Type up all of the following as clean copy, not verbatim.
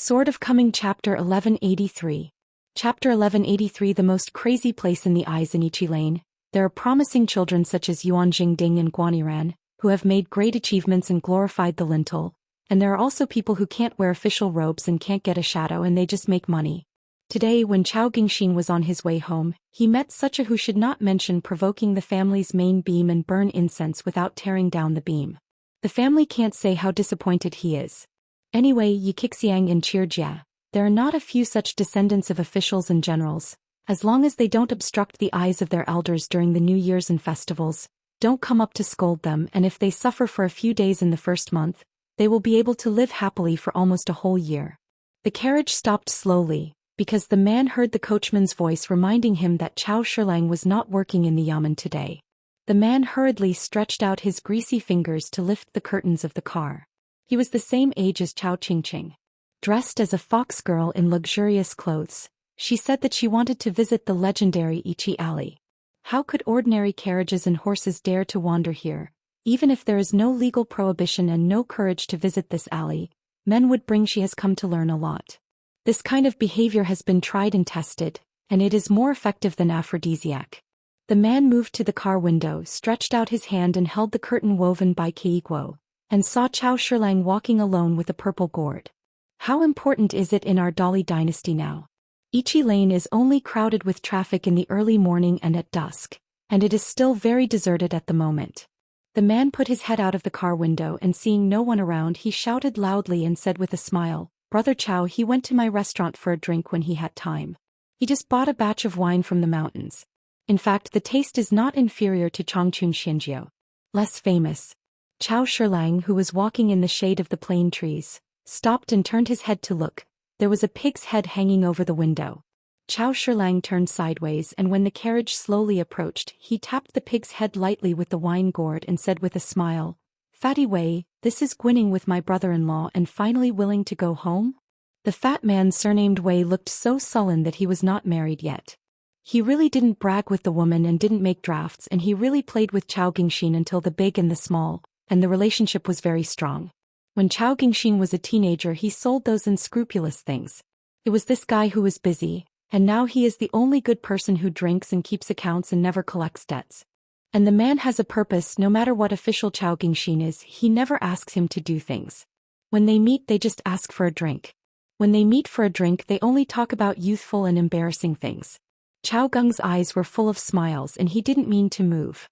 Sword of Coming Chapter 1183. Chapter 1183. The most crazy place in the eyes in Ichi Lane. There are promising children such as Yuan Jingding and Guaniran, who have made great achievements and glorified the lintel, and there are also people who can't wear official robes and can't get a shadow and they just make money. Today when Chao Gingxin was on his way home, he met such a who should not mention provoking the family's main beam and burn incense without tearing down the beam. The family can't say how disappointed he is. Anyway, Yi Xiang and Chirjia, there are not a few such descendants of officials and generals. As long as they don't obstruct the eyes of their elders during the New Year's and festivals, don't come up to scold them, and if they suffer for a few days in the first month, they will be able to live happily for almost a whole year. The carriage stopped slowly, because the man heard the coachman's voice reminding him that Chao Shilang was not working in the yamen today. The man hurriedly stretched out his greasy fingers to lift the curtains of the car. He was the same age as Chao Qingqing. Dressed as a fox girl in luxurious clothes, she said that she wanted to visit the legendary Ichi Alley. How could ordinary carriages and horses dare to wander here? Even if there is no legal prohibition and no courage to visit this alley, men would bring. She has come to learn a lot. This kind of behavior has been tried and tested, and it is more effective than aphrodisiac. The man moved to the car window, stretched out his hand and held the curtain woven by Keiguo, and saw Chao Shilang walking alone with a purple gourd. How important is it in our Dali dynasty now? Ichi Lane is only crowded with traffic in the early morning and at dusk, and it is still very deserted at the moment. The man put his head out of the car window and seeing no one around, he shouted loudly and said with a smile, "Brother Chao, he went to my restaurant for a drink when he had time. He just bought a batch of wine from the mountains. In fact, the taste is not inferior to Chongqing Xianxia. Less famous." Chao Shilang, who was walking in the shade of the plane trees, stopped and turned his head to look. There was a pig's head hanging over the window. Chao Shilang turned sideways, and when the carriage slowly approached, he tapped the pig's head lightly with the wine gourd and said with a smile, "Fatty Wei, this is Gwinning with my brother-in-law and finally willing to go home?" The fat man surnamed Wei looked so sullen that he was not married yet. He really didn't brag with the woman and didn't make drafts, and he really played with Chao Gingxin until the big and the small, and the relationship was very strong. When Chao Gingxin was a teenager, he sold those unscrupulous things. It was this guy who was busy, and now he is the only good person who drinks and keeps accounts and never collects debts. And the man has a purpose. No matter what official Chao Gingxin is, he never asks him to do things. When they meet, they just ask for a drink. When they meet for a drink, they only talk about youthful and embarrassing things. Chao Gung's eyes were full of smiles and he didn't mean to move.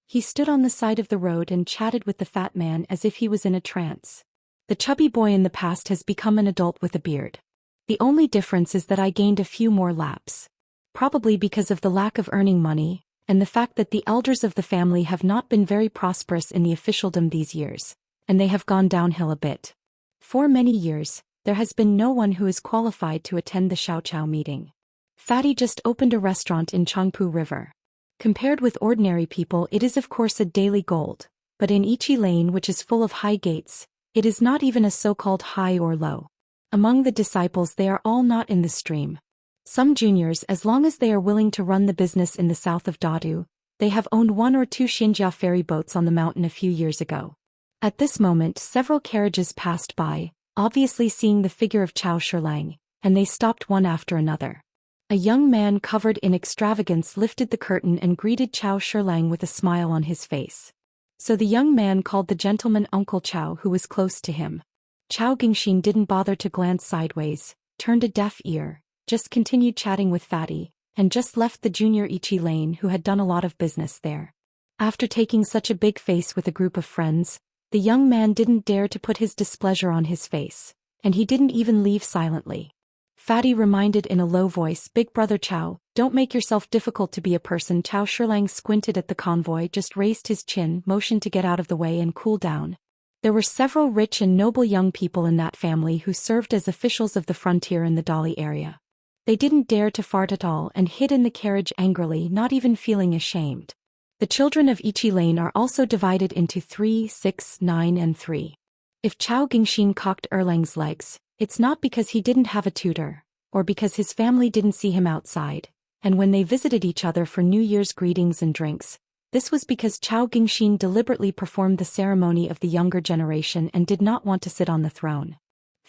He stood on the side of the road and chatted with the fat man as if he was in a trance. The chubby boy in the past has become an adult with a beard. The only difference is that I gained a few more laps. Probably because of the lack of earning money, and the fact that the elders of the family have not been very prosperous in the officialdom these years, and they have gone downhill a bit. For many years, there has been no one who is qualified to attend the Xiaoqiao meeting. Fatty just opened a restaurant in Changpu River. Compared with ordinary people, it is of course a daily gold, but in Ichi Lane, which is full of high gates, it is not even a so-called high or low. Among the disciples, they are all not in the stream. Some juniors, as long as they are willing to run the business in the south of Dadu, they have owned one or two Xinjia ferry boats on the mountain a few years ago. At this moment, several carriages passed by, obviously seeing the figure of Chao Shilang, and they stopped one after another. A young man covered in extravagance lifted the curtain and greeted Chao Shilang with a smile on his face. So the young man called the gentleman Uncle Chao, who was close to him. Chao Gingxin didn't bother to glance sideways, turned a deaf ear, just continued chatting with Fatty, and just left the junior Ichi Lane who had done a lot of business there. After taking such a big face with a group of friends, the young man didn't dare to put his displeasure on his face, and he didn't even leave silently. Fatty reminded in a low voice, "Big brother Chao, don't make yourself difficult to be a person." Chao Shilang squinted at the convoy, just raised his chin, motioned to get out of the way and cool down. There were several rich and noble young people in that family who served as officials of the frontier in the Dali area. They didn't dare to fart at all and hid in the carriage angrily, not even feeling ashamed. The children of Ichi Lane are also divided into 3, 6, 9 and 3. If Chao Gingxin cocked Erlang's legs, it's not because he didn't have a tutor, or because his family didn't see him outside, and when they visited each other for New Year's greetings and drinks, this was because Chao Gingxin deliberately performed the ceremony of the younger generation and did not want to sit on the throne.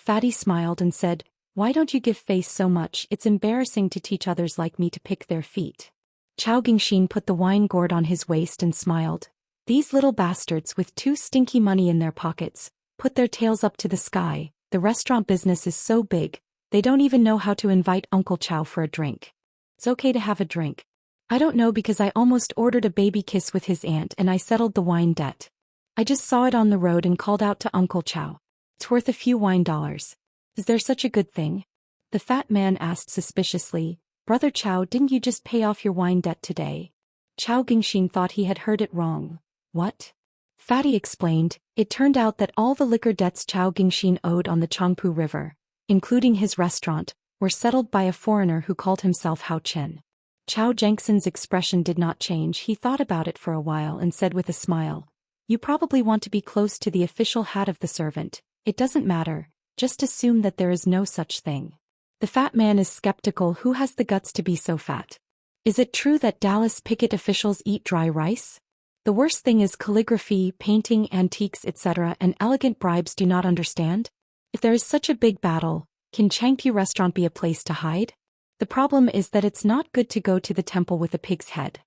Fatty smiled and said, "Why don't you give face so much? It's embarrassing to teach others like me to pick their feet." Chao Gingxin put the wine gourd on his waist and smiled. These little bastards with too stinky money in their pockets put their tails up to the sky. The restaurant business is so big, they don't even know how to invite Uncle Chow for a drink. It's okay to have a drink. I don't know because I almost ordered a baby kiss with his aunt and I settled the wine debt. I just saw it on the road and called out to Uncle Chow. It's worth a few wine dollars. Is there such a good thing? The fat man asked suspiciously. Brother Chow, didn't you just pay off your wine debt today? Chao Gingxin thought he had heard it wrong. What? Fatty explained. It turned out that all the liquor debts Chao Gingxin owed on the Changpu River, including his restaurant, were settled by a foreigner who called himself Hao Chen. Chao Gingxin's expression did not change. He thought about it for a while and said with a smile, "You probably want to be close to the official hat of the servant. It doesn't matter, just assume that there is no such thing." The fat man is skeptical. Who has the guts to be so fat? Is it true that Daoist picket officials eat dry rice? The worst thing is calligraphy, painting, antiques, etc., and elegant bribes do not understand? If there is such a big battle, can Changpu restaurant be a place to hide? The problem is that it's not good to go to the temple with a pig's head.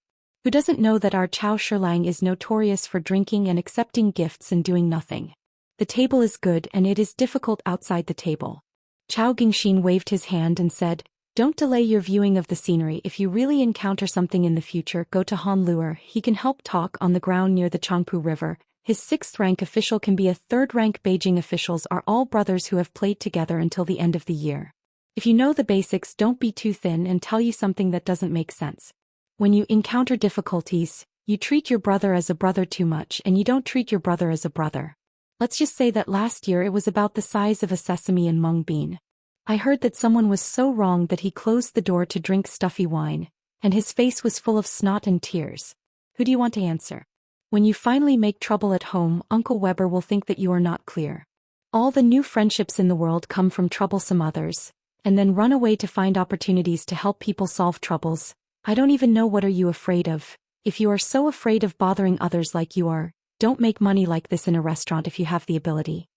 Who doesn't know that our Chao Shilang is notorious for drinking and accepting gifts and doing nothing? The table is good and it is difficult outside the table. Chao Gingxin waved his hand and said, "Don't delay your viewing of the scenery. If you really encounter something in the future, go to Han Luer. He can help talk on the ground near the Changpu River. His 6th-rank official can be a 3rd-rank. Beijing officials are all brothers who have played together until the end of the year. If you know the basics, don't be too thin and tell you something that doesn't make sense. When you encounter difficulties, you treat your brother as a brother too much and you don't treat your brother as a brother. Let's just say that last year it was about the size of a sesame and mung bean. I heard that someone was so wrong that he closed the door to drink stuffy wine, and his face was full of snot and tears. Who do you want to answer? When you finally make trouble at home, Uncle Weber will think that you are not clear. All the new friendships in the world come from troublesome others, and then run away to find opportunities to help people solve troubles. I don't even know what are you afraid of. If you are so afraid of bothering others like you are, don't make money like this in a restaurant if you have the ability."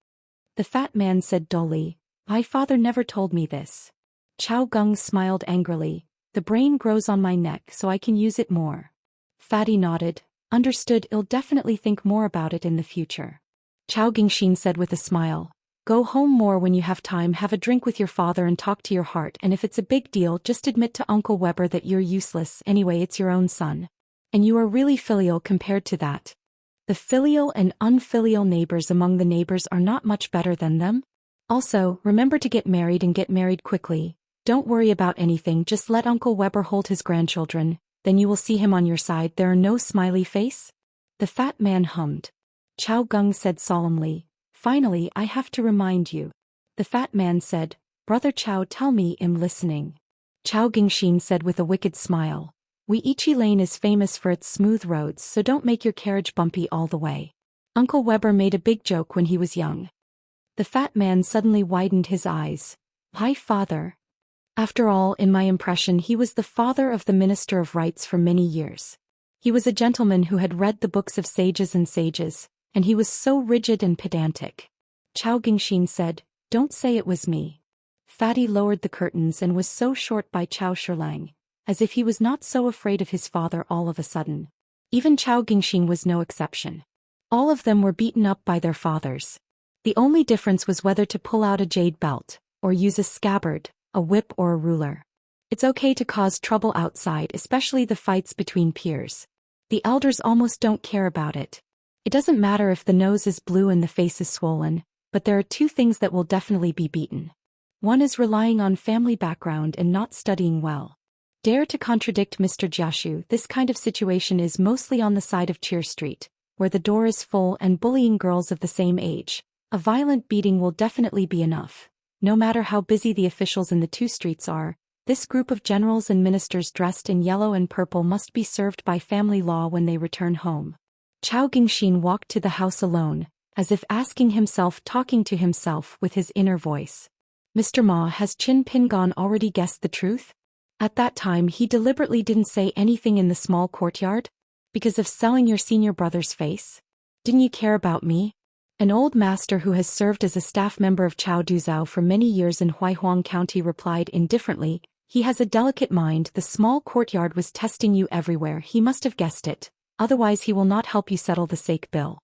The fat man said dully, "My father never told me this." Chao Gung smiled angrily. "The brain grows on my neck so I can use it more." Fatty nodded. "Understood, I'll definitely think more about it in the future." Chao Gingxin said with a smile, "Go home more when you have time, have a drink with your father and talk to your heart, and if it's a big deal just admit to Uncle Weber that you're useless. Anyway, it's your own son. And you are really filial compared to that. The filial and unfilial neighbors among the neighbors are not much better than them. Also, remember to get married and get married quickly. Don't worry about anything, just let Uncle Weber hold his grandchildren, then you will see him on your side. There are no smiley face?" The fat man hummed. Chao Gung said solemnly, "Finally, I have to remind you." The fat man said, "Brother Chao, tell me, I'm listening." Chao Gingxin said with a wicked smile, Wuxia Lane is famous for its smooth roads, so don't make your carriage bumpy all the way. Uncle Weber made a big joke when he was young. The fat man suddenly widened his eyes. "Hi, father." After all, in my impression, he was the father of the Minister of Rights for many years. He was a gentleman who had read the books of sages, and he was so rigid and pedantic. Chao Gingxin said, "Don't say it was me." Fatty lowered the curtains and was so short by Chao Shilang, as if he was not so afraid of his father all of a sudden. Even Chao Gingxin was no exception. All of them were beaten up by their fathers. The only difference was whether to pull out a jade belt, or use a scabbard, a whip or a ruler. It's okay to cause trouble outside, especially the fights between peers. The elders almost don't care about it. It doesn't matter if the nose is blue and the face is swollen, but there are two things that will definitely be beaten. One is relying on family background and not studying well. Dare to contradict Mr. Jiashu. This kind of situation is mostly on the side of Cheer Street, where the door is full and bullying girls of the same age. A violent beating will definitely be enough. No matter how busy the officials in the two streets are, this group of generals and ministers dressed in yellow and purple must be served by family law when they return home. Chao Gingxin walked to the house alone, as if asking himself, talking to himself with his inner voice. "Mr. Ma, has Qin Pingon already guessed the truth?" At that time he deliberately didn't say anything in the small courtyard. "Because of selling your senior brother's face? Didn't you care about me?" An old master who has served as a staff member of Chao Duzhou for many years in Huaihuang County replied indifferently, "He has a delicate mind. The small courtyard was testing you everywhere. He must have guessed it. Otherwise he will not help you settle the sake bill.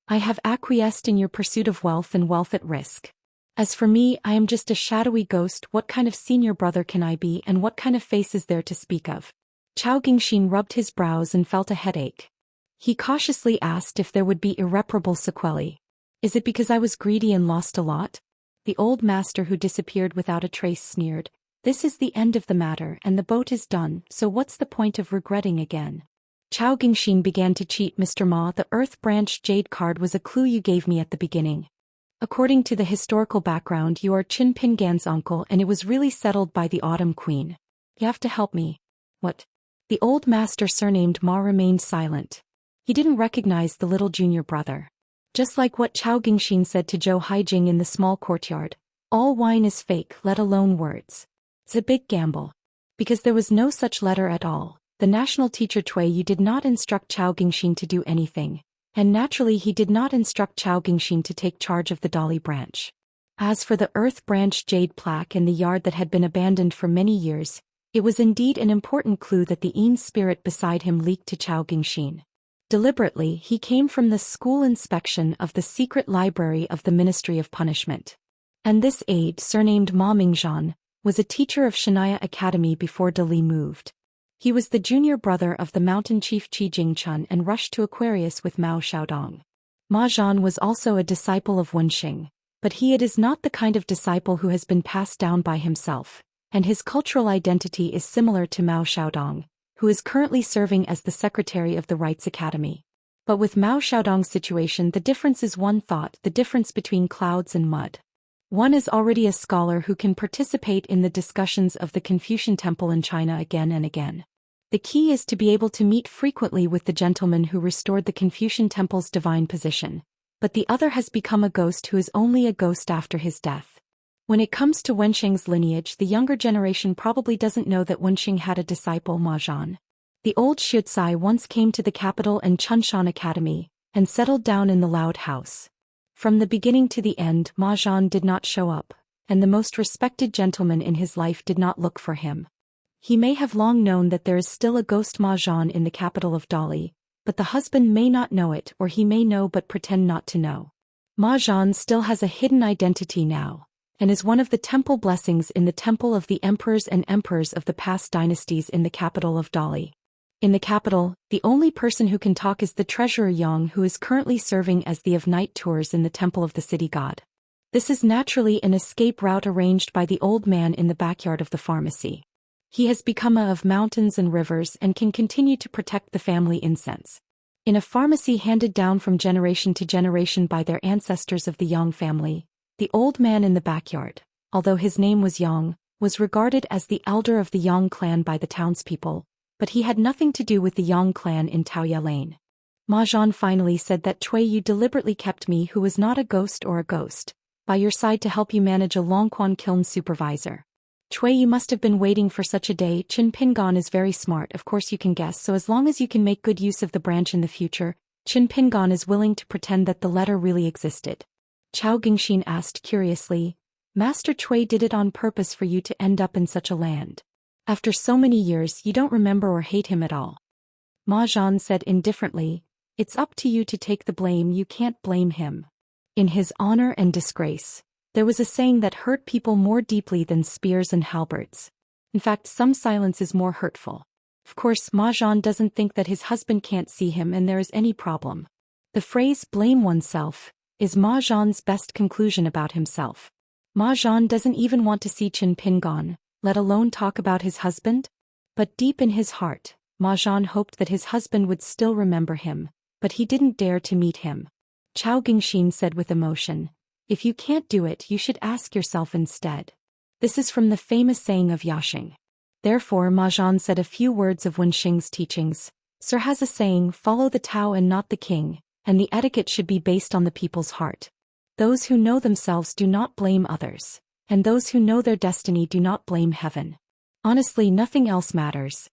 I have acquiesced in your pursuit of wealth and wealth at risk. As for me, I am just a shadowy ghost. What kind of senior brother can I be, and what kind of face is there to speak of?" Chao Gingxin rubbed his brows and felt a headache. He cautiously asked if there would be irreparable sequelae. "Is it because I was greedy and lost a lot?" The old master who disappeared without a trace sneered. "This is the end of the matter and the boat is done, so what's the point of regretting again?" Chao Gingxin began to cheat Mr. Ma. "The Earth Branch Jade card was a clue you gave me at the beginning. According to the historical background, you are Qin Pingan's uncle and it was really settled by the Autumn Queen. You have to help me." "What?" The old master surnamed Ma remained silent. He didn't recognize the little junior brother. Just like what Chao Gingxin said to Zhou Haijing in the small courtyard, all wine is fake, let alone words. It's a big gamble. Because there was no such letter at all, the national teacher Cui Yu did not instruct Chao Gingxin to do anything, and naturally he did not instruct Chao Gingxin to take charge of the Dali branch. As for the Earth Branch Jade plaque in the yard that had been abandoned for many years, it was indeed an important clue that the Yin spirit beside him leaked to Chao Gingxin. Deliberately, he came from the school inspection of the secret library of the Ministry of Punishment. And this aide, surnamed Ma Mingzhan, was a teacher of Xianxia Academy before Dali moved. He was the junior brother of the mountain chief Qi Jingchun and rushed to Aquarius with Mao Xiaodong. Ma Zhan was also a disciple of Wenxing, but he is not the kind of disciple who has been passed down by himself, and his cultural identity is similar to Mao Xiaodong, who is currently serving as the secretary of the Rites Academy. But with Mao Xiaodong's situation, the difference is one thought, the difference between clouds and mud. One is already a scholar who can participate in the discussions of the Confucian Temple in China again and again. The key is to be able to meet frequently with the gentleman who restored the Confucian Temple's divine position, but the other has become a ghost who is only a ghost after his death. When it comes to Wenxing's lineage, the younger generation probably doesn't know that Wenxing had a disciple, Ma Zhan. The old Xuecai once came to the capital and Chunshan Academy, and settled down in the Loud House. From the beginning to the end, Ma Zhan did not show up, and the most respected gentleman in his life did not look for him. He may have long known that there is still a ghost Ma Zhan in the capital of Dali, but the husband may not know it, or he may know but pretend not to know. Ma Zhan still has a hidden identity now, and is one of the temple blessings in the temple of the emperors and emperors of the past dynasties in the capital of Dali. In the capital, the only person who can talk is the treasurer Yang, who is currently serving as the of night tours in the temple of the city god. This is naturally an escape route arranged by the old man in the backyard of the pharmacy. He has become a of mountains and rivers and can continue to protect the family incense. In a pharmacy handed down from generation to generation by their ancestors of the Yang family, the old man in the backyard, although his name was Yang, was regarded as the elder of the Yang clan by the townspeople, but he had nothing to do with the Yang clan in Taoya Lane. Ma Zhan finally said that Cui Yu deliberately kept me, who was not a ghost or a ghost, by your side to help you manage a Longquan kiln supervisor. Cui Yu must have been waiting for such a day. Qin Pingan is very smart, of course you can guess, so as long as you can make good use of the branch in the future, Qin Pingan is willing to pretend that the letter really existed. Chao Gingxin asked curiously, "Master Cui did it on purpose for you to end up in such a land. After so many years you don't remember or hate him at all?" Ma Zhan said indifferently, "It's up to you to take the blame, you can't blame him. In his honor and disgrace, there was a saying that hurt people more deeply than spears and halberds. In fact, some silence is more hurtful. Of course, Ma Zhan doesn't think that his husband can't see him and there is any problem. The phrase blame oneself is Ma Zhan's best conclusion about himself. Ma Zhan doesn't even want to see Qin Pingan, let alone talk about his husband. But deep in his heart, Ma Zhan hoped that his husband would still remember him, but he didn't dare to meet him. Chao Gingxin said with emotion, "If you can't do it, you should ask yourself instead." This is from the famous saying of Yaxing. Therefore Ma Zhan said a few words of Wenxing's teachings. Sir has a saying, follow the Tao and not the king, and the etiquette should be based on the people's heart. Those who know themselves do not blame others, and those who know their destiny do not blame heaven. Honestly, nothing else matters.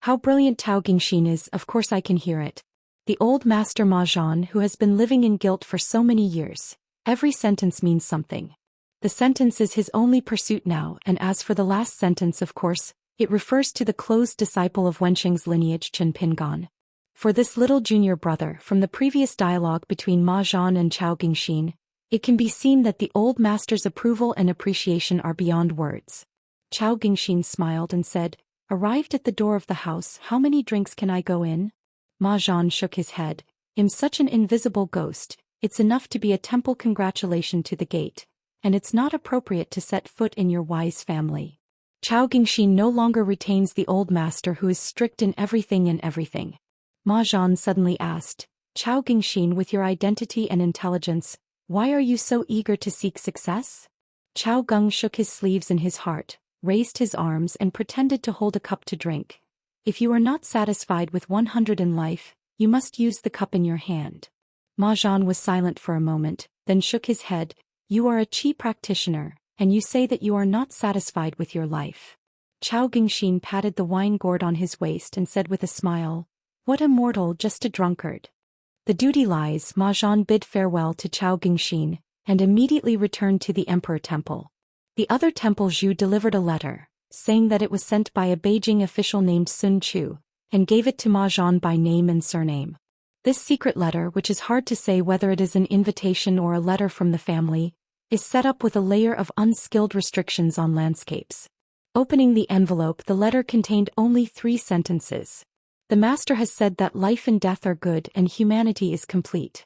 How brilliant Chao Gingxin is, of course I can hear it. The old master Mahjong who has been living in guilt for so many years. Every sentence means something. The sentence is his only pursuit now, and as for the last sentence, of course, it refers to the closed disciple of Wenxing's lineage, Chen Pingon. For this little junior brother, from the previous dialogue between Mahjong and Chao Gingxin, it can be seen that the old master's approval and appreciation are beyond words. Chao Gingxin smiled and said, "Arrived at the door of the house, how many drinks can I go in?" Mahjong shook his head. "I'm such an invisible ghost, it's enough to be a temple congratulation to the gate, and it's not appropriate to set foot in your wise family." Chao Gingxin no longer retains the old master who is strict in everything and everything. Mahjong suddenly asked, "Chao Gingxin, with your identity and intelligence, why are you so eager to seek success?" Chao Gung shook his sleeves in his heart, raised his arms and pretended to hold a cup to drink. "If you are not satisfied with 100 in life, you must use the cup in your hand." Mahjong was silent for a moment, then shook his head. "You are a chi practitioner, and you say that you are not satisfied with your life." Chao Gingxin patted the wine gourd on his waist and said with a smile, "What a mortal, just a drunkard." The duty lies. Mahjong bid farewell to Chao Gingxin, and immediately returned to the Emperor Temple. The other temple Zhu delivered a letter, saying that it was sent by a Beijing official named Sun Chu, and gave it to Mahjong by name and surname. This secret letter, which is hard to say whether it is an invitation or a letter from the family, is set up with a layer of unskilled restrictions on landscapes. Opening the envelope, the letter contained only 3 sentences. "The master has said that life and death are good and humanity is complete.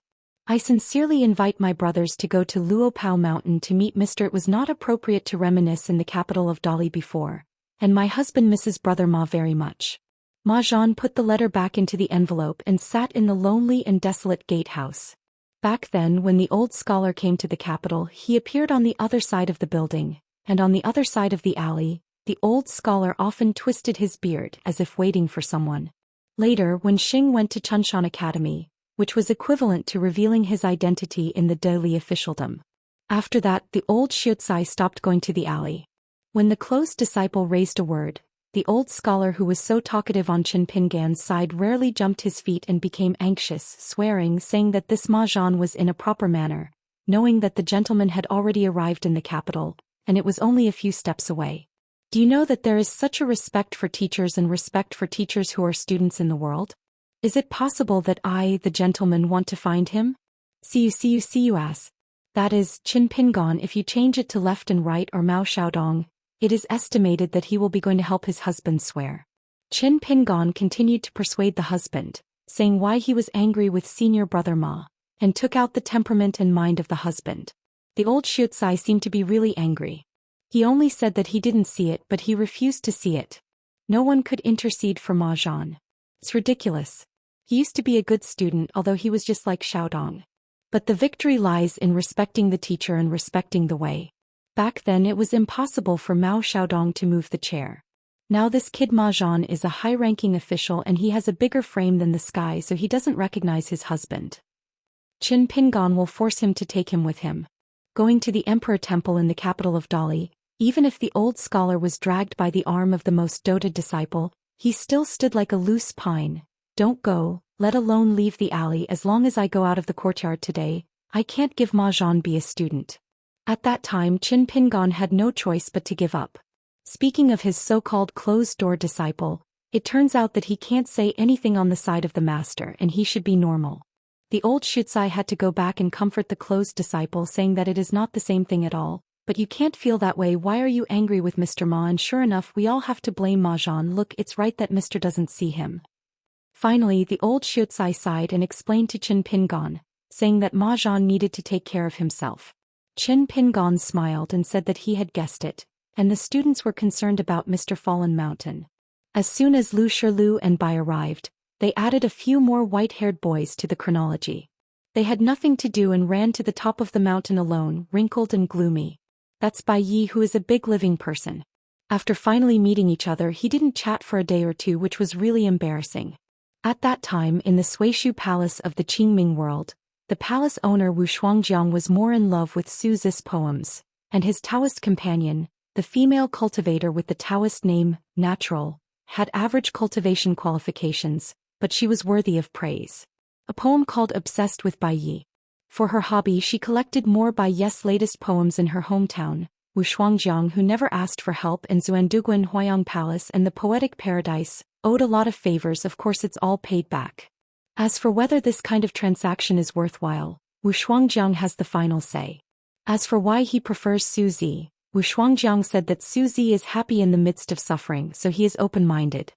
I sincerely invite my brothers to go to Luopao Mountain to meet Mr. It was not appropriate to reminisce in the capital of Dali before, and my husband misses brother Ma very much." Mahjong put the letter back into the envelope and sat in the lonely and desolate gatehouse. Back then, when the old scholar came to the capital, he appeared on the other side of the building, and on the other side of the alley, the old scholar often twisted his beard as if waiting for someone. Later, when Xing went to Chunshan Academy, which was equivalent to revealing his identity in the Dali officialdom. After that, the old Xiuzai stopped going to the alley. When the close disciple raised a word, the old scholar who was so talkative on Chen Pingan's side rarely jumped his feet and became anxious, swearing, saying that this Mahjong was in a proper manner, knowing that the gentleman had already arrived in the capital, and it was only a few steps away. "Do you know that there is such a respect for teachers and respect for teachers who are students in the world? Is it possible that I, the gentleman, want to find him? See you ass. That is, Qin Pingon. If you change it to left and right or Mao Xiaodong, it is estimated that he will be going to help his husband swear." Qin Pingon continued to persuade the husband, saying why he was angry with senior brother Ma, and took out the temperament and mind of the husband. The old Xiuzai seemed to be really angry. He only said that he didn't see it, but he refused to see it. No one could intercede for Mahjong. It's ridiculous. He used to be a good student, although he was just like Xiaodong. But the victory lies in respecting the teacher and respecting the way. Back then it was impossible for Mao Xiaodong to move the chair. Now this kid Mahjong is a high-ranking official and he has a bigger frame than the sky, so he doesn't recognize his husband. Qin Pingon will force him to take him with him. Going to the Emperor Temple in the capital of Dali, even if the old scholar was dragged by the arm of the most doted disciple, he still stood like a loose pine. "Don't go, let alone leave the alley. As long as I go out of the courtyard today, I can't give Mahjong be a student." At that time Qin Pingon had no choice but to give up. Speaking of his so-called closed-door disciple, it turns out that he can't say anything on the side of the master and he should be normal. The old Xiuzai had to go back and comfort the closed disciple, saying that it is not the same thing at all. "But you can't feel that way. Why are you angry with Mr. Ma?" And sure enough, we all have to blame Mahjong. "Look, it's right that Mr. doesn't see him." Finally, the old Xiuzai sighed and explained to Qin Pingon, saying that Mahjong needed to take care of himself. Qin Pingon smiled and said that he had guessed it, and the students were concerned about Mr. Fallen Mountain. As soon as Lu Shirlu and Bai arrived, they added a few more white-haired boys to the chronology. They had nothing to do and ran to the top of the mountain alone, wrinkled and gloomy. That's Bai Yi, who is a big living person. After finally meeting each other, he didn't chat for a day or two, which was really embarrassing. At that time, in the Suishu Palace of the Qingming world, the palace owner Wu Shuangjiang was more in love with Su Zi's poems, and his Taoist companion, the female cultivator with the Taoist name, Natural, had average cultivation qualifications, but she was worthy of praise. a poem called Obsessed with Bai Yi. For her hobby she collected more Bai Yi's latest poems in her hometown, Wuxia, who never asked for help, and Zuanduguan Huayang Palace and the Poetic Paradise, owed a lot of favors. Of course it's all paid back. As for whether this kind of transaction is worthwhile, Wu Shuangjiang has the final say. As for why he prefers Su Zi, Wu Shuangjiang said that Su Zi is happy in the midst of suffering, so he is open-minded.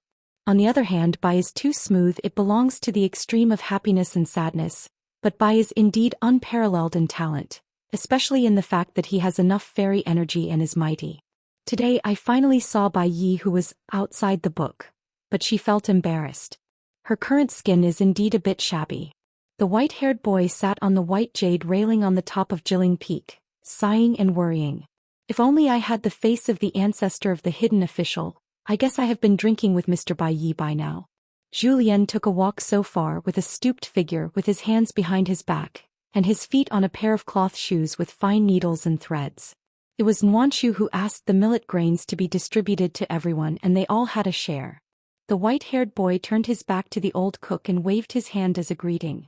On the other hand, Bai is too smooth, it belongs to the extreme of happiness and sadness, but Bai is indeed unparalleled in talent, especially in the fact that he has enough fairy energy and is mighty. Today I finally saw Bai Yi, who was outside the book, but she felt embarrassed. Her current skin is indeed a bit shabby. The white-haired boy sat on the white jade railing on the top of Jiling Peak, sighing and worrying. If only I had the face of the ancestor of the hidden official, I guess I have been drinking with Mr. Bai Yi by now. Zhou Xian took a walk so far with a stooped figure with his hands behind his back, and his feet on a pair of cloth shoes with fine needles and threads. It was Nuanshu who asked the millet grains to be distributed to everyone, and they all had a share. The white-haired boy turned his back to the old cook and waved his hand as a greeting.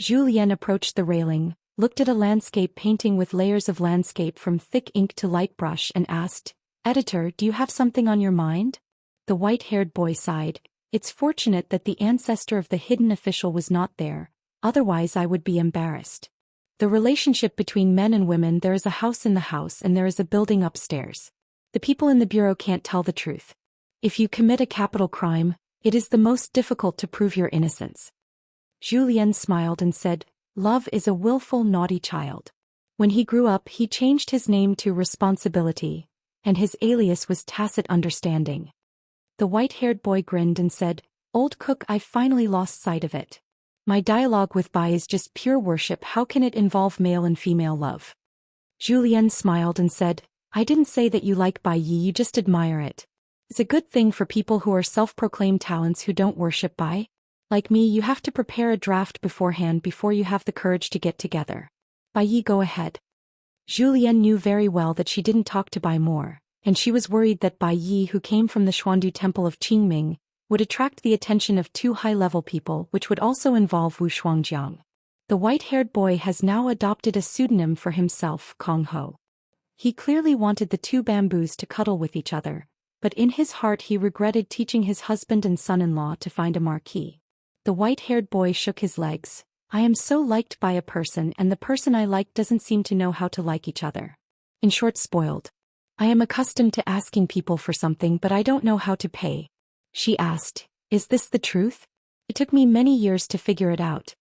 Zhou Xian approached the railing, looked at a landscape painting with layers of landscape from thick ink to light brush, and asked, "Editor, do you have something on your mind?" The white-haired boy sighed. "It's fortunate that the ancestor of the hidden official was not there, otherwise I would be embarrassed. The relationship between men and women, there is a house in the house and there is a building upstairs. The people in the bureau can't tell the truth. If you commit a capital crime, it is the most difficult to prove your innocence." Zhou Xian smiled and said, "Love is a willful, naughty child." When he grew up he changed his name to Responsibility, and his alias was Tacit Understanding. The white-haired boy grinned and said, "Old cook, I've finally lost sight of it. My dialogue with Bai is just pure worship. How can it involve male and female love?" Zhou Xian smiled and said, "I didn't say that you like Bai Yi, you just admire it. It's a good thing for people who are self-proclaimed talents who don't worship Bai. Like me, you have to prepare a draft beforehand before you have the courage to get together. Bai Yi, go ahead." Zhou Xian knew very well that she didn't talk to Bai more, and she was worried that Bai Yi, who came from the Xuandu temple of Qingming, would attract the attention of two high-level people, which would also involve Wu Shuangjiang. The white-haired boy has now adopted a pseudonym for himself, Kong Ho. He clearly wanted the two bamboos to cuddle with each other, but in his heart he regretted teaching his husband and son-in-law to find a marquee. The white-haired boy shook his legs. "I am so liked by a person, and the person I like doesn't seem to know how to like each other. In short, spoiled. I am accustomed to asking people for something, but I don't know how to pay." She asked, "Is this the truth? It took me many years to figure it out."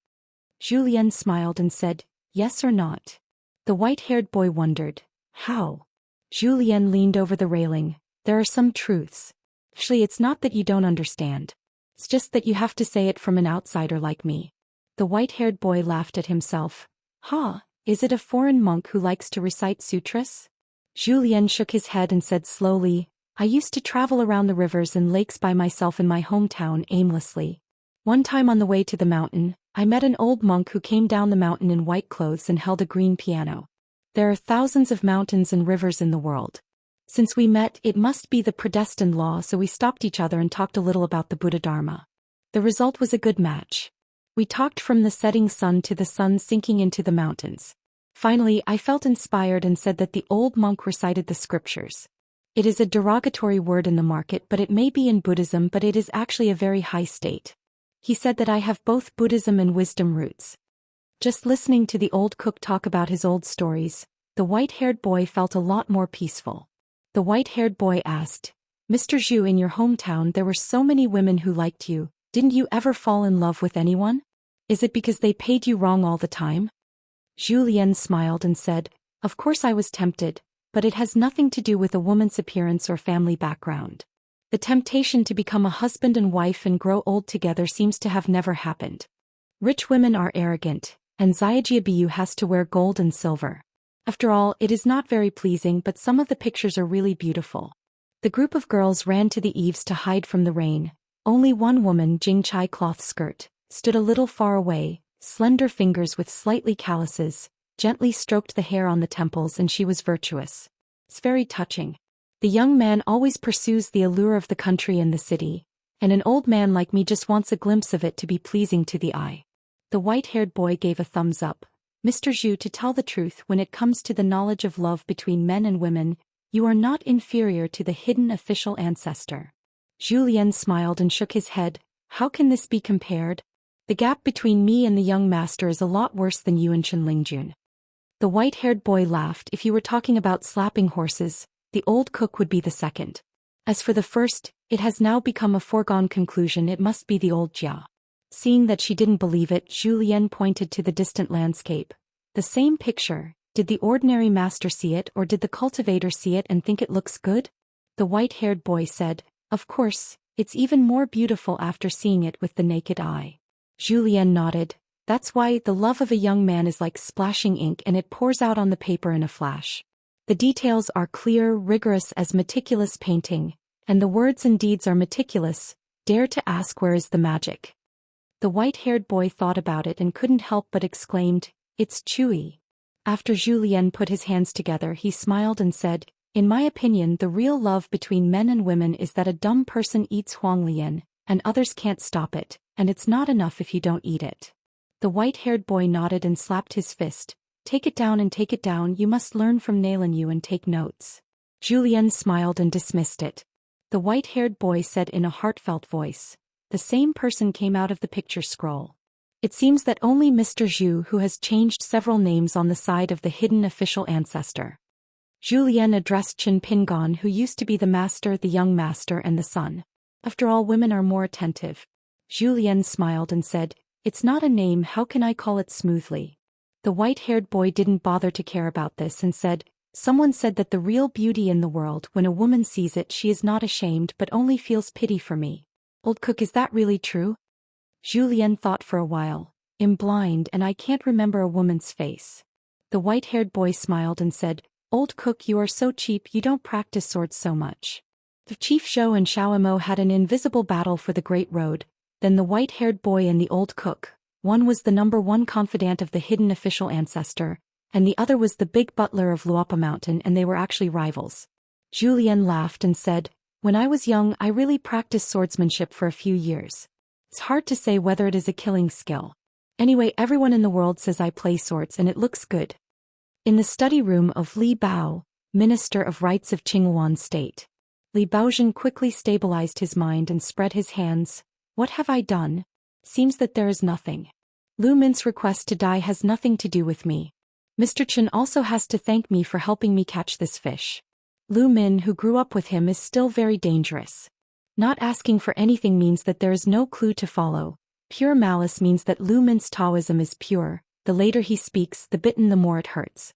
Zhou Xian smiled and said, "Yes or not?" The white-haired boy wondered, "How?" Zhou Xian leaned over the railing. "There are some truths. Actually, it's not that you don't understand. It's just that you have to say it from an outsider like me." The white-haired boy laughed at himself. "Ha, is it a foreign monk who likes to recite sutras?" Zhou Xian shook his head and said slowly, "I used to travel around the rivers and lakes by myself in my hometown aimlessly. One time on the way to the mountain, I met an old monk who came down the mountain in white clothes and held a green piano. There are thousands of mountains and rivers in the world. Since we met, it must be the predestined law, so we stopped each other and talked a little about the Buddha Dharma. The result was a good match. We talked from the setting sun to the sun sinking into the mountains. Finally, I felt inspired and said that the old monk recited the scriptures. It is a derogatory word in the market, but it may be in Buddhism, but it is actually a very high state. He said that I have both Buddhism and wisdom roots." Just listening to the old cook talk about his old stories, the white-haired boy felt a lot more peaceful. The white-haired boy asked, "Mr. Zhu, in your hometown there were so many women who liked you. Didn't you ever fall in love with anyone? Is it because they paid you wrong all the time?" Zhou Xian smiled and said, "Of course I was tempted, but it has nothing to do with a woman's appearance or family background. The temptation to become a husband and wife and grow old together seems to have never happened. Rich women are arrogant, and Xiajiabiyu has to wear gold and silver. After all, it is not very pleasing, but some of the pictures are really beautiful." The group of girls ran to the eaves to hide from the rain. Only one woman, Jingchai cloth skirt, stood a little far away. Slender fingers with slightly calluses gently stroked the hair on the temples, and she was virtuous. It's very touching. The young man always pursues the allure of the country and the city, and an old man like me just wants a glimpse of it to be pleasing to the eye. The white-haired boy gave a thumbs up. Mr. Zhu, to tell the truth, when it comes to the knowledge of love between men and women, you are not inferior to the hidden official ancestor. Zhou Xian smiled and shook his head. How can this be compared? The gap between me and the young master is a lot worse than you and Chen Lingjun. The white-haired boy laughed. If you were talking about slapping horses, the old cook would be the second. As for the first, it has now become a foregone conclusion it must be the old Jia. Seeing that she didn't believe it, Zhu Xian pointed to the distant landscape. The same picture. Did the ordinary master see it, or did the cultivator see it and think it looks good? The white-haired boy said, of course, it's even more beautiful after seeing it with the naked eye. Zhu Xian nodded. That's why the love of a young man is like splashing ink and it pours out on the paper in a flash. The details are clear, rigorous as meticulous painting, and the words and deeds are meticulous. Dare to ask, where is the magic? The white-haired boy thought about it and couldn't help but exclaimed, it's chewy. After Zhu Xian put his hands together, he smiled and said, in my opinion, the real love between men and women is that a dumb person eats huanglian, and others can't stop it, and it's not enough if you don't eat it. The white-haired boy nodded and slapped his fist. Take it down and take it down, you must learn from Nailan Yu and take notes. Zhu Xian smiled and dismissed it. The white-haired boy said in a heartfelt voice. The same person came out of the picture scroll. It seems that only Mr. Zhu who has changed several names on the side of the hidden official ancestor. Zhu Xian addressed Qin Pingon, who used to be the master, the young master and the son. After all, women are more attentive. Zhu Xian smiled and said, it's not a name, how can I call it smoothly? The white-haired boy didn't bother to care about this and said, someone said that the real beauty in the world, when a woman sees it, she is not ashamed but only feels pity for me. Old cook, is that really true? Zhu Xian thought for a while. I'm blind and I can't remember a woman's face. The white-haired boy smiled and said, old cook, you are so cheap, you don't practice swords so much. The Chief Zhou and Xiao Mo had an invisible battle for the Great Road. Then the white-haired boy and the old cook. One was the #1 confidant of the hidden official ancestor, and the other was the big butler of Luopa Mountain, and they were actually rivals. Zhu Xian laughed and said, when I was young, I really practiced swordsmanship for a few years. It's hard to say whether it is a killing skill. Anyway, everyone in the world says I play swords and it looks good. In the study room of Li Bao, Minister of Rights of Qingyuan State, Li Baozhen quickly stabilized his mind and spread his hands. What have I done? Seems that there is nothing. Lu Min's request to die has nothing to do with me. Mr. Chen also has to thank me for helping me catch this fish. Lu Min, who grew up with him, is still very dangerous. Not asking for anything means that there is no clue to follow. Pure malice means that Lu Min's Taoism is pure. The later he speaks, the bitten the more it hurts.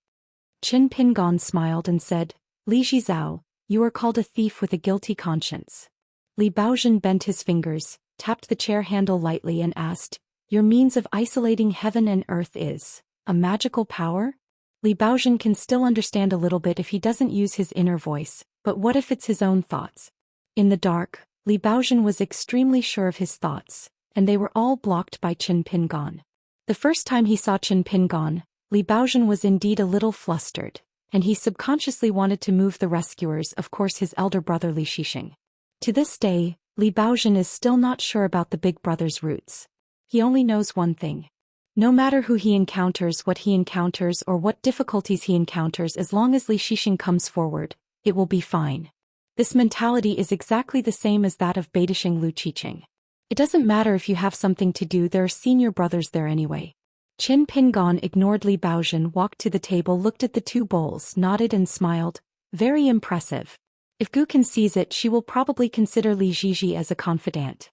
Qin Pingon smiled and said, Li Zhizao, you are called a thief with a guilty conscience. Li Baozhen bent his fingers, tapped the chair handle lightly and asked, your means of isolating heaven and earth is a magical power? Li Baozhen can still understand a little bit if he doesn't use his inner voice, but what if it's his own thoughts? In the dark, Li Baozhen was extremely sure of his thoughts, and they were all blocked by Qin Pingon. The first time he saw Qin Pingon, Li Baozhen was indeed a little flustered, and he subconsciously wanted to move the rescuers, of course his elder brother Li Shixing. To this day, Li Baozhen is still not sure about the big brother's roots. He only knows one thing. No matter who he encounters, what he encounters, or what difficulties he encounters, as long as Li Shixing comes forward, it will be fine. This mentality is exactly the same as that of Beidasheng Lu Qiqing. It doesn't matter if you have something to do, there are senior brothers there anyway. Qin Pingon ignored Li Baozhen, walked to the table, looked at the two bowls, nodded and smiled. Very impressive. If Gukan sees it, she will probably consider Li Zhizhi as a confidant.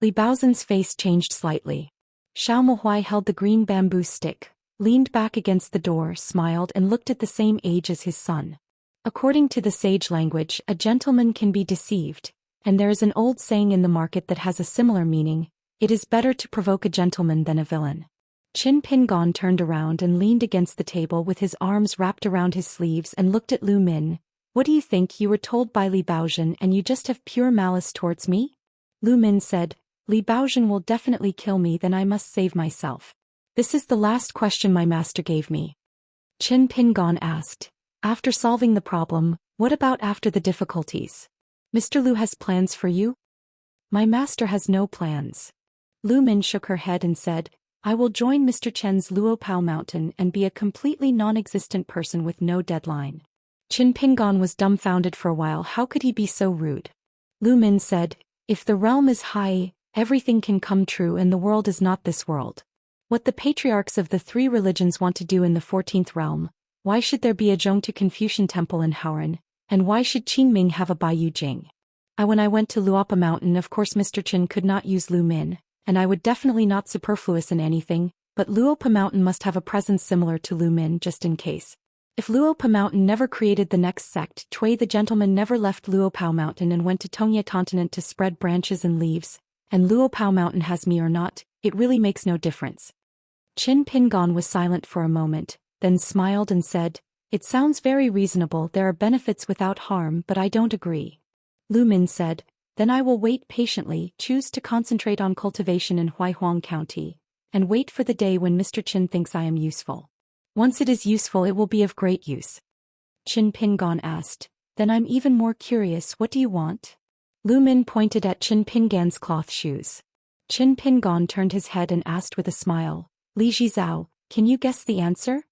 Li Baozhen's face changed slightly. Xiao Mohuai held the green bamboo stick, leaned back against the door, smiled and looked at the same age as his son. According to the sage language, a gentleman can be deceived, and there is an old saying in the market that has a similar meaning, it is better to provoke a gentleman than a villain. Qin Pingon turned around and leaned against the table with his arms wrapped around his sleeves and looked at Lu Min. What do you think? You were told by Li Baozhen and you just have pure malice towards me? Lu Min said, Li Baozhen will definitely kill me, then I must save myself. This is the last question my master gave me. Qin Pingon asked, after solving the problem, what about after the difficulties? Mr. Lu has plans for you? My master has no plans. Lu Min shook her head and said, I will join Mr. Chen's Luopao mountain and be a completely non-existent person with no deadline. Qin Pingon was dumbfounded for a while. How could he be so rude? Lu Min said, if the realm is high, everything can come true and the world is not this world. What the patriarchs of the three religions want to do in the 14th realm, why should there be a Zhongtu Confucian temple in Haoran, and why should Qingming have a Baiyu Jing? When I went to Luopa Mountain, of course Mr. Chen could not use Lu Min, and I would definitely not superfluous in anything, but Luopa Mountain must have a presence similar to Lu Min just in case. If Luopa Mountain never created the next sect, Cui the gentleman never left Luopao Mountain and went to Tongye Continent to spread branches and leaves, and Luopao Mountain has me or not, it really makes no difference. Qin Pingon was silent for a moment, then smiled and said, it sounds very reasonable. There are benefits without harm, but I don't agree. Lu Min said, then I will wait patiently, choose to concentrate on cultivation in Huaihuang County, and wait for the day when Mr. Qin thinks I am useful. Once it is useful, it will be of great use. Qin Pingon asked, then I'm even more curious, what do you want? Lu Min pointed at Qin Pingan's cloth shoes. Qin Pingon turned his head and asked with a smile, Li Jizao, can you guess the answer?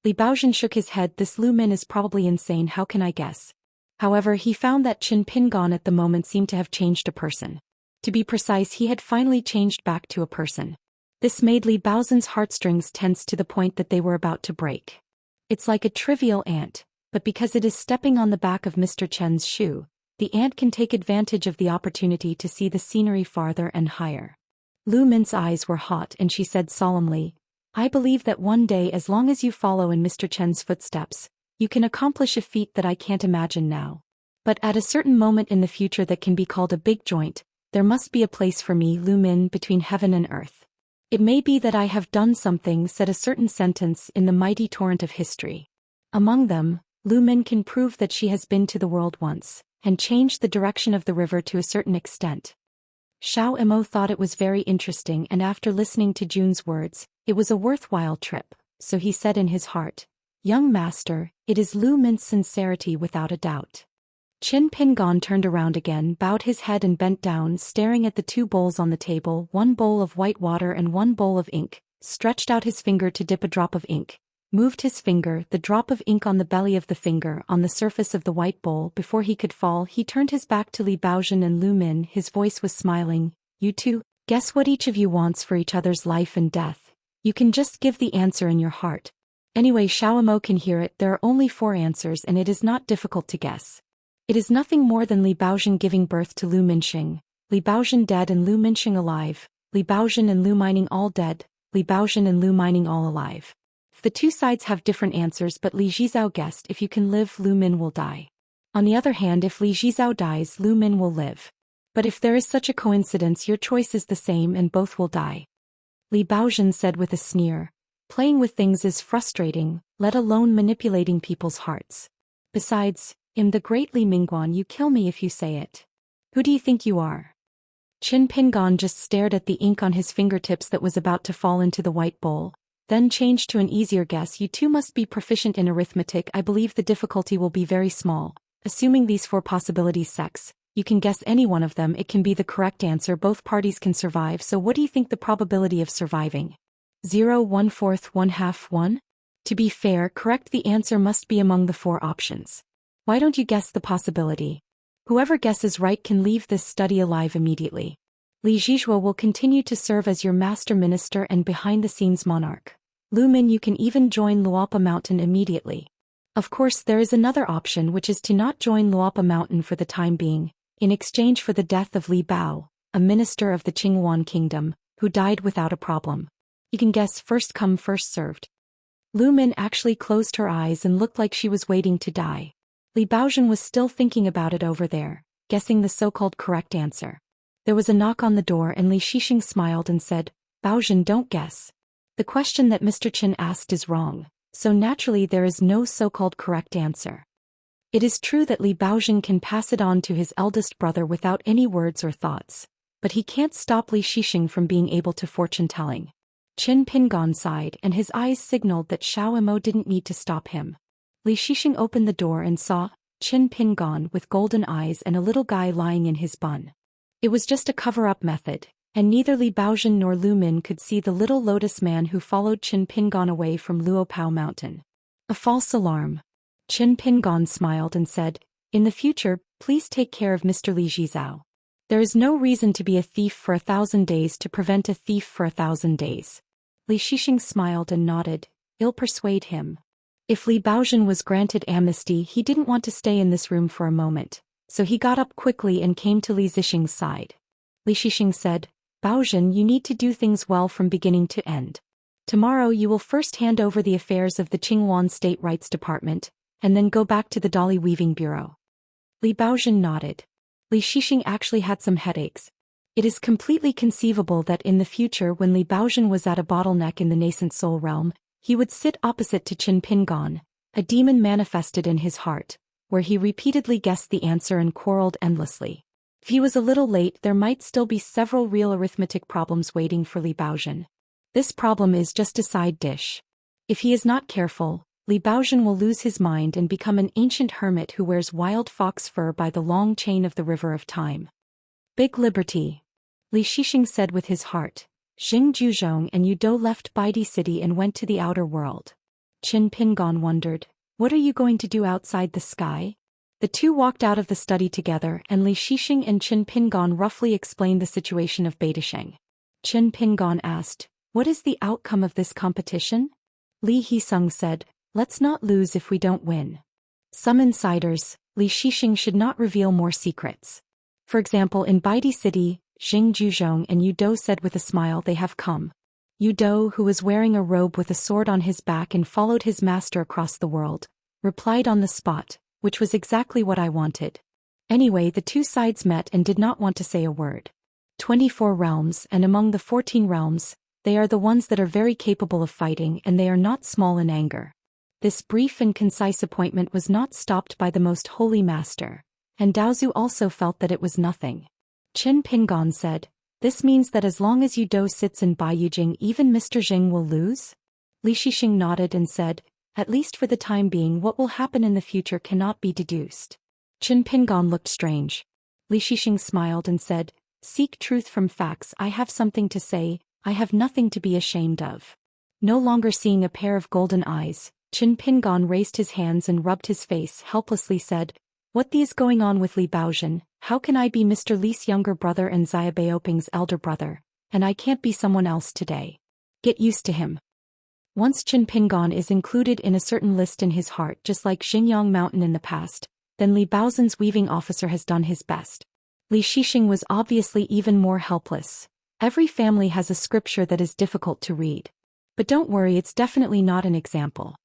Li Baozhen shook his head. This Lu Min is probably insane, how can I guess? However, he found that Qin Pingon at the moment seemed to have changed a person. To be precise, he had finally changed back to a person. This made Li Baozhen's heartstrings tense to the point that they were about to break. It's like a trivial ant, but because it is stepping on the back of Mr. Chen's shoe, the ant can take advantage of the opportunity to see the scenery farther and higher. Lu Min's eyes were hot and she said solemnly, I believe that one day, as long as you follow in Mr. Chen's footsteps, you can accomplish a feat that I can't imagine now. But at a certain moment in the future that can be called a big joint, there must be a place for me, Lu Min, between heaven and earth. It may be that I have done something, said a certain sentence in the mighty torrent of history. Among them, Lu Min can prove that she has been to the world once, and changed the direction of the river to a certain extent. Xiao Emo thought it was very interesting, and after listening to Jun's words, it was a worthwhile trip, so he said in his heart, young master, it is Lu Min's sincerity without a doubt. Qin Pingon turned around again, bowed his head and bent down, staring at the two bowls on the table, one bowl of white water and one bowl of ink, stretched out his finger to dip a drop of ink, moved his finger, the drop of ink on the belly of the finger on the surface of the white bowl. Before he could fall, he turned his back to Li Baozhen and Lu Min. His voice was smiling, you two, guess what each of you wants for each other's life and death. You can just give the answer in your heart. Anyway, Xiao Emo can hear it. There are only 4 answers and it is not difficult to guess. It is nothing more than Li Baozhen giving birth to Lu Minxing, Li Baozhen dead and Lu Minxing alive, Li Baozhen and Lu Mining all dead, Li Baozhen and Lu Mining all alive. The two sides have different answers, but Li Jizao guessed if you can live, Lu Min will die. On the other hand, if Li Jizao dies, Lu Min will live. But if there is such a coincidence, your choice is the same and both will die. Li Baozhen said with a sneer, playing with things is frustrating, let alone manipulating people's hearts. Besides, I'm the great Li Mingguan, you kill me if you say it. Who do you think you are? Qin Pingon just stared at the ink on his fingertips that was about to fall into the white bowl, then changed to an easier guess. You two must be proficient in arithmetic. I believe the difficulty will be very small. Assuming these 4 possibilities sex, you can guess any one of them. It can be the correct answer. Both parties can survive. So what do you think the probability of surviving? 0, 1/4, 1/2, 1? To be fair, correct the answer must be among the 4 options. Why don't you guess the possibility? Whoever guesses right can leave this study alive immediately. Li Jizhuo will continue to serve as your master minister and behind-the-scenes monarch. Lu Min, you can even join Luopa Mountain immediately. Of course, there is another option, which is to not join Luopa Mountain for the time being, in exchange for the death of Li Bao, a minister of the Qinghuan kingdom, who died without a problem. You can guess first come first served. Lu Min actually closed her eyes and looked like she was waiting to die. Li Baozhen was still thinking about it over there, guessing the so-called correct answer. There was a knock on the door and Li Shixing smiled and said, Baozhen, don't guess. The question that Mr. Qin asked is wrong, so naturally there is no so-called correct answer. It is true that Li Baozhen can pass it on to his eldest brother without any words or thoughts, but he can't stop Li Shixing from being able to fortune-telling. Qin Pingon sighed and his eyes signaled that Xiao Emo didn't need to stop him. Li Shixing opened the door and saw Qin Pingon with golden eyes and a little guy lying in his bun. It was just a cover-up method. and neither Li Baozhen nor Lu Min could see the little lotus man who followed Qin Pingon away from Luopao Mountain. A false alarm. Qin Pingon smiled and said, "In the future, please take care of Mr. Li Jizao. There is no reason to be a thief for 1,000 days to prevent a thief for 1,000 days." Li Shixing smiled and nodded. "I'll persuade him." If Li Baozhen was granted amnesty, he didn't want to stay in this room for a moment, so he got up quickly and came to Li Zixing's side. Li Shixing said, "Baozhen, you need to do things well from beginning to end. Tomorrow you will first hand over the affairs of the Qingwan State Rights Department, and then go back to the Dolly Weaving Bureau." Li Baozhen nodded. Li Shixing actually had some headaches. It is completely conceivable that in the future, when Li Baozhen was at a bottleneck in the nascent soul realm, he would sit opposite to Qin Pingon, a demon manifested in his heart, where he repeatedly guessed the answer and quarreled endlessly. If he was a little late, there might still be several real arithmetic problems waiting for Li Baozhen. This problem is just a side dish. If he is not careful, Li Baozhen will lose his mind and become an ancient hermit who wears wild fox fur by the long chain of the river of time. Big liberty. Li Shixing said with his heart. Xing Juzhong and Yudo left Baidi City and went to the outer world. Qin Pingon wondered, "What are you going to do outside the sky?" The two walked out of the study together, and Li Shixing and Qin Pingon roughly explained the situation of Beidasheng. Qin Pingon asked, "What is the outcome of this competition?" Li Hisung said, "Let's not lose if we don't win." Some insiders, Li Shixing should not reveal more secrets. For example, in Baidi City, Xing Juzhong and Yudo said with a smile, "They have come." Yudo, who was wearing a robe with a sword on his back and followed his master across the world, replied on the spot, "Which was exactly what I wanted." Anyway, the two sides met and did not want to say a word. 24 realms, and among the 14 realms, they are the ones that are very capable of fighting, and they are not small in anger. This brief and concise appointment was not stopped by the most holy master, and Daozu also felt that it was nothing. Qin Pingon said, "This means that as long as Yudo sits in Baiyujing, even Mr. Jing will lose?" Li Shixing nodded and said, "At least for the time being, what will happen in the future cannot be deduced." Qin Pingon looked strange. Li Shixing smiled and said, "Seek truth from facts. I have something to say. I have nothing to be ashamed of." No longer seeing a pair of golden eyes, Qin Pingon raised his hands and rubbed his face, helplessly said, "What is going on with Li Baozhen? How can I be Mr. Li's younger brother and Xia Baoping's elder brother, and I can't be someone else today? Get used to him." Once Qin Pingon is included in a certain list in his heart, just like Xingyang Mountain in the past, then Li Baozhen's weaving officer has done his best. Li Shixing was obviously even more helpless. Every family has a scripture that is difficult to read. But don't worry, it's definitely not an example.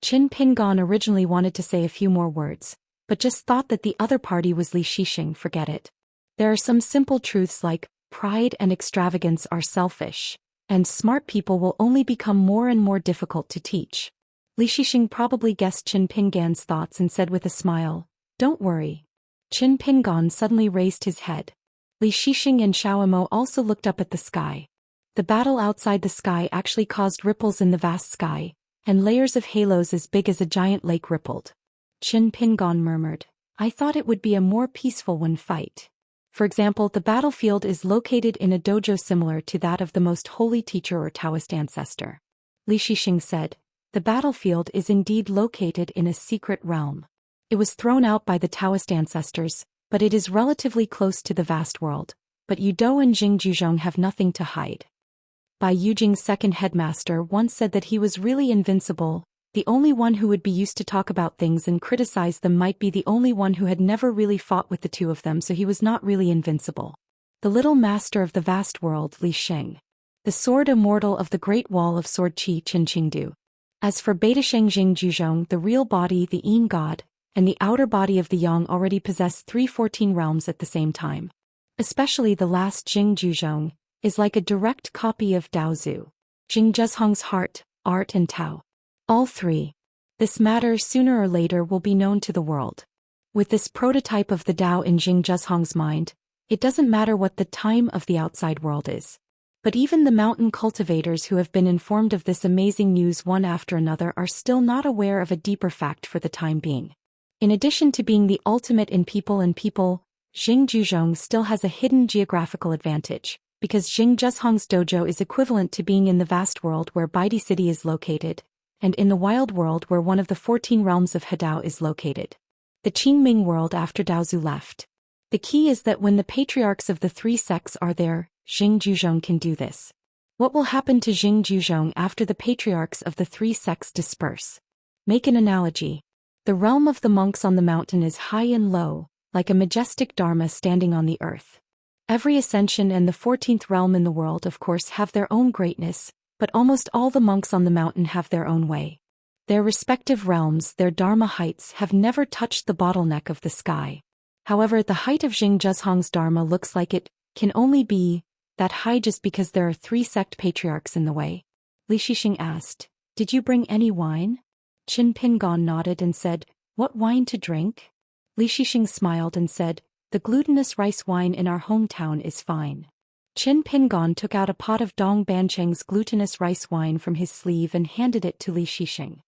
Qin Pingon originally wanted to say a few more words, but just thought that the other party was Li Shixing. Forget it. There are some simple truths like, pride and extravagance are selfish, and smart people will only become more and more difficult to teach. Li Shixing probably guessed Qin Pingon's thoughts and said with a smile, "Don't worry." Qin Pingon suddenly raised his head. Li Shixing and Xiaomo also looked up at the sky. The battle outside the sky actually caused ripples in the vast sky, and layers of halos as big as a giant lake rippled. Qin Pingon murmured, "I thought it would be a more peaceful one fight." For example, the battlefield is located in a dojo similar to that of the most holy teacher or Daoist ancestor. Li Shixing said, "The battlefield is indeed located in a secret realm. It was thrown out by the Daoist ancestors, but it is relatively close to the vast world. But Yudo and Xing Juzhong have nothing to hide." Bai Yujing's second headmaster once said that he was really invincible. The only one who would be used to talk about things and criticize them might be the only one who had never really fought with the two of them, so he was not really invincible. The little master of the vast world, Li Sheng. The sword immortal of the great wall of sword Qi Qin Qingdu. As for Beidasheng Xing Juzhong, the real body, the Yin god, and the outer body of the Yang already possess 314 realms at the same time. Especially the last Xing Juzhong is like a direct copy of Daozu. Xing Zhezhong's heart, art and Tao. All three. This matter sooner or later will be known to the world. With this prototype of the Tao in Xing Zhezhong's mind, it doesn't matter what the time of the outside world is. But even the mountain cultivators who have been informed of this amazing news one after another are still not aware of a deeper fact for the time being. In addition to being the ultimate in people and people, Xing Juzhong still has a hidden geographical advantage, because Jing Zheshong's dojo is equivalent to being in the vast world where Baidi City is located, and in the wild world where one of the 14 realms of Hadao is located. The Qingming world after Daozu left. The key is that when the patriarchs of the 3 sects are there, Jing Zhuzhong can do this. What will happen to Jing Zhuzhong after the patriarchs of the 3 sects disperse? Make an analogy. The realm of the monks on the mountain is high and low, like a majestic dharma standing on the earth. Every ascension and the 14th realm in the world of course have their own greatness, but almost all the monks on the mountain have their own way. Their respective realms, their dharma heights, have never touched the bottleneck of the sky. However, the height of Jing Zheshong's dharma looks like it can only be that high just because there are 3 sect patriarchs in the way. Li Shixing asked, "Did you bring any wine?" Qin Pingon nodded and said, "What wine to drink?" Li Shixing smiled and said, "The glutinous rice wine in our hometown is fine." Qin Pingon took out a pot of Dong Bancheng's glutinous rice wine from his sleeve and handed it to Li Shixing.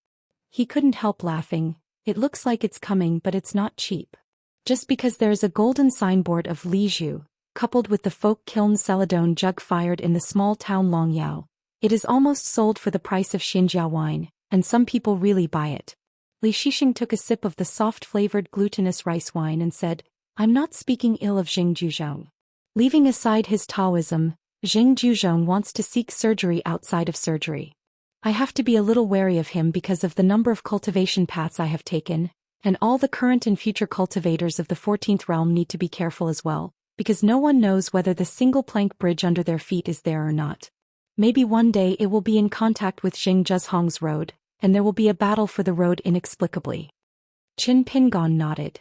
He couldn't help laughing. "It looks like it's coming, but it's not cheap. Just because there is a golden signboard of Li Zhu, coupled with the folk kiln celadone jug fired in the small town Longyao, it is almost sold for the price of Xianxia wine, and some people really buy it." Li Shixing took a sip of the soft-flavored glutinous rice wine and said, "I'm not speaking ill of Jing Zhuzhong. Leaving aside his Taoism, Jing Zhuzhong wants to seek surgery outside of surgery. I have to be a little wary of him because of the number of cultivation paths I have taken, and all the current and future cultivators of the 14th realm need to be careful as well, because no one knows whether the single plank bridge under their feet is there or not. Maybe one day it will be in contact with Jing Zheshong's road, and there will be a battle for the road inexplicably." Qin Pingon nodded.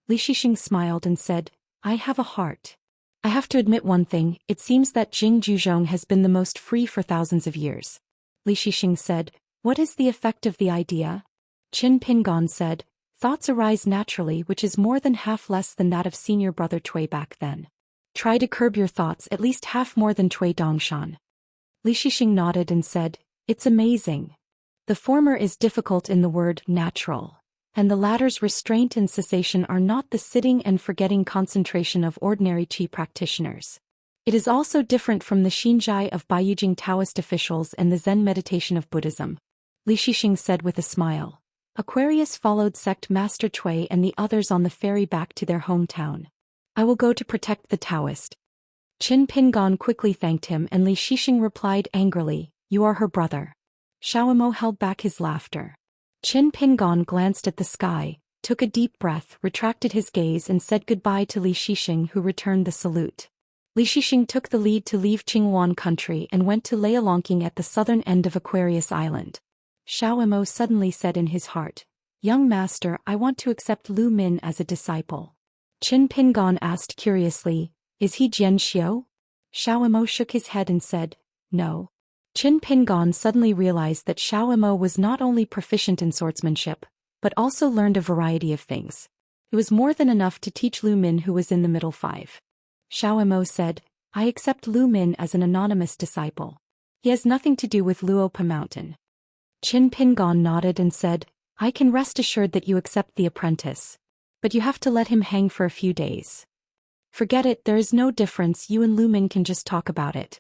Li Shixing smiled and said, "I have a heart. I have to admit one thing, it seems that Jing Zhuzhong has been the most free for thousands of years." Li Shixing said, "What is the effect of the idea?" Qin Pingon said, "Thoughts arise naturally, which is more than half less than that of senior brother Cui back then. Try to curb your thoughts at least half more than Cui Dongshan." Li Shixing nodded and said, "It's amazing. The former is difficult in the word natural, and the latter's restraint and cessation are not the sitting and forgetting concentration of ordinary qi practitioners. It is also different from the Xinzhai of Baiyujing Taoist officials and the Zen meditation of Buddhism." Li Shixing said with a smile. Aquarius followed sect Master Cui and the others on the ferry back to their hometown. "I will go to protect the Taoist." Qin Pingon quickly thanked him and Li Shixing replied angrily, "You are her brother." Xiaomo held back his laughter. Qin Pingon glanced at the sky, took a deep breath, retracted his gaze and said goodbye to Li Shixing, who returned the salute. Li Shixing took the lead to leave Qinghuan country and went to Lealongking at the southern end of Aquarius Island. Xiaomo suddenly said in his heart, "Young master, I want to accept Lu Min as a disciple." Qin Pingon asked curiously, "Is he Jian Xiao?" Xiaomo shook his head and said, "No." Qin Pingon suddenly realized that Xiaomo was not only proficient in swordsmanship, but also learned a variety of things. It was more than enough to teach Lu Min, who was in the middle 5. Xiaomo said, "I accept Lu Min as an anonymous disciple. He has nothing to do with Luopa Mountain." Qin Pingon nodded and said, "I can rest assured that you accept the apprentice. But you have to let him hang for a few days." "Forget it, there is no difference, you and Lu Min can just talk about it."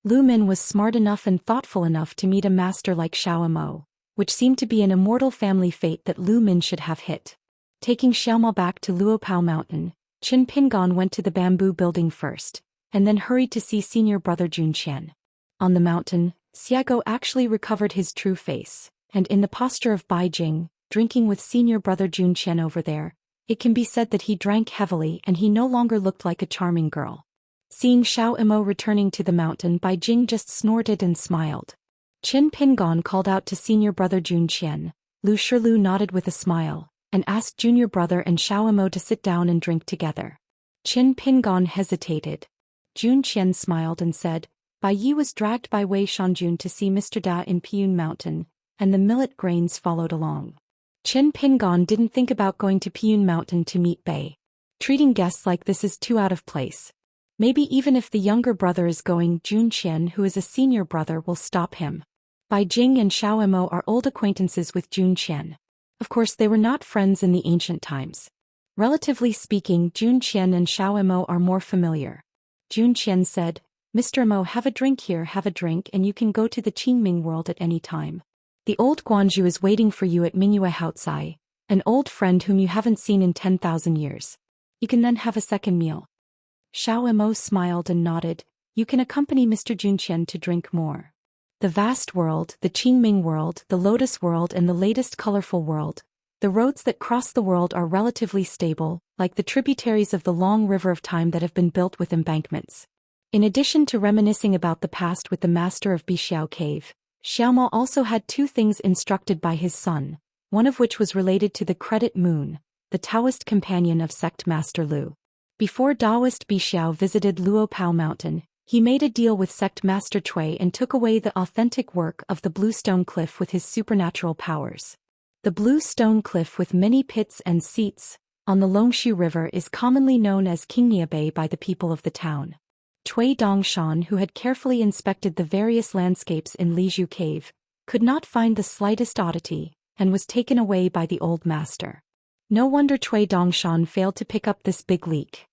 Lu Min was smart enough and thoughtful enough to meet a master like Xiaomo, which seemed to be an immortal family fate that Lu Min should have hit. Taking Xiaomo back to Luopao Mountain, Qin Pingon went to the bamboo building first, and then hurried to see senior brother Zhou Xian. On the mountain, Xiago actually recovered his true face, and in the posture of Baijing, drinking with senior brother Zhou Xian over there, it can be said that he drank heavily and he no longer looked like a charming girl. Seeing Xiaomo returning to the mountain, Baijing just snorted and smiled. Qin Pingon called out to senior brother Zhou Xian. Lu Shilu nodded with a smile, and asked junior brother and Xiaomo to sit down and drink together. Qin Pingon hesitated. Zhou Xian smiled and said, Bai Yi was dragged by Wei Shanjun to see Mr. Da in Piyun Mountain, and the millet grains followed along. Qin Pingon didn't think about going to Piyun Mountain to meet Bai. Treating guests like this is too out of place. Maybe even if the younger brother is going, Zhou Xian, who is a senior brother, will stop him. Bai Jing and Xiaomo are old acquaintances with Zhou Xian. Of course, they were not friends in the ancient times. Relatively speaking, Zhou Xian and Xiaomo are more familiar. Zhou Xian said, "Mr. Mo, have a drink here, have a drink, and you can go to the Qingming world at any time. The old Guanju is waiting for you at Mingyue Haotsai, an old friend whom you haven't seen in 10,000 years. You can then have a second meal." Xiao Mo smiled and nodded. "You can accompany Mr. Zhou Xian to drink more. The vast world, the Qingming world, the Lotus world, and the latest colorful world. The roads that cross the world are relatively stable, like the tributaries of the long river of time that have been built with embankments." In addition to reminiscing about the past with the master of Bixiao Cave, Xiaomo also had two things instructed by his son, one of which was related to the credit moon, the Taoist companion of sect master Lu. Before Daoist Bixiao visited Luopao Mountain, he made a deal with sect master Cui and took away the authentic work of the Blue Stone Cliff with his supernatural powers. The Blue Stone Cliff with many pits and seats, on the Longshu River is commonly known as Qingnia Bay by the people of the town. Cui Dongshan, who had carefully inspected the various landscapes in Lizhu Cave, could not find the slightest oddity, and was taken away by the old master. No wonder Cui Dongshan failed to pick up this big leak.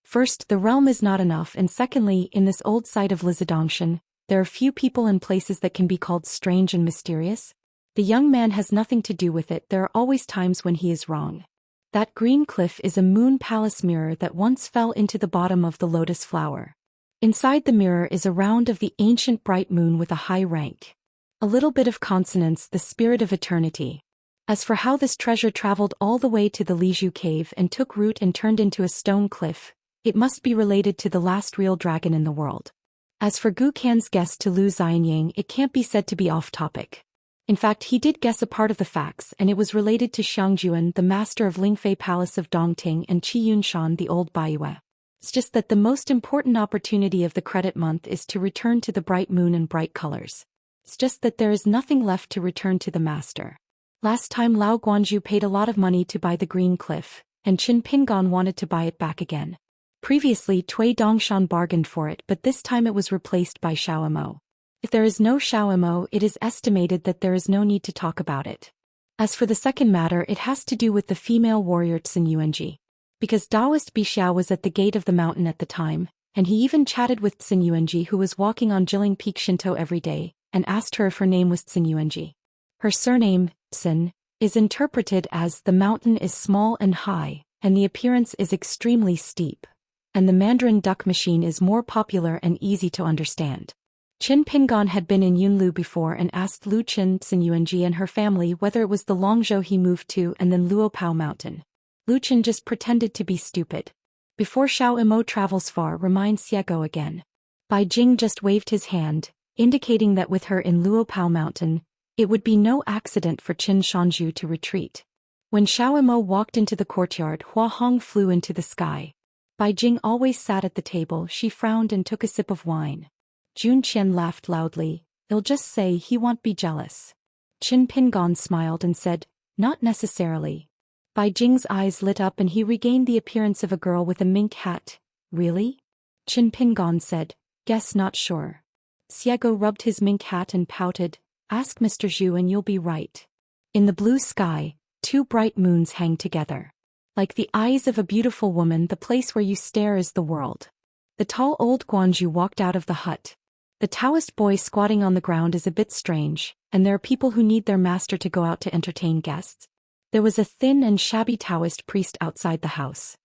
First, the realm is not enough, and secondly, in this old site of Lizidongshan, there are few people and places that can be called strange and mysterious. The young man has nothing to do with it, there are always times when he is wrong. That green cliff is a moon palace mirror that once fell into the bottom of the lotus flower. Inside the mirror is a round of the ancient bright moon with a high rank. A little bit of consonance, the spirit of eternity. As for how this treasure traveled all the way to the Lizhu Cave and took root and turned into a stone cliff, it must be related to the last real dragon in the world. As for Gu Qian's guess to Lu Xianying, it can't be said to be off-topic. In fact, he did guess a part of the facts, and it was related to Xiangjuan, the master of Lingfei Palace of Dongting, and Qi Yunshan, the old Baiyue. It's just that the most important opportunity of the credit month is to return to the bright moon and bright colors. It's just that there is nothing left to return to the master. Last time Lao Guanju paid a lot of money to buy the green cliff, and Qin Pingon wanted to buy it back again. Previously Cui Dongshan bargained for it, but this time it was replaced by Xiao Mo. If there is no Xiao Mo, it is estimated that there is no need to talk about it. As for the second matter, it has to do with the female warrior Tsin Yuanji. Because Daoist Bixiao was at the gate of the mountain at the time, and he even chatted with Tsin Yuanji, who was walking on Jiling Peak Shinto every day, and asked her if her name was Tsin Yuanji. Her surname, Tsin, is interpreted as the mountain is small and high, and the appearance is extremely steep. And the Mandarin duck machine is more popular and easy to understand. Qin Pingon had been in Yunlu before and asked Lu Qin Tsin Yuanji and her family whether it was the Longzhou he moved to and then Luopao Mountain. Lu Qin just pretended to be stupid. Before Xiao Imo travels far, reminds Xiego again. Bai Jing just waved his hand, indicating that with her in Luopao Mountain, it would be no accident for Qin Shanju to retreat. When Xiao Imo walked into the courtyard, Hua Hong flew into the sky. Bai Jing always sat at the table. She frowned and took a sip of wine. Jun Qian laughed loudly. "They'll just say he won't be jealous." Qin Pingon smiled and said, "Not necessarily." Bai Jing's eyes lit up and he regained the appearance of a girl with a mink hat. "Really?" Qin Pingon said, "Guess not sure." Xiego rubbed his mink hat and pouted, "Ask Mr. Zhu and you'll be right." In the blue sky, two bright moons hang together. Like the eyes of a beautiful woman, the place where you stare is the world. The tall old Guanju walked out of the hut. The Taoist boy squatting on the ground is a bit strange, and there are people who need their master to go out to entertain guests. There was a thin and shabby Taoist priest outside the house.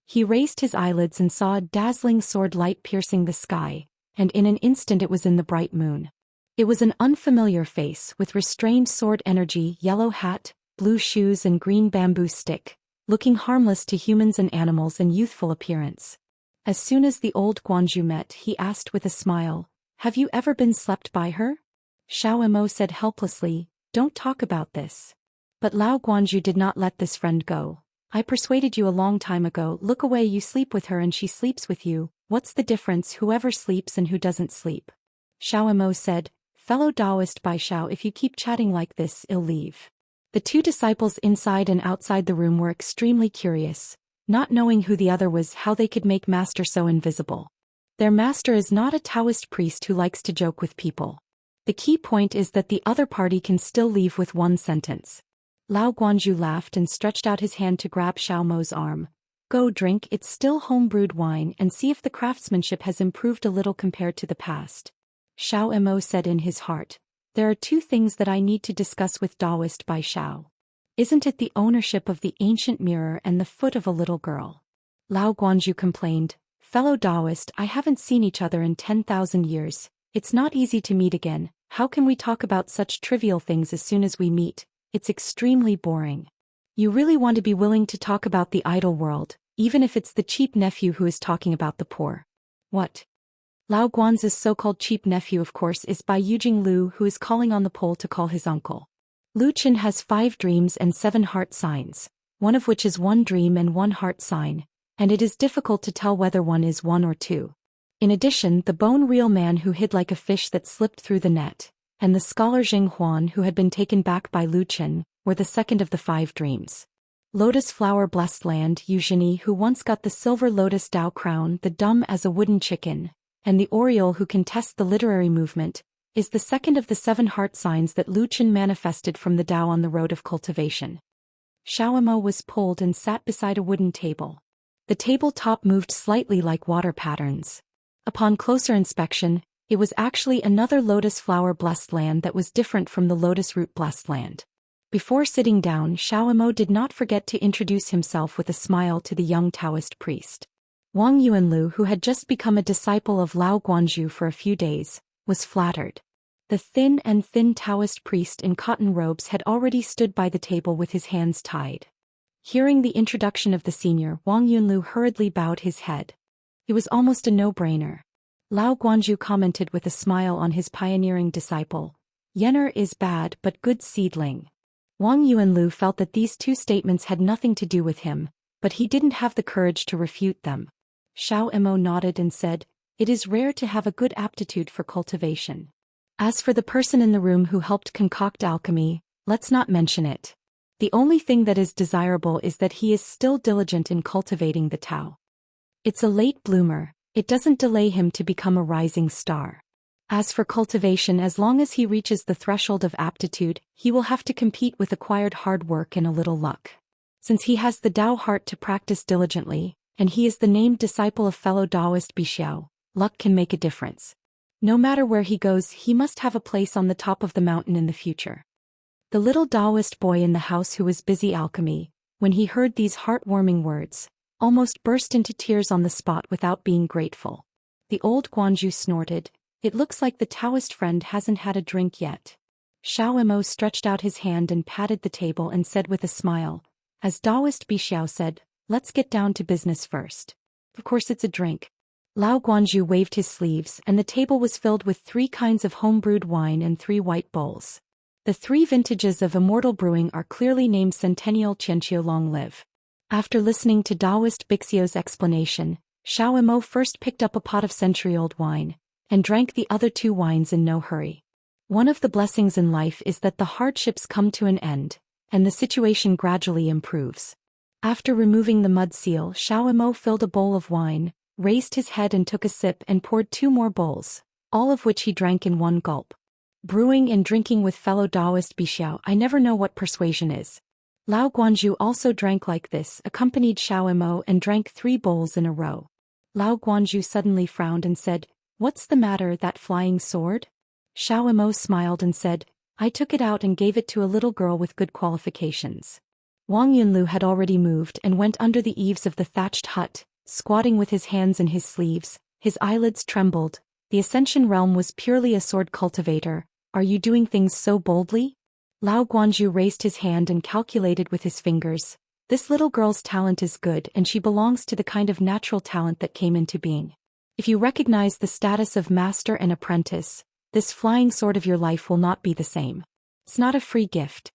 He raised his eyelids and saw a dazzling sword light piercing the sky, and in an instant it was in the bright moon. It was an unfamiliar face with restrained sword energy, yellow hat, blue shoes and green bamboo stick, looking harmless to humans and animals and youthful appearance. As soon as the old Guanju met, he asked with a smile, "Have you ever been slept by her?" Xiao Imo said helplessly, "Don't talk about this." But Lao Guanju did not let this friend go. "I persuaded you a long time ago, look away, you sleep with her and she sleeps with you, what's the difference, whoever sleeps and who doesn't sleep?" Xiao Imo said, "Fellow Daoist Bai Xiao, if you keep chatting like this, I'll leave." The two disciples inside and outside the room were extremely curious, not knowing who the other was, how they could make master so invisible. Their master is not a Taoist priest who likes to joke with people. The key point is that the other party can still leave with one sentence. Lao Guanju laughed and stretched out his hand to grab Xiao Mo's arm. Go drink its still home-brewed wine and see if the craftsmanship has improved a little compared to the past. Xiao Mo said in his heart. There are two things that I need to discuss with Daoist by Xiao. Isn't it the ownership of the ancient mirror and the foot of a little girl? Lao Guanju complained. Fellow Daoist, I haven't seen each other in 10,000 years. It's not easy to meet again. How can we talk about such trivial things as soon as we meet? It's extremely boring. You really want to be willing to talk about the idle world, even if it's the cheap nephew who is talking about the poor. What? Lao Guanzu's so-called cheap nephew, of course, is Bai Yujing Lu, who is calling on the pole to call his uncle. Lu Qin has 5 dreams and 7 heart signs, one of which is 1 dream and 1 heart sign, and it is difficult to tell whether one is 1 or 2. In addition, the bone-real man who hid like a fish that slipped through the net, and the scholar Jing Huan who had been taken back by Lu Qin, were the second of the 5 dreams. Lotus flower blessed land Yuzhini who once got the silver lotus Dao crown, the dumb as a wooden chicken, and the Oriole who can test the literary movement, is the second of the 7 heart signs that Lu Qin manifested from the Dao on the road of cultivation. Xiao Mo was pulled and sat beside a wooden table. The table top moved slightly like water patterns. Upon closer inspection, it was actually another lotus flower blessed land that was different from the lotus root blessed land. Before sitting down, Xiao Mo did not forget to introduce himself with a smile to the young Taoist priest. Wang Yuanlu, who had just become a disciple of Lao Guanju for a few days, was flattered. The thin Taoist priest in cotton robes had already stood by the table with his hands tied. Hearing the introduction of the senior, Wang Yuanlu hurriedly bowed his head. It was almost a no-brainer. Lao Guanju commented with a smile on his pioneering disciple. Yener is bad but good seedling. Wang Yuanlu felt that these 2 statements had nothing to do with him, but he didn't have the courage to refute them. Xiao Mo nodded and said, It is rare to have a good aptitude for cultivation. As for the person in the room who helped concoct alchemy, let's not mention it. The only thing that is desirable is that he is still diligent in cultivating the Tao. It's a late bloomer, it doesn't delay him to become a rising star. As for cultivation, as long as he reaches the threshold of aptitude, he will have to compete with acquired hard work and a little luck. Since he has the Dao heart to practice diligently, and he is the named disciple of fellow Daoist Bixiao, luck can make a difference. No matter where he goes, he must have a place on the top of the mountain in the future. The little Daoist boy in the house who was busy alchemy, when he heard these heartwarming words, almost burst into tears on the spot without being grateful. The old Guanju snorted. It looks like the Taoist friend hasn't had a drink yet. Xiao Mo stretched out his hand and patted the table and said with a smile, as Daoist Bixiao said, let's get down to business first. Of course it's a drink. Lao Guanju waved his sleeves and the table was filled with 3 kinds of home-brewed wine and 3 white bowls. The 3 vintages of Immortal brewing are clearly named Centennial Xianxia Long Live. After listening to Daoist Bixiao's explanation, Xiao Mo first picked up a pot of century-old wine, and drank the other 2 wines in no hurry. One of the blessings in life is that the hardships come to an end, and the situation gradually improves. After removing the mud seal, Xiao Mo filled a bowl of wine, raised his head and took a sip and poured 2 more bowls, all of which he drank in one gulp. Brewing and drinking with fellow Daoist Bixiao, I never know what persuasion is. Lao Guanju also drank like this, accompanied Xiao Mo and drank 3 bowls in a row. Lao Guanju suddenly frowned and said, What's the matter, that flying sword? Xiao Mo smiled and said, I took it out and gave it to a little girl with good qualifications. Wang Yunlu had already moved and went under the eaves of the thatched hut, squatting with his hands in his sleeves. His eyelids trembled. The Ascension realm was purely a sword cultivator. Are you doing things so boldly? Lao Guanju raised his hand and calculated with his fingers. This little girl's talent is good and she belongs to the kind of natural talent that came into being. If you recognize the status of master and apprentice, this flying sword of your life will not be the same. It's not a free gift.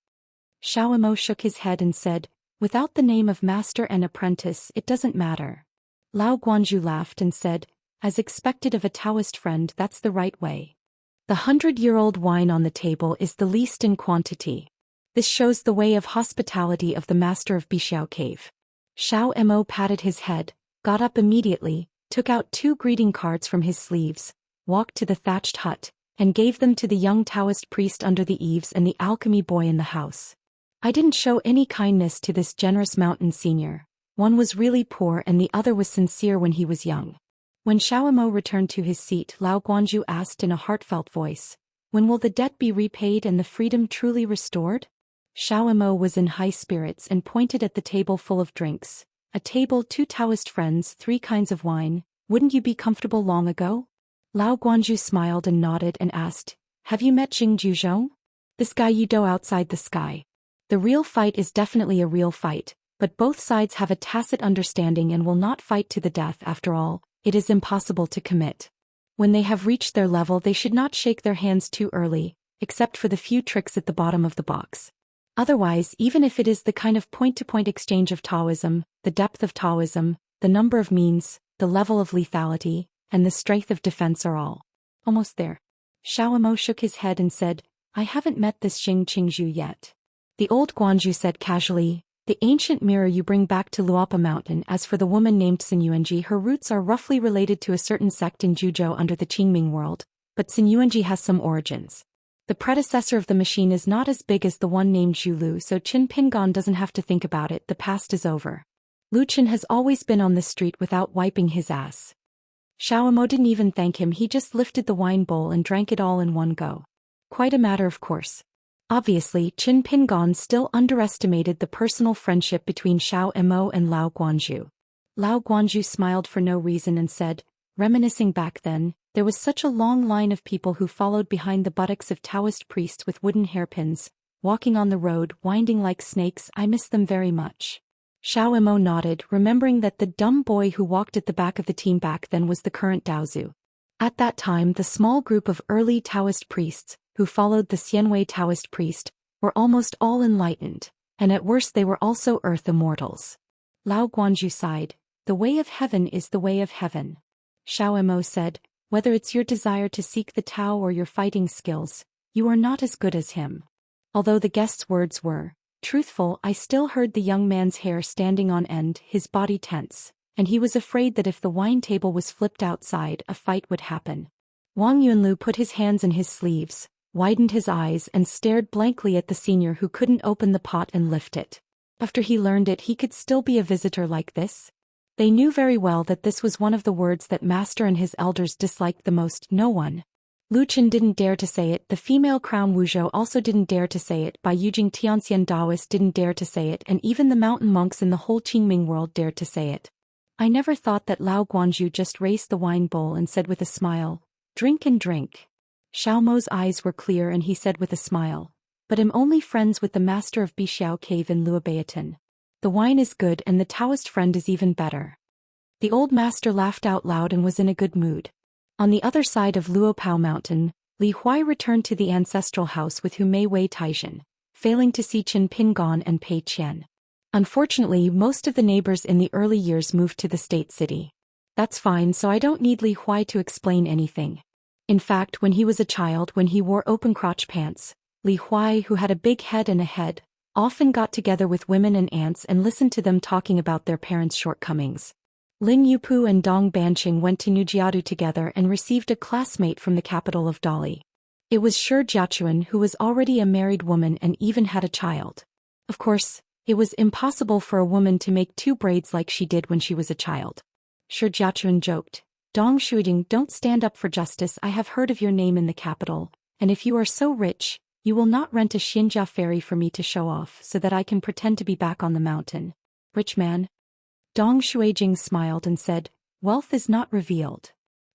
Xiao Mo shook his head and said, Without the name of master and apprentice, it doesn't matter. Lao Guanju laughed and said, As expected of a Taoist friend, that's the right way. The 100-year-old wine on the table is the least in quantity. This shows the way of hospitality of the master of Bixiao Cave. Xiao Mo patted his head, got up immediately, took out 2 greeting cards from his sleeves, walked to the thatched hut, and gave them to the young Taoist priest under the eaves and the alchemy boy in the house. I didn't show any kindness to this generous mountain senior. One was really poor and the other was sincere when he was young. When Xiaomo returned to his seat, Lao Guanju asked in a heartfelt voice, "When will the debt be repaid and the freedom truly restored?" Xiaomo was in high spirits and pointed at the table full of drinks. "A table, 2 Taoist friends, 3 kinds of wine. Wouldn't you be comfortable long ago?" Lao Guanju smiled and nodded and asked, "Have you met Jingju Zhou? This guy you do outside the sky. The real fight is definitely a real fight, but both sides have a tacit understanding and will not fight to the death. After all, it is impossible to commit. When they have reached their level, they should not shake their hands too early, except for the few tricks at the bottom of the box. Otherwise, even if it is the kind of point-to-point exchange of Taoism, the depth of Taoism, the number of means, the level of lethality, and the strength of defense are all almost there." Xiaomo shook his head and said, "I haven't met this Xing Qingzhu yet." The old Guanju said casually, "The ancient mirror you bring back to Luopa Mountain. As for the woman named Sun Yuanji, her roots are roughly related to a certain sect in Juzhou under the Qingming world, but Sun Yuanji has some origins. The predecessor of the machine is not as big as the one named Zhulu, so Qin Pingon doesn't have to think about it. The past is over. Lu Qin has always been on the street without wiping his ass." Xiaomo didn't even thank him, he just lifted the wine bowl and drank it all in one go. Quite a matter of course. Obviously, Qin Pingon still underestimated the personal friendship between Xiaomo and Lao Guanju. Lao Guanju smiled for no reason and said, "Reminiscing back then, there was such a long line of people who followed behind the buttocks of Taoist priests with wooden hairpins, walking on the road, winding like snakes. I miss them very much." Xiaomo nodded, remembering that the dumb boy who walked at the back of the team back then was the current Daozu. At that time, the small group of early Taoist priests, who followed the Xianwei Taoist priest, were almost all enlightened, and at worst they were also earth immortals. Lao Guanju sighed, "The way of heaven is the way of heaven." Xiaomo said, "Whether it's your desire to seek the Tao or your fighting skills, you are not as good as him." Although the guest's words were truthful, I still heard the young man's hair standing on end, his body tense, and he was afraid that if the wine table was flipped outside, a fight would happen. Wang Yunlu put his hands in his sleeves, widened his eyes and stared blankly at the senior who couldn't open the pot and lift it. After he learned it, he could still be a visitor like this? They knew very well that this was one of the words that Master and his elders disliked the most. No one. Lu Qin didn't dare to say it, the female crown Wuzhou also didn't dare to say it, Bai Yujing Tianxian Daoist didn't dare to say it, and even the mountain monks in the whole Qingming world dared to say it. "I never thought that." Lao Guanju just raised the wine bowl and said with a smile, "Drink and drink." Xiaomo's eyes were clear and he said with a smile, "But am only friends with the master of Bixiao Cave in Luobaotan. The wine is good and the Taoist friend is even better." The old master laughed out loud and was in a good mood. On the other side of Luopao Mountain, Li Huai returned to the ancestral house with Humei Wei Taishan, failing to see Qin Pingon and Pei Qian. Unfortunately, most of the neighbors in the early years moved to the state city. That's fine, so I don't need Li Huai to explain anything. In fact, when he was a child, when he wore open crotch pants, Li Huai, who had a big head and a head, often got together with women and aunts and listened to them talking about their parents' shortcomings. Lin Yupu and Dong Banqing went to Nujiadu together and received a classmate from the capital of Dali. It was Shi Jiachuan, who was already a married woman and even had a child. Of course, it was impossible for a woman to make 2 braids like she did when she was a child. Shi Jiachuan joked, "Dong Shuijing, don't stand up for justice. I have heard of your name in the capital, and if you are so rich, you will not rent a Xianxia ferry for me to show off so that I can pretend to be back on the mountain." "Rich man?" Dong Shuijing smiled and said, "Wealth is not revealed."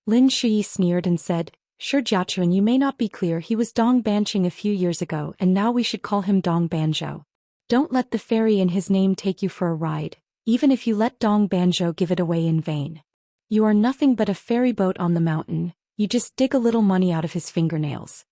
Lin Shui sneered and said, "Shi Jiachuan, you may not be clear, he was Dong Banqing a few years ago and now we should call him Dong Banzhou. Don't let the fairy in his name take you for a ride, even if you let Dong Banzhou give it away in vain. You are nothing but a ferry boat on the mountain, you just dig a little money out of his fingernails."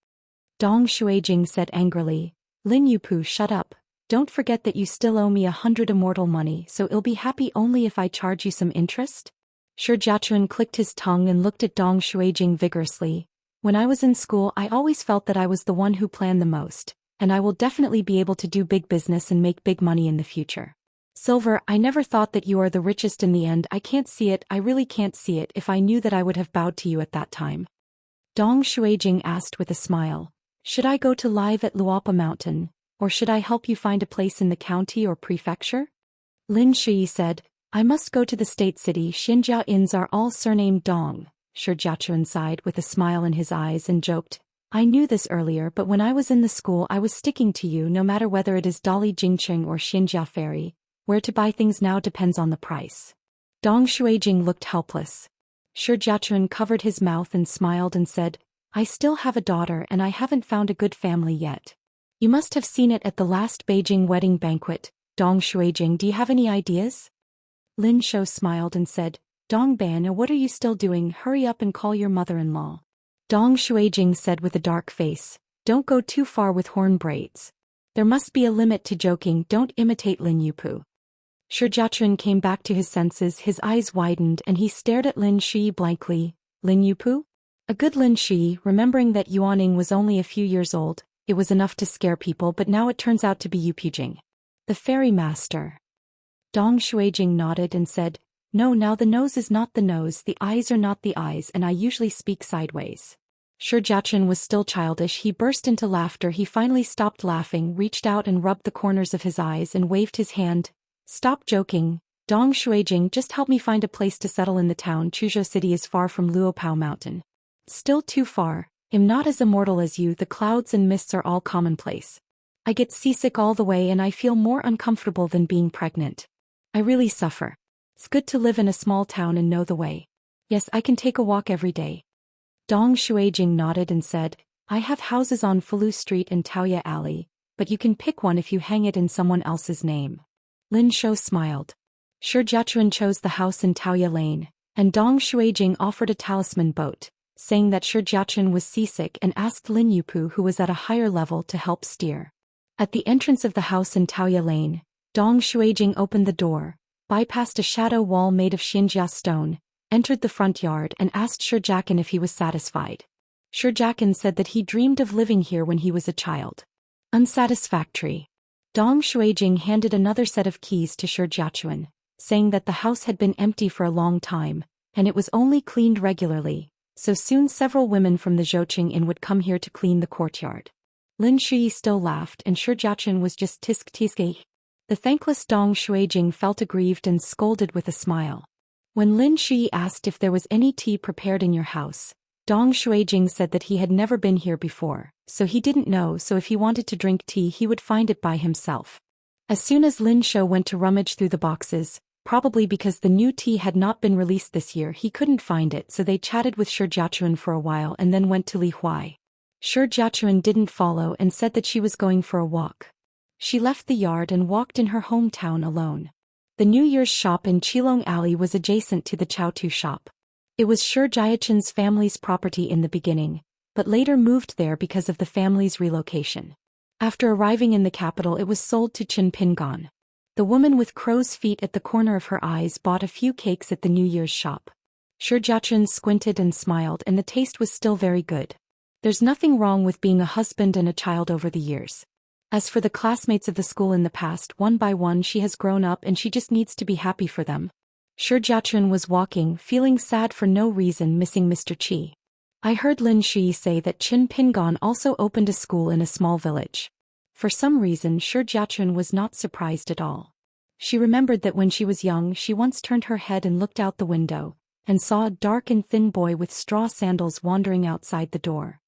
Dong Shuijing said angrily, "Lin Yupu, shut up. Don't forget that you still owe me 100 immortal money, so I'll be happy only if I charge you some interest?" Shi Jiachuan clicked his tongue and looked at Dong Shuijing vigorously. "When I was in school, I always felt that I was the one who planned the most, and I will definitely be able to do big business and make big money in the future. Silver, I never thought that you are the richest in the end. I can't see it, I really can't see it. If I knew that, I would have bowed to you at that time." Dong Shuijing asked with a smile, "Should I go to live at Luopa Mountain, or should I help you find a place in the county or prefecture?" Lin Shui said, I must go to the state city. Xinjia Inns are all surnamed Dong, Shi Jiachuan sighed with a smile in his eyes and joked. I knew this earlier, but when I was in the school I was sticking to you no matter whether it is Dali Jingqing or Xinjia Ferry. Where to buy things now depends on the price. Dong Shuijing looked helpless. Shi Jiachuan covered his mouth and smiled and said, I still have a daughter and I haven't found a good family yet. You must have seen it at the last Beijing wedding banquet. Dong Shuijing, do you have any ideas? Lin Shou smiled and said, Dong Ban, what are you still doing? Hurry up and call your mother-in-law. Dong Shuijing said with a dark face, don't go too far with horn braids. There must be a limit to joking, don't imitate Lin Yupu. Shi Jiachuan came back to his senses, his eyes widened and he stared at Lin Shi blankly. Lin Yupu? A good Lin Shi, remembering that Yuaning was only a few years old, it was enough to scare people, but now it turns out to be Yupijing. The fairy master. Dong Shuijing nodded and said, no, now the nose is not the nose, the eyes are not the eyes, and I usually speak sideways. Shi Jiachuan was still childish. He burst into laughter. He finally stopped laughing, reached out and rubbed the corners of his eyes and waved his hand. Stop joking. Dong Shuijing, just help me find a place to settle in the town. Chuzhou City is far from Luopao Mountain. Still too far. I'm not as immortal as you. The clouds and mists are all commonplace. I get seasick all the way and I feel more uncomfortable than being pregnant. I really suffer. It's good to live in a small town and know the way. Yes, I can take a walk every day. Dong Shuijing nodded and said, I have houses on Fulu Street and Taoya Alley, but you can pick one if you hang it in someone else's name. Lin Shou smiled. Shi Jiachuan chose the house in Taoya Lane, and Dong Shuijing offered a talisman boat, saying that Shi Jiachuan was seasick and asked Lin Yupu, who was at a higher level, to help steer. At the entrance of the house in Taoya Lane, Dong Shuijing opened the door, bypassed a shadow wall made of Xinjia stone, entered the front yard and asked Shi Jiachuan if he was satisfied. Shi Jiachuan said that he dreamed of living here when he was a child. Unsatisfactory. Dong Shuijing handed another set of keys to Shi Jiachuan, saying that the house had been empty for a long time, and it was only cleaned regularly, so soon several women from the Zhouqing Inn would come here to clean the courtyard. Lin Shi still laughed and Shi Jiachuan was just tisk-tiske. The thankless Dong Shuijing felt aggrieved and scolded with a smile. When Lin Shi asked if there was any tea prepared in your house, Dong Shuijing said that he had never been here before, so he didn't know, so if he wanted to drink tea he would find it by himself. As soon as Lin Shou went to rummage through the boxes, probably because the new tea had not been released this year, he couldn't find it, so they chatted with Shi Jiachuan for a while and then went to Li Huai. Shi Jiachuan didn't follow and said that she was going for a walk. She left the yard and walked in her hometown alone. The New Year's shop in Qilong Alley was adjacent to the Chaotu shop. It was Shi Jiachuan's family's property in the beginning, but later moved there because of the family's relocation. After arriving in the capital it was sold to Qin Pingan. The woman with crow's feet at the corner of her eyes bought a few cakes at the New Year's shop. Shi Jiachuan squinted and smiled, and the taste was still very good. There's nothing wrong with being a husband and a child over the years. As for the classmates of the school in the past, one by one she has grown up and she just needs to be happy for them. Shi Jiachuan was walking, feeling sad for no reason, missing Mr. Qi. I heard Lin Shi say that Qin Pingan also opened a school in a small village. For some reason Shi Jiachuan was not surprised at all. She remembered that when she was young she once turned her head and looked out the window, and saw a dark and thin boy with straw sandals wandering outside the door.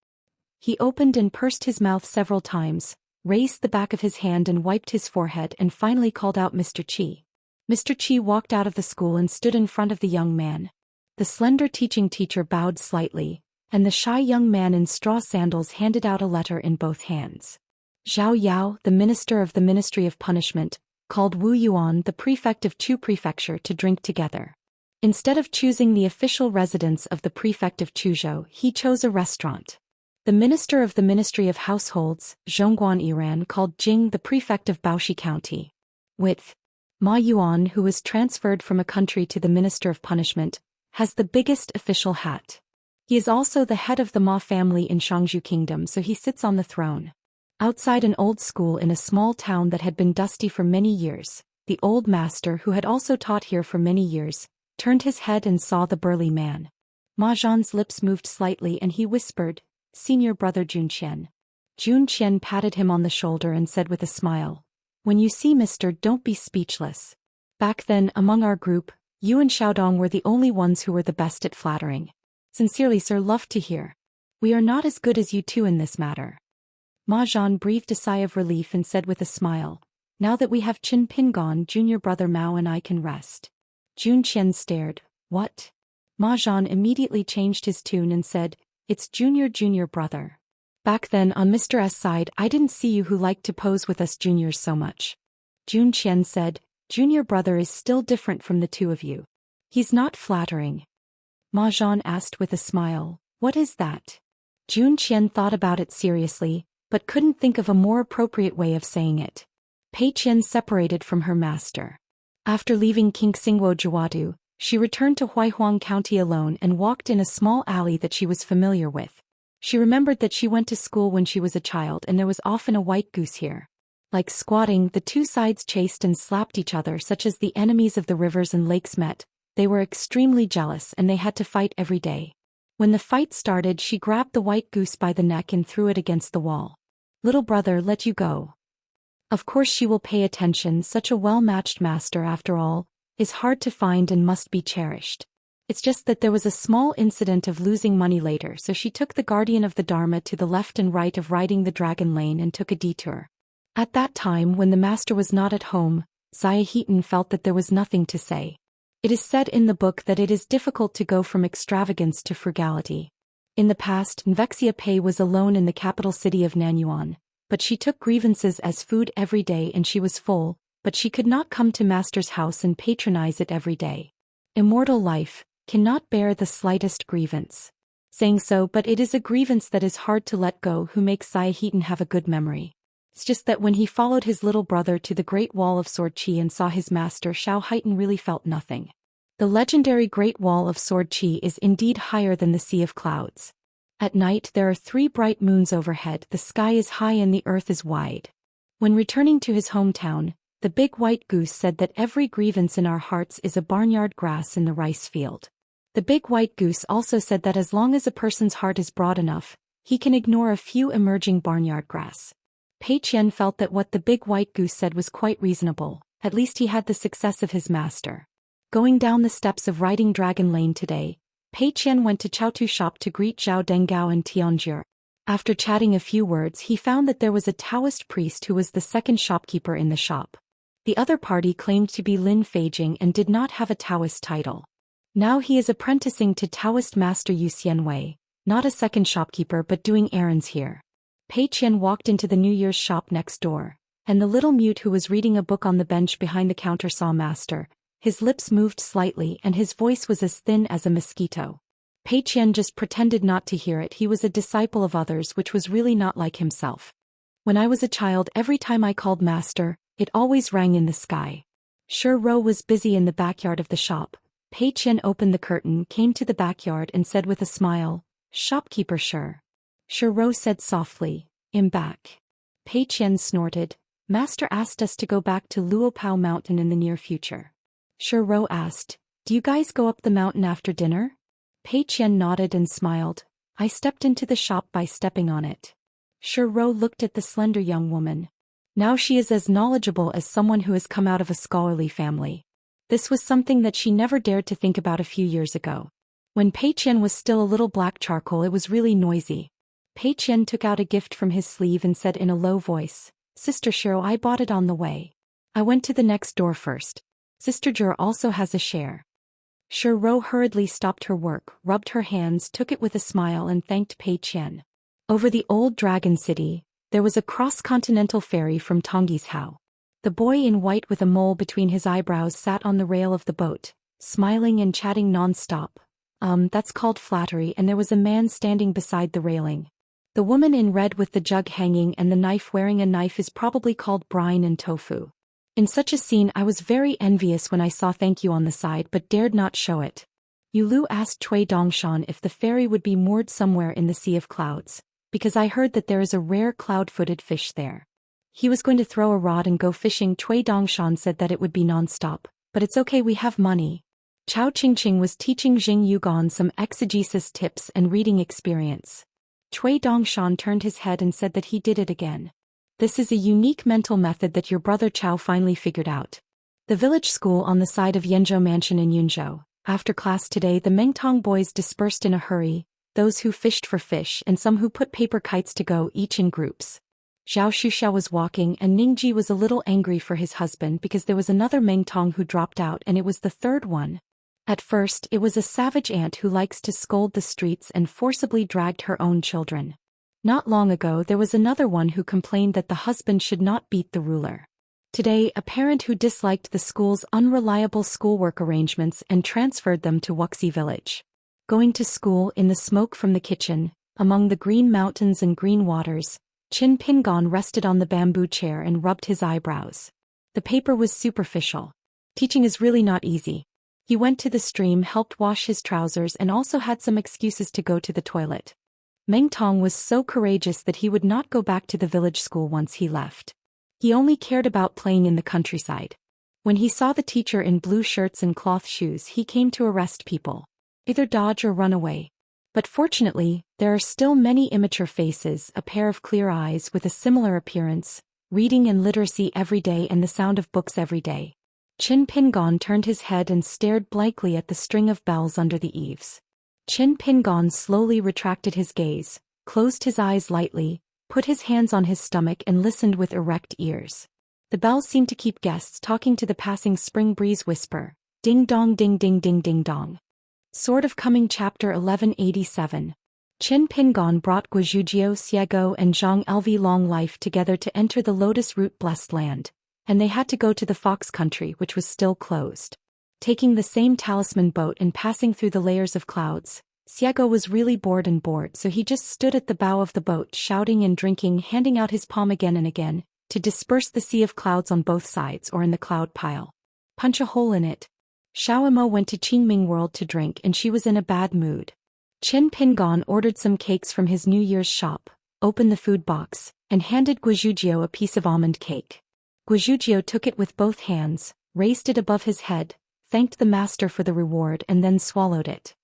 He opened and pursed his mouth several times, raised the back of his hand and wiped his forehead and finally called out Mr. Qi. Mr. Qi walked out of the school and stood in front of the young man. The slender teaching teacher bowed slightly, and the shy young man in straw sandals handed out a letter in both hands. Zhao Yao, the minister of the Ministry of Punishment, called Wu Yuan, the prefect of Chu Prefecture, to drink together. Instead of choosing the official residence of the prefect of Chuzhou, he chose a restaurant. The minister of the Ministry of Households, Zhongguan Iran, called Jing, the prefect of Baoshi County. With Ma Yuan, who was transferred from a country to the Minister of Punishment, has the biggest official hat. He is also the head of the Ma family in Shangzhou Kingdom, so he sits on the throne. Outside an old school in a small town that had been dusty for many years, the old master, who had also taught here for many years, turned his head and saw the burly man. Ma Zhan's lips moved slightly and he whispered, "Senior brother Zhou Xian." Zhou Xian patted him on the shoulder and said with a smile, "When you see Mr. Don't be speechless. Back then, among our group, you and Xiaodong were the only ones who were the best at flattering. Sincerely, sir, loved to hear. We are not as good as you two in this matter. Ma Zhan breathed a sigh of relief and said with a smile, now that we have Qin Pin gone, junior brother Mao and I can rest. Zhou Xian stared. What? Ma Zhan immediately changed his tune and said, it's junior brother. Back then on Mr. S side I didn't see you who liked to pose with us juniors so much. Zhou Xian said, junior brother is still different from the two of you. He's not flattering. Ma Zhan asked with a smile, what is that? Zhou Xian thought about it seriously, but couldn't think of a more appropriate way of saying it. Pei Qian separated from her master. After leaving Qingxingwo Jiwadu, she returned to Huaihuang County alone and walked in a small alley that she was familiar with. She remembered that she went to school when she was a child and there was often a white goose here. Like squatting, the two sides chased and slapped each other such as the enemies of the rivers and lakes met. They were extremely jealous and they had to fight every day. When the fight started, she grabbed the white goose by the neck and threw it against the wall. Little brother, let you go. Of course she will pay attention, such a well-matched master after all, is hard to find and must be cherished. It's just that there was a small incident of losing money later, so she took the guardian of the Dharma to the left and right of riding the dragon lane and took a detour. At that time when the master was not at home, Xianxia felt that there was nothing to say. It is said in the book that it is difficult to go from extravagance to frugality. In the past, Wuxia Pei was alone in the capital city of Nanyuan, but she took grievances as food every day and she was full, but she could not come to master's house and patronize it every day. Immortal life cannot bear the slightest grievance. Saying so, but it is a grievance that is hard to let go who makes Xianxia have a good memory. It's just that when he followed his little brother to the Great Wall of Sword Qi and saw his master, Xianxia really felt nothing. The legendary Great Wall of Sword Qi is indeed higher than the Sea of Clouds. At night there are 3 bright moons overhead, the sky is high and the earth is wide. When returning to his hometown, the big white goose said that every grievance in our hearts is a barnyard grass in the rice field. The big white goose also said that as long as a person's heart is broad enough, he can ignore a few emerging barnyard grass. Pei Qian felt that what the big white goose said was quite reasonable, at least he had the success of his master. Going down the steps of Riding Dragon Lane today, Pei Qian went to Chaotu shop to greet Zhao Dengao and Tianjie. After chatting a few words, he found that there was a Taoist priest who was the second shopkeeper in the shop. The other party claimed to be Lin Feijing and did not have a Taoist title. Now he is apprenticing to Taoist master Yu Xianwei, not a second shopkeeper but doing errands here. Pei Qian walked into the New Year's shop next door, and the little mute who was reading a book on the bench behind the counter saw master. His lips moved slightly and his voice was as thin as a mosquito. Pei Qian just pretended not to hear it. He was a disciple of others, which was really not like himself. When I was a child, every time I called master, it always rang in the sky. Shi Rou was busy in the backyard of the shop. Pei Qian opened the curtain, came to the backyard and said with a smile, "Shopkeeper Shi." Shi Rou said softly, "I'm back." Pei Qian snorted. "Master asked us to go back to Luopao Mountain in the near future." Shi Rou asked, "Do you guys go up the mountain after dinner?" Pei Qian nodded and smiled. "I stepped into the shop by stepping on it." Shi Rou looked at the slender young woman. Now she is as knowledgeable as someone who has come out of a scholarly family. This was something that she never dared to think about a few years ago. When Pei Qian was still a little black charcoal, it was really noisy. Pei Qian took out a gift from his sleeve and said in a low voice, "Sister Shiro, I bought it on the way. I went to the next door first. Sister Jur also has a share." Shi Rou hurriedly stopped her work, rubbed her hands, took it with a smile and thanked Pei Qian. Over the old dragon city, there was a cross-continental ferry from Tongyi's Hao. The boy in white with a mole between his eyebrows sat on the rail of the boat, smiling and chatting non-stop. That's called flattery, and there was a man standing beside the railing. The woman in red with the jug hanging and the knife wearing a knife is probably called brine and tofu. In such a scene I was very envious when I saw "thank you" on the side but dared not show it. Yu Lu asked Cui Dongshan if the ferry would be moored somewhere in the Sea of Clouds, because I heard that there is a rare cloud-footed fish there. He was going to throw a rod and go fishing. Cui Dongshan said that it would be non-stop, but it's okay, we have money. Chao Qingqing was teaching Jing Yugan some exegesis tips and reading experience. Cui Dongshan turned his head and said that he did it again. "This is a unique mental method that your brother Chao finally figured out." The village school on the side of Yanzhou Mansion in Yunzhou. After class today, the Mengtong boys dispersed in a hurry, those who fished for fish and some who put paper kites to go, each in groups. Zhao Xian was walking and Ningji was a little angry for his husband because there was another Mengtong who dropped out and it was the third one. At first, it was a savage aunt who likes to scold the streets and forcibly dragged her own children. Not long ago there was another one who complained that the husband should not beat the ruler. Today, a parent who disliked the school's unreliable schoolwork arrangements and transferred them to Wuxia village. Going to school in the smoke from the kitchen, among the green mountains and green waters, Qin Pingon rested on the bamboo chair and rubbed his eyebrows. The paper was superficial. Teaching is really not easy. He went to the stream, helped wash his trousers and also had some excuses to go to the toilet. Meng Tong was so courageous that he would not go back to the village school once he left. He only cared about playing in the countryside. When he saw the teacher in blue shirts and cloth shoes, he came to arrest people. Either dodge or run away. But fortunately, there are still many immature faces, a pair of clear eyes with a similar appearance, reading and literacy every day and the sound of books every day. Qin Pingon turned his head and stared blankly at the string of bells under the eaves. Qin Pingon slowly retracted his gaze, closed his eyes lightly, put his hands on his stomach and listened with erect ears. The bells seemed to keep guests talking to the passing spring breeze whisper, ding dong ding ding ding ding dong. Sword of Coming Chapter 1187. Qin Pingon brought Guizhujiu Xiego and Zhang Lv Long Life together to enter the Lotus Root Blessed Land, and they had to go to the Fox Country which was still closed. Taking the same talisman boat and passing through the layers of clouds, Xiego was really bored, so he just stood at the bow of the boat shouting and drinking, handing out his palm again and again, to disperse the sea of clouds on both sides or in the cloud pile. Punch a hole in it. Xiaomo went to Qingming World to drink and she was in a bad mood. Qin Pingon ordered some cakes from his New Year's shop, opened the food box, and handed Guizhujiu a piece of almond cake. Guizhujiu took it with both hands, raised it above his head, thanked the master for the reward and then swallowed it.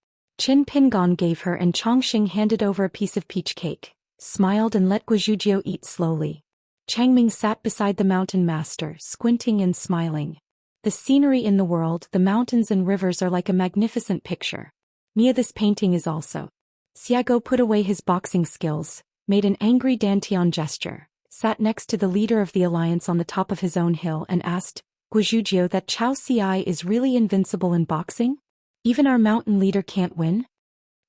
Qin Pingon gave her and Chongqing handed over a piece of peach cake, smiled and let Guizhujiu eat slowly. Changming sat beside the mountain master, squinting and smiling. The scenery in the world, the mountains and rivers are like a magnificent picture. Mia, this painting is also. Xiego put away his boxing skills, made an angry Dantian gesture, sat next to the leader of the alliance on the top of his own hill and asked, Guizhujiu, that Chao Ci is really invincible in boxing? Even our mountain leader can't win?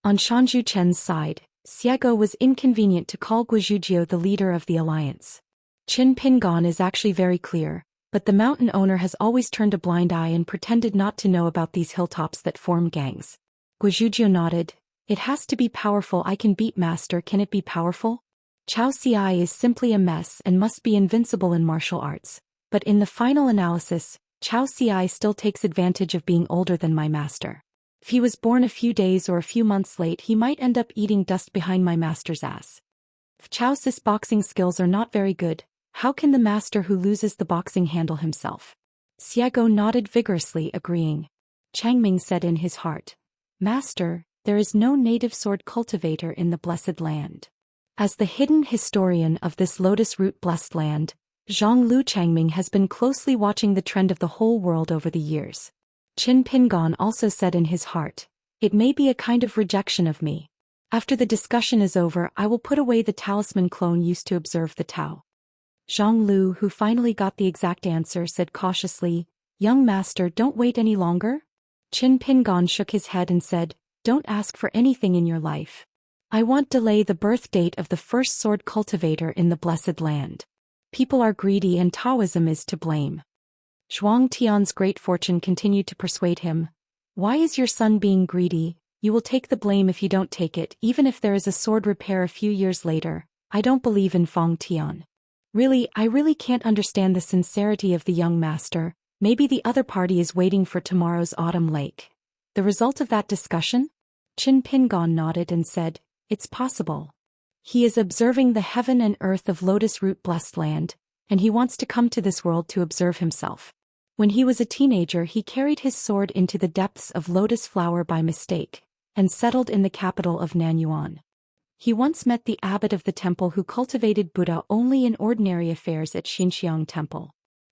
On Shanju Chen's side, Xiego was inconvenient to call Guizhujiu the leader of the alliance. Qin Pingon is actually very clear, but the mountain owner has always turned a blind eye and pretended not to know about these hilltops that form gangs. Guizhujiu nodded. It has to be powerful. I can beat master. Can it be powerful? Chao Ci is simply a mess and must be invincible in martial arts. But in the final analysis, Chao Ci still takes advantage of being older than my master. If he was born a few days or a few months late, he might end up eating dust behind my master's ass. If Chao Ci's boxing skills are not very good, how can the master who loses the boxing handle himself? Xiego nodded vigorously, agreeing. Changming said in his heart, Master, there is no native sword cultivator in the Blessed Land. As the hidden historian of this Lotus Root Blessed Land, Zhang Lu Changming has been closely watching the trend of the whole world over the years. Qin Pingon also said in his heart, it may be a kind of rejection of me. After the discussion is over, I will put away the talisman clone used to observe the Tao. Zhang Lu, who finally got the exact answer, said cautiously, Young master, don't wait any longer? Qin Pingon shook his head and said, Don't ask for anything in your life. I want delay the birth date of the first sword cultivator in the Blessed Land. People are greedy and Taoism is to blame. Zhuang Tian's great fortune continued to persuade him. Why is your son being greedy? You will take the blame if you don't take it, even if there is a sword repair a few years later. I don't believe in Fang Tian. I really can't understand the sincerity of the young master. Maybe the other party is waiting for tomorrow's autumn lake. The result of that discussion? Qin Pingon nodded and said, It's possible. He is observing the heaven and earth of Lotus Root Blessed Land, and he wants to come to this world to observe himself. When he was a teenager, he carried his sword into the depths of Lotus Flower by mistake, and settled in the capital of Nanyuan. He once met the abbot of the temple who cultivated Buddha only in ordinary affairs at Xinxiang Temple.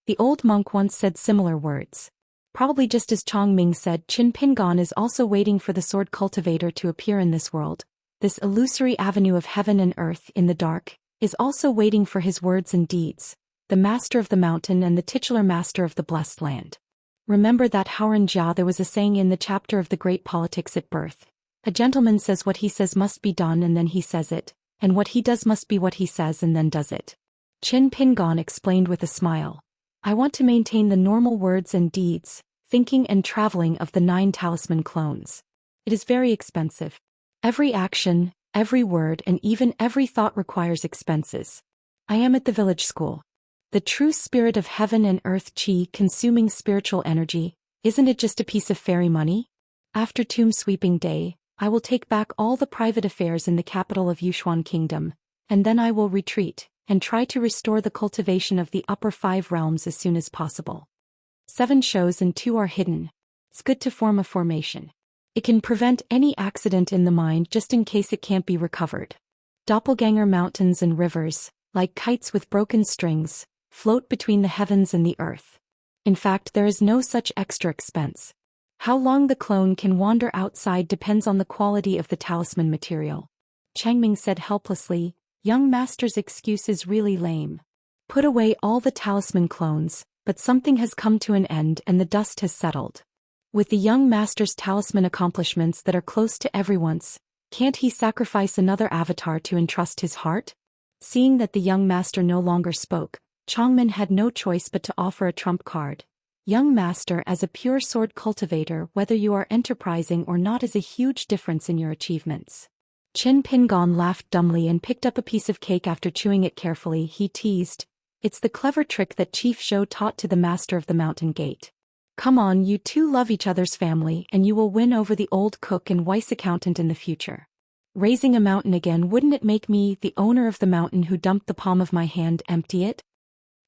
The old monk once said similar words. Probably just as Chong Ming said, Qin Pingon is also waiting for the sword cultivator to appear in this world. This illusory avenue of heaven and earth in the dark is also waiting for his words and deeds, the master of the mountain and the titular master of the blessed land. Remember that Hauran Jia, there was a saying in the chapter of the great politics at birth. A gentleman says what he says must be done and then he says it, and what he does must be what he says and then does it. Qin Pingon explained with a smile. I want to maintain the normal words and deeds, thinking and traveling of the 9 talisman clones. It is very expensive. Every action, every word and even every thought requires expenses. I am at the village school. The true spirit of heaven and earth qi consuming spiritual energy, isn't it just a piece of fairy money? After tomb sweeping day, I will take back all the private affairs in the capital of Yushuan Kingdom, and then I will retreat, and try to restore the cultivation of the upper 5 realms as soon as possible. 7 shows and 2 are hidden. It's good to form a formation. It can prevent any accident in the mind just in case it can't be recovered. Doppelganger mountains and rivers, like kites with broken strings, float between the heavens and the earth. In fact, there is no such extra expense. How long the clone can wander outside depends on the quality of the talisman material. Changming said helplessly, young master's excuse is really lame. Put away all the talisman clones, but something has come to an end and the dust has settled. With the young master's talisman accomplishments that are close to everyone's, can't he sacrifice another avatar to entrust his heart? Seeing that the young master no longer spoke, Chongmin had no choice but to offer a trump card. Young master, as a pure sword cultivator, whether you are enterprising or not is a huge difference in your achievements. Qin Pingon laughed dumbly and picked up a piece of cake after chewing it carefully. He teased, it's the clever trick that Chief Zhou taught to the master of the mountain gate. Come on, you two love each other's family and you will win over the old cook and vice accountant in the future. Raising a mountain again, wouldn't it make me the owner of the mountain who dumped the palm of my hand empty it?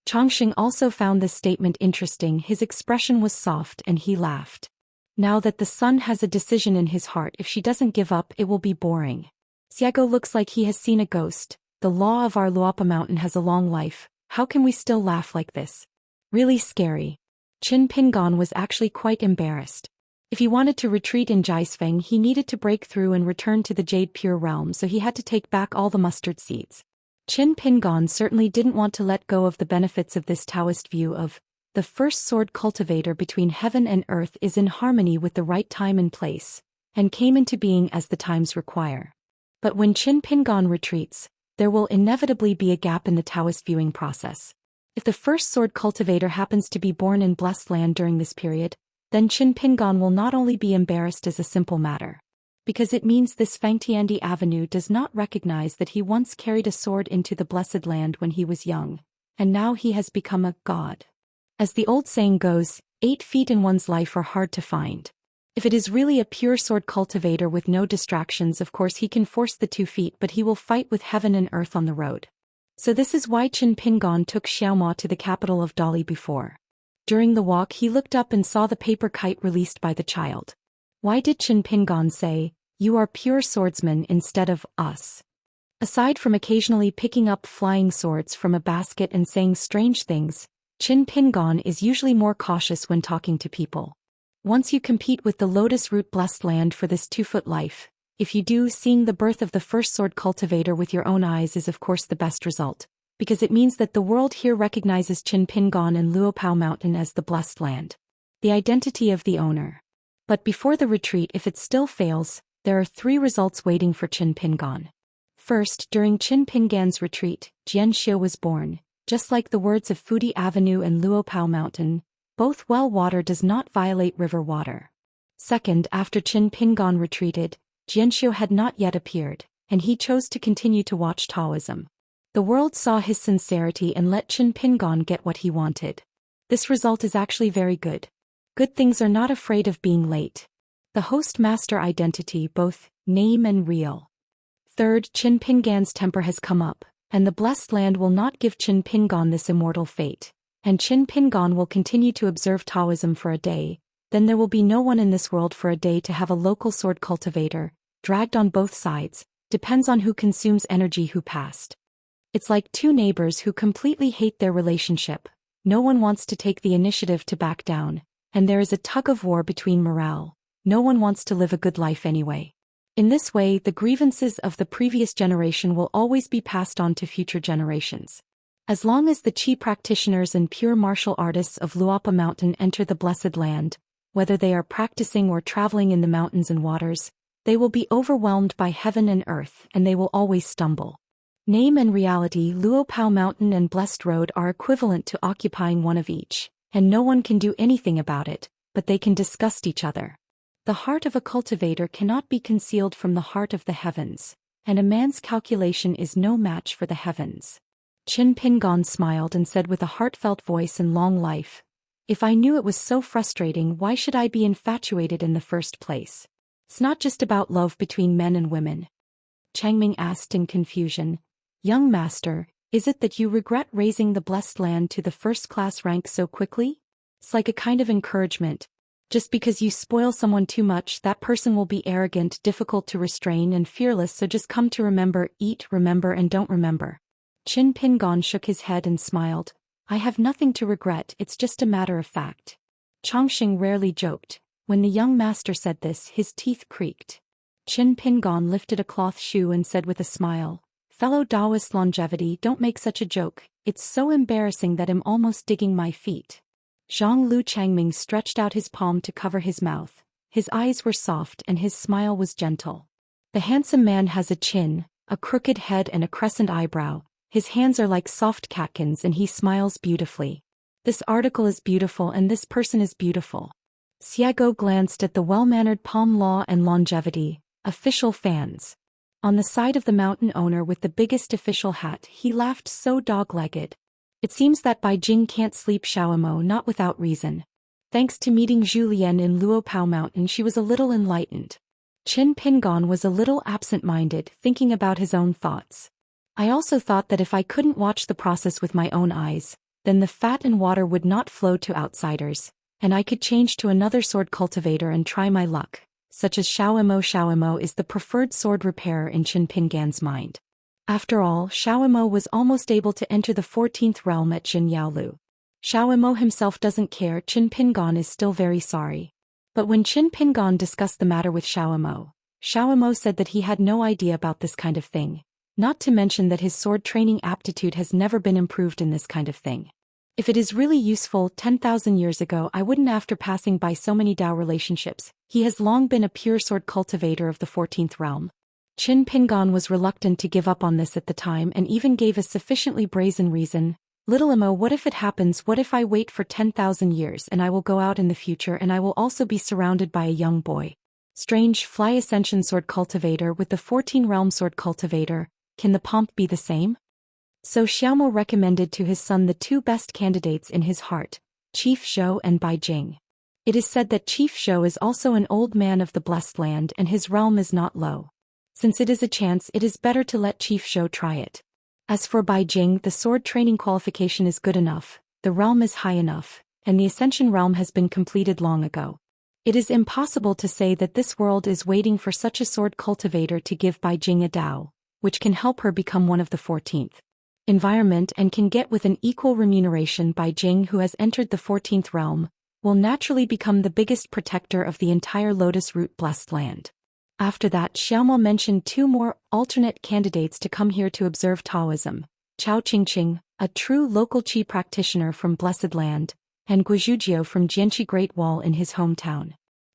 Chongqing also found this statement interesting. His expression was soft and he laughed. Now that the son has a decision in his heart, if she doesn't give up it will be boring. Xiago looks like he has seen a ghost. The law of our Luopa mountain has a long life. How can we still laugh like this? Really scary. Qin Pingon was actually quite embarrassed. If he wanted to retreat in Jiaisfeng, he needed to break through and return to the Jade Pure Realm, so he had to take back all the mustard seeds. Qin Pingon certainly didn't want to let go of the benefits of this Taoist view of the first sword cultivator between heaven and earth is in harmony with the right time and place, and came into being as the times require. But when Qin Pingon retreats, there will inevitably be a gap in the Taoist viewing process. If the first sword cultivator happens to be born in blessed land during this period, then Qin Pingon will not only be embarrassed as a simple matter, because it means this Fangtiandi Avenue does not recognize that he once carried a sword into the blessed land when he was young, and now he has become a god. As the old saying goes, 8 feet in one's life are hard to find. If it is really a pure sword cultivator with no distractions, of course he can force the 2 feet, but he will fight with heaven and earth on the road. So this is why Qin Pingon took Xiaoma to the capital of Dali before. During the walk he looked up and saw the paper kite released by the child. Why did Qin Pingon say, "You are pure swordsman" instead of "us"? Aside from occasionally picking up flying swords from a basket and saying strange things, Qin Pingon is usually more cautious when talking to people. Once you compete with the Lotus Root blessed land for this 2-foot life, if you do, seeing the birth of the first sword cultivator with your own eyes is of course the best result, because it means that the world here recognizes Qin Pingon and Luopao Mountain as the blessed land. The identity of the owner. But before the retreat, if it still fails, there are 3 results waiting for Qin Pingon. First, during Qin Pingan's retreat, Xianxia was born, just like the words of Fudi Avenue and Luopao Mountain, both well water does not violate river water. Second, after Qin Pingon retreated, Xianxia had not yet appeared, and he chose to continue to watch Taoism. The world saw his sincerity and let Qin Pingon get what he wanted. This result is actually very good. Good things are not afraid of being late. The host-master identity, both name and real. Third, Qin Pingan's temper has come up, and the blessed land will not give Qin Pingon this immortal fate, and Qin Pingon will continue to observe Taoism for a day. Then there will be no one in this world for a day to have a local sword cultivator, dragged on both sides, depends on who consumes energy who passed. It's like 2 neighbors who completely hate their relationship, No one wants to take the initiative to back down, and there is a tug-of-war between morale. No one wants to live a good life anyway. In this way, the grievances of the previous generation will always be passed on to future generations. As long as the Qi practitioners and pure martial artists of Luopa Mountain enter the Blessed Land, whether they are practicing or traveling in the mountains and waters, they will be overwhelmed by heaven and earth, and they will always stumble. Name and reality, Luopao Mountain and Blessed Road are equivalent to occupying one of each, and no one can do anything about it, but they can disgust each other. The heart of a cultivator cannot be concealed from the heart of the heavens, and a man's calculation is no match for the heavens. Qin Pingon smiled and said with a heartfelt voice and long life, "If I knew it was so frustrating, why should I be infatuated in the first place? It's not just about love between men and women." Changming asked in confusion, "Young master, is it that you regret raising the Blessed Land to the first-class rank so quickly? It's like a kind of encouragement. Just because you spoil someone too much, that person will be arrogant, difficult to restrain and fearless, so just come to remember, eat, remember and don't remember." Qin Pingon shook his head and smiled. "I have nothing to regret, it's just a matter of fact." Chongqing rarely joked. When the young master said this, his teeth creaked. Qin Pingon lifted a cloth shoe and said with a smile, "Fellow Daoist longevity, don't make such a joke, it's so embarrassing that I'm almost digging my feet." Zhang Lu Changming stretched out his palm to cover his mouth. His eyes were soft and his smile was gentle. The handsome man has a chin, a crooked head and a crescent eyebrow. His hands are like soft catkins and he smiles beautifully. This article is beautiful and this person is beautiful. Xiago glanced at the well-mannered Palm Law and Longevity, official fans. On the side of the mountain owner with the biggest official hat, he laughed so dog-legged. It seems that Bai Jing can't sleep Xiaomo not without reason. Thanks to meeting Zhou Xian in Luopao Mountain, she was a little enlightened. Qin Pingon was a little absent-minded, thinking about his own thoughts. "I also thought that if I couldn't watch the process with my own eyes, then the fat and water would not flow to outsiders, and I could change to another sword cultivator and try my luck, such as Xiaomo. Xiaomo is the preferred sword repairer in Qin Pingan's mind. After all, Xiaomo was almost able to enter the 14th realm at Jinyaolu. Xiaomo himself doesn't care, Qin Pingon is still very sorry." But when Qin Pingon discussed the matter with Xiaomo, Xiaomo said that he had no idea about this kind of thing, not to mention that his sword training aptitude has never been improved in this kind of thing. "If it is really useful, 10,000 years ago I wouldn't after passing by so many Dao relationships. He has long been a pure sword cultivator of the 14th realm." Qin Pingon was reluctant to give up on this at the time and even gave a sufficiently brazen reason. "Little Imo, what if it happens? What if I wait for 10,000 years and I will go out in the future and I will also be surrounded by a young boy? Strange, fly ascension sword cultivator with the 14 realm sword cultivator, can the pomp be the same?" So Xiaomo recommended to his son the two best candidates in his heart, Chief Zhou and Bai Jing. It is said that Chief Zhou is also an old man of the Blessed Land and his realm is not low. Since it is a chance, it is better to let Chief Zhou try it. As for Bai Jing, the sword training qualification is good enough, the realm is high enough, and the Ascension realm has been completed long ago. It is impossible to say that this world is waiting for such a sword cultivator to give Bai Jing a Dao, which can help her become one of the 14th environment and can get with an equal remuneration. Bai Jing, who has entered the 14th realm, will naturally become the biggest protector of the entire Lotus Root Blessed Land. After that, Xiaomo mentioned two more alternate candidates to come here to observe Taoism: Chao Qingqing, a true local Qi practitioner from Blessed Land, and Guizhujiu from Jianqi Great Wall in his hometown.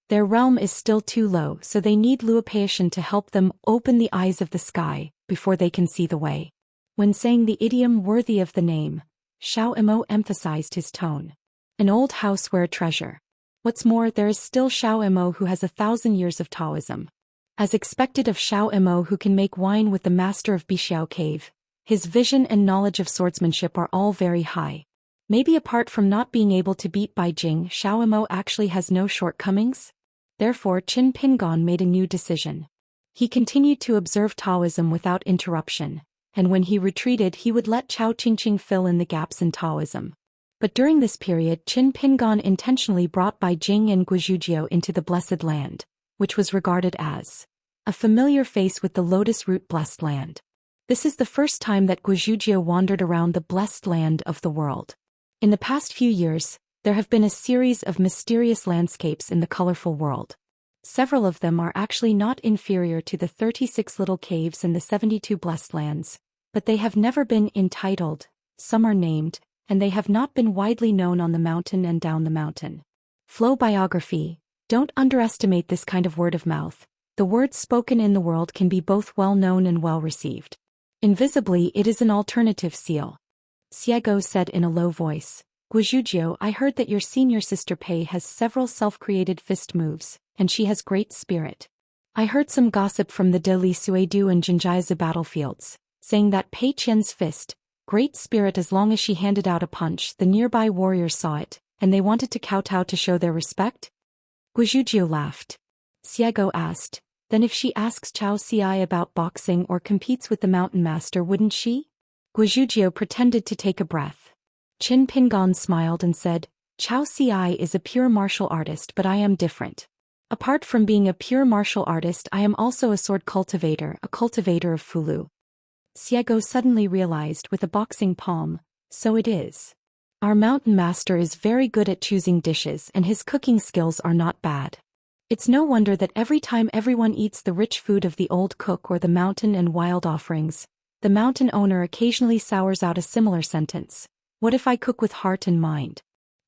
Their realm is still too low, so they need Luopaishan to help them open the eyes of the sky before they can see the way. When saying the idiom worthy of the name, Xiaomo emphasized his tone. "An old house where a treasure. What's more, there is still Xiaomo who has 1,000 years of Taoism. As expected of Xiaomo, who can make wine with the master of Bixiao Cave, his vision and knowledge of swordsmanship are all very high. Maybe apart from not being able to beat Bai Jing, Xiaomo actually has no shortcomings?" Therefore Qin Pingon made a new decision. He continued to observe Taoism without interruption, and when he retreated he would let Chao Qingqing fill in the gaps in Taoism. But during this period Qin Pingon intentionally brought Bai Jing and Guizhujiu into the Blessed Land, which was regarded as a familiar face with the Lotus Root Blessed Land. This is the first time that Guizhujiu wandered around the Blessed Land of the world. In the past few years, there have been a series of mysterious landscapes in the colorful world. Several of them are actually not inferior to the 36 little caves in the 72 blessed lands, but they have never been entitled, some are named, and they have not been widely known on the mountain and down the mountain. Flow biography. Don't underestimate this kind of word of mouth. The words spoken in the world can be both well known and well received. Invisibly, it is an alternative seal. Xiago said in a low voice. Guizhujiu, I heard that your senior sister Pei has several self-created fist moves, and she has great spirit. I heard some gossip from the De Li Suedu and Jinjiazi battlefields, saying that Pei Qian's fist, great spirit as long as she handed out a punch. The nearby warriors saw it, and they wanted to kowtow to show their respect? Guizhujiu laughed. Xiago asked, then if she asks Xiao Xi about boxing or competes with the mountain master, wouldn't she? Guizhujiu pretended to take a breath. Qin Pingon smiled and said, Xiao Xi is a pure martial artist, but I am different. Apart from being a pure martial artist, I am also a sword cultivator, a cultivator of Fulu. Xiago suddenly realized with a boxing palm, so it is. Our mountain master is very good at choosing dishes and his cooking skills are not bad. It's no wonder that every time everyone eats the rich food of the old cook or the mountain and wild offerings, the mountain owner occasionally sours out a similar sentence. What if I cook with heart and mind?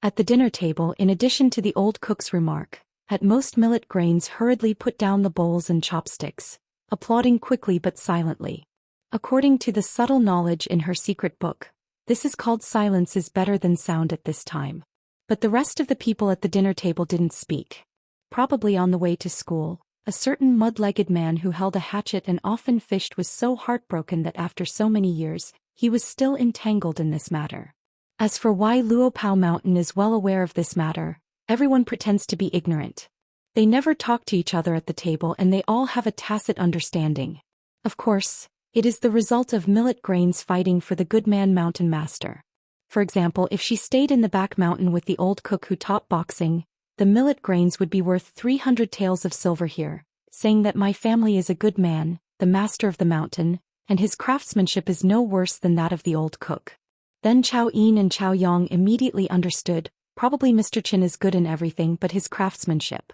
At the dinner table, in addition to the old cook's remark, at most millet grains hurriedly put down the bowls and chopsticks, applauding quickly but silently. According to the subtle knowledge in her secret book, this is called silence is better than sound at this time. But the rest of the people at the dinner table didn't speak. Probably on the way to school, a certain mud-legged man who held a hatchet and often fished was so heartbroken that after so many years, he was still entangled in this matter. As for why Luopao Mountain is well aware of this matter, everyone pretends to be ignorant. They never talk to each other at the table and they all have a tacit understanding. Of course, it is the result of millet grains fighting for the good man mountain master. For example, if she stayed in the back mountain with the old cook who taught boxing, the millet grains would be worth 300 taels of silver here, saying that my family is a good man, the master of the mountain, and his craftsmanship is no worse than that of the old cook. Then Chao Yin and Chao Yang immediately understood, probably Mr. Qin is good in everything but his craftsmanship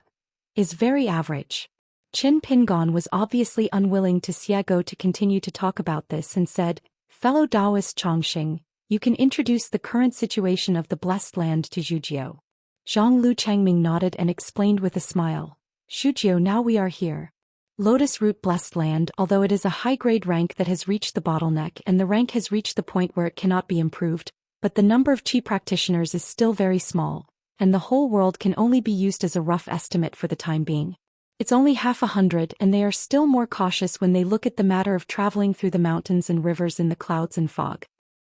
is very average. Qin Pingon was obviously unwilling to Xiago to continue to talk about this and said, fellow Daoist Chongqing, you can introduce the current situation of the blessed land to Zhujiu. Zhang Lu Changming nodded and explained with a smile. Zhujiu, now we are here. Lotus Root blessed land, although it is a high-grade rank that has reached the bottleneck and the rank has reached the point where it cannot be improved, but the number of Qi practitioners is still very small, and the whole world can only be used as a rough estimate for the time being. It's only half 100 and they are still more cautious when they look at the matter of traveling through the mountains and rivers in the clouds and fog.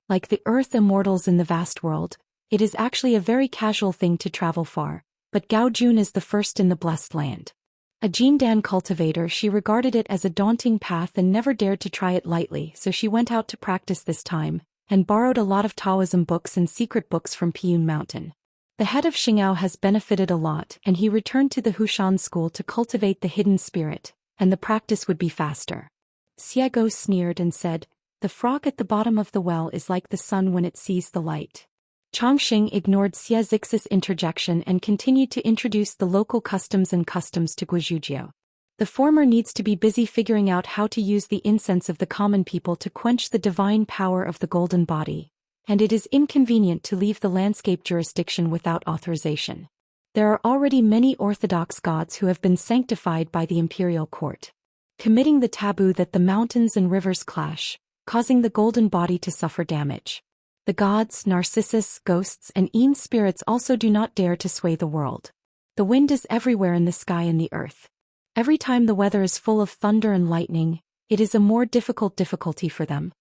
Like the earth immortals in the vast world, it is actually a very casual thing to travel far, but Gao Jun is the first in the blessed land. A Jindan cultivator, she regarded it as a daunting path and never dared to try it lightly, so she went out to practice this time, and borrowed a lot of Taoism books and secret books from Piyun Mountain. The head of Xingao has benefited a lot and he returned to the Hushan school to cultivate the hidden spirit, and the practice would be faster. Xiago sneered and said, the frog at the bottom of the well is like the sun when it sees the light. Chongqing ignored Xia Zix's interjection and continued to introduce the local customs to Guizhujiu. The former needs to be busy figuring out how to use the incense of the common people to quench the divine power of the golden body, and it is inconvenient to leave the landscape jurisdiction without authorization. There are already many orthodox gods who have been sanctified by the imperial court, committing the taboo that the mountains and rivers clash, causing the golden body to suffer damage. The gods, Narcissus, ghosts, and Yin spirits also do not dare to sway the world. The wind is everywhere in the sky and the earth. Every time the weather is full of thunder and lightning, it is a more difficulty for them.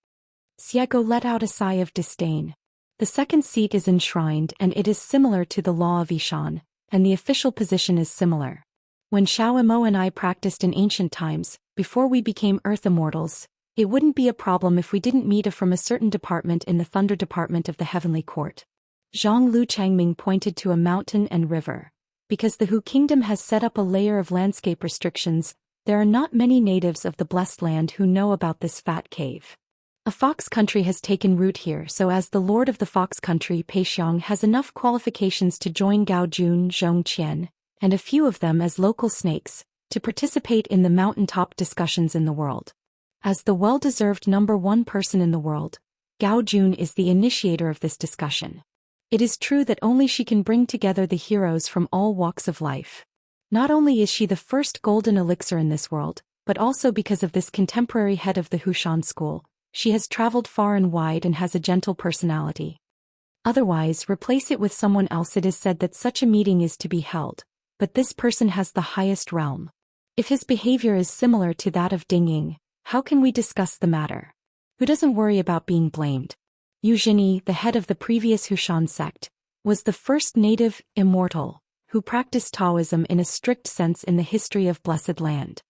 Xiago let out a sigh of disdain. The second seat is enshrined and it is similar to the law of Ishan, and the official position is similar. When Xiao Mo and I practiced in ancient times, before we became Earth Immortals, it wouldn't be a problem if we didn't meet from a certain department in the Thunder Department of the Heavenly Court. Zhang Lu Changming pointed to a mountain and river. Because the Hu Kingdom has set up a layer of landscape restrictions, there are not many natives of the Blessed Land who know about this fat cave. A fox country has taken root here, so as the lord of the fox country, Pei Xiang has enough qualifications to join Gao Jun, Zhou Xian, and a few of them as local snakes, to participate in the mountaintop discussions in the world. As the well-deserved #1 person in the world, Gao Jun is the initiator of this discussion. It is true that only she can bring together the heroes from all walks of life. Not only is she the first golden elixir in this world, but also because of this contemporary head of the Hushan school, she has traveled far and wide and has a gentle personality. Otherwise, replace it with someone else. It is said that such a meeting is to be held, but this person has the highest realm. If his behavior is similar to that of Ding Ying, how can we discuss the matter? Who doesn't worry about being blamed? Yu Zhini, the head of the previous Hushan sect, was the first native Immortal who practiced Taoism in a strict sense in the history of Blessed Land.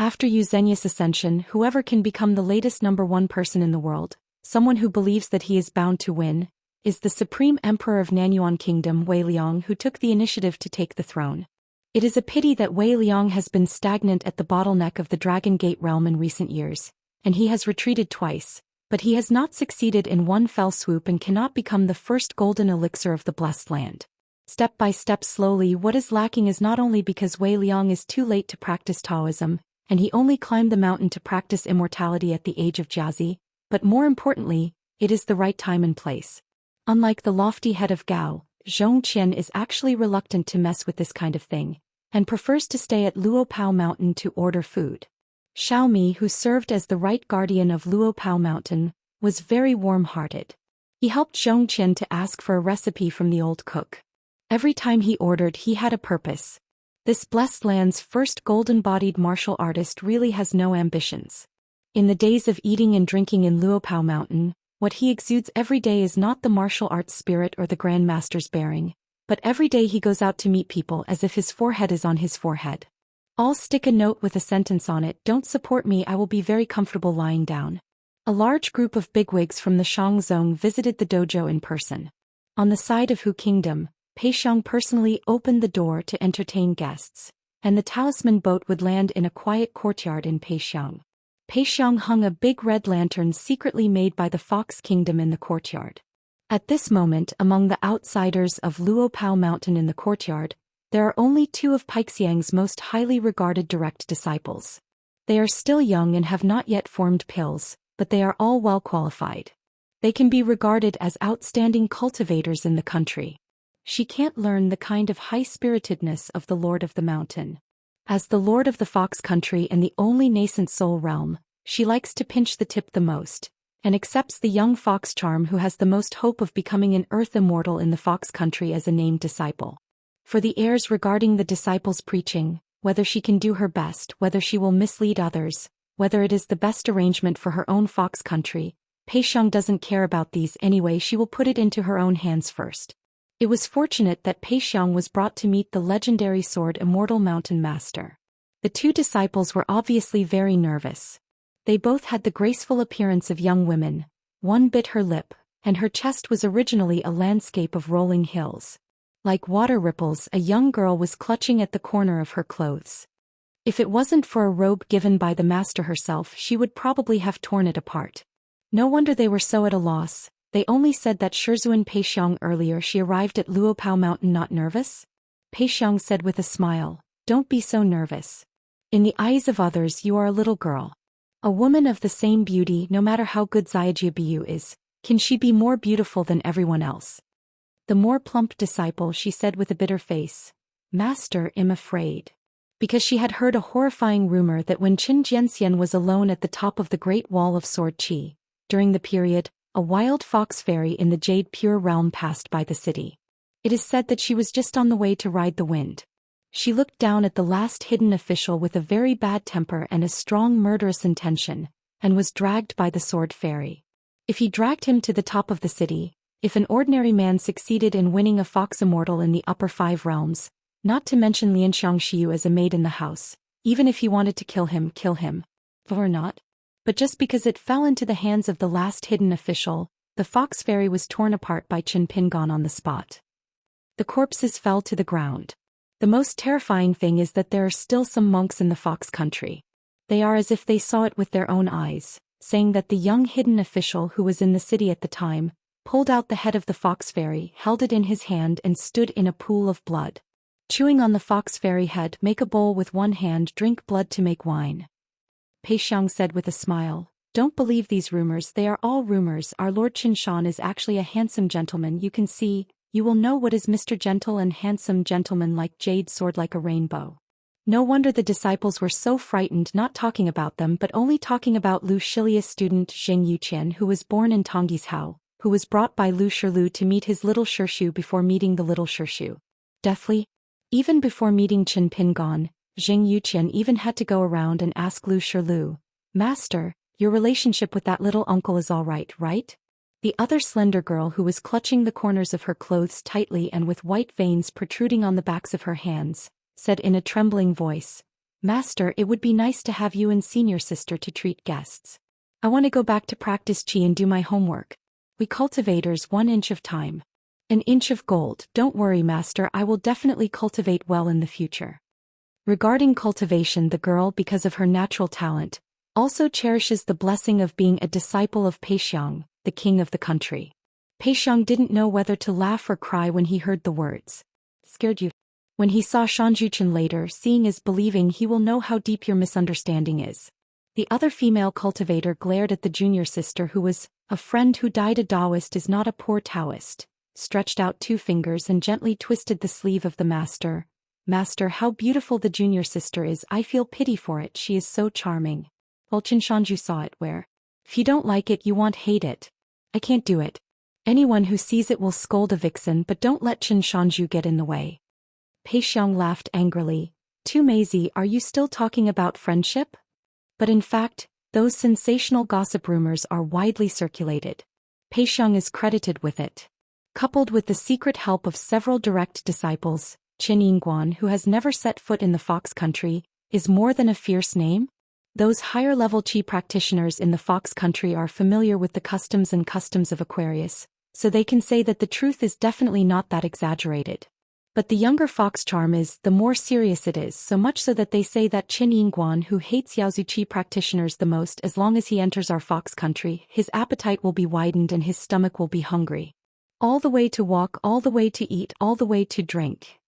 After Yu Zhenya's ascension, whoever can become the latest #1 person in the world, someone who believes that he is bound to win, is the supreme emperor of Nanyuan Kingdom, Wei Liang, who took the initiative to take the throne. It is a pity that Wei Liang has been stagnant at the bottleneck of the Dragon Gate realm in recent years, and he has retreated twice, but he has not succeeded in one fell swoop and cannot become the first golden elixir of the Blessed Land. Step by step, slowly. What is lacking is not only because Wei Liang is too late to practice Taoism, and he only climbed the mountain to practice immortality at the age of Jiazi, but more importantly, it is the right time and place. Unlike the lofty head of Gao, Zhou Xian is actually reluctant to mess with this kind of thing, and prefers to stay at Luopao Mountain to order food. Xiao Mi, who served as the right guardian of Luopao Mountain, was very warm-hearted. He helped Zhou Xian to ask for a recipe from the old cook. Every time he ordered, he had a purpose. This Blessed Land's first golden-bodied martial artist really has no ambitions. In the days of eating and drinking in Luopao Mountain, what he exudes every day is not the martial arts spirit or the Grand Master's bearing, but every day he goes out to meet people as if his forehead is on his forehead. I'll stick a note with a sentence on it: "Don't support me, I will be very comfortable lying down." A large group of bigwigs from the Shang Zone visited the dojo in person. On the side of Hu Kingdom, Pei Xiang personally opened the door to entertain guests, and the talisman boat would land in a quiet courtyard in Pei Xiang. Pei Xiang hung a big red lantern secretly made by the Fox Kingdom in the courtyard. At this moment, among the outsiders of Luopao Mountain in the courtyard, there are only 2 of Paixiang's most highly regarded direct disciples. They are still young and have not yet formed pills, but they are all well qualified. They can be regarded as outstanding cultivators in the country. She can't learn the kind of high-spiritedness of the Lord of the Mountain. As the Lord of the Fox Country and the only nascent soul realm, she likes to pinch the tip the most, and accepts the young fox charm who has the most hope of becoming an earth immortal in the Fox Country as a named disciple. For the airs regarding the disciple's preaching, whether she can do her best, whether she will mislead others, whether it is the best arrangement for her own Fox Country, Pei Xiang doesn't care about these anyway. She will put it into her own hands first. It was fortunate that Pei Xiang was brought to meet the legendary sword Immortal Mountain Master. The 2 disciples were obviously very nervous. They both had the graceful appearance of young women. One bit her lip, and her chest was originally a landscape of rolling hills. Like water ripples, a young girl was clutching at the corner of her clothes. If it wasn't for a robe given by the master herself, she would probably have torn it apart. No wonder they were so at a loss. They only said that Shizhuan Pei Xiang earlier. She arrived at Luopao Mountain not nervous? Pei Xiang said with a smile, "Don't be so nervous. In the eyes of others you are a little girl. A woman of the same beauty, no matter how good Xiajia Bu is, can she be more beautiful than everyone else?" The more plump disciple, she said with a bitter face, "Master, I'm afraid." Because she had heard a horrifying rumor that when Qin Jianxian was alone at the top of the Great Wall of Sword Qi, during the period, a wild fox fairy in the Jade Pure realm passed by the city. It is said that she was just on the way to ride the wind. She looked down at the last hidden official with a very bad temper and a strong murderous intention, and was dragged by the sword fairy. If he dragged him to the top of the city, if an ordinary man succeeded in winning a fox immortal in the upper 5 realms, not to mention Lian Xiangxiu as a maid in the house, even if he wanted to kill him, or not. But just because it fell into the hands of the last hidden official, the fox fairy was torn apart by Qin Pingon on the spot. The corpses fell to the ground. The most terrifying thing is that there are still some monks in the Fox Country. They are as if they saw it with their own eyes. saying that the young hidden official who was in the city at the time pulled out the head of the fox fairy, held it in his hand and stood in a pool of blood. Chewing on the fox fairy head, make a bowl with one hand, drink blood to make wine. Pei Xiang said with a smile, "Don't believe these rumors, they are all rumors. Our Lord Xinshan is actually a handsome gentleman. You can see, you will know what is Mr. Gentle and Handsome Gentleman like jade sword like a rainbow." No wonder the disciples were so frightened, not talking about them but only talking about Lu Shilia's student Zhou Xian, who was born in Tongyi's Hao, who was brought by Lu Shirlu to meet his little Shirshu before meeting the little Shirshu. Deathly? Even before meeting Qin Pingon, Zhou Xian even had to go around and ask Lu Shirlu, "Master, your relationship with that little uncle is all right, right?" The other slender girl, who was clutching the corners of her clothes tightly and with white veins protruding on the backs of her hands, said in a trembling voice, "Master, it would be nice to have you and senior sister to treat guests. I want to go back to practice qi and do my homework. We cultivators 1 inch of time. An inch of gold. Don't worry, master, I will definitely cultivate well in the future." Regarding cultivation, the girl, because of her natural talent, also cherishes the blessing of being a disciple of Pei Xiang, the king of the country. Pei Xiang didn't know whether to laugh or cry when he heard the words. "Scared you?" When he saw Shanjuchen later, seeing is believing, he will know how deep your misunderstanding is. The other female cultivator glared at the junior sister, who was a friend who died. A Daoist is not a poor Taoist, stretched out 2 fingers and gently twisted the sleeve of the master. "Master, how beautiful the junior sister is. I feel pity for it, she is so charming." Well, Qin Shanju saw it where, "If you don't like it, you won't hate it. I can't do it. Anyone who sees it will scold a vixen, but don't let Qin Shanju get in the way." Pei Xiang laughed angrily. "Tu Maisie, are you still talking about friendship?" But in fact, those sensational gossip rumors are widely circulated. Pei Xiang is credited with it. Coupled with the secret help of several direct disciples, Qin Yingguan, who has never set foot in the Fox country, is more than a fierce name. Those higher-level qi practitioners in the Fox country are familiar with the customs of Aquarius, so they can say that the truth is definitely not that exaggerated. But the younger fox charm is, the more serious it is, so much so that they say that Qin Yingguan, who hates Yaozu Qi practitioners the most, as long as he enters our fox country, his appetite will be widened and his stomach will be hungry. All the way to walk, all the way to eat, all the way to drink.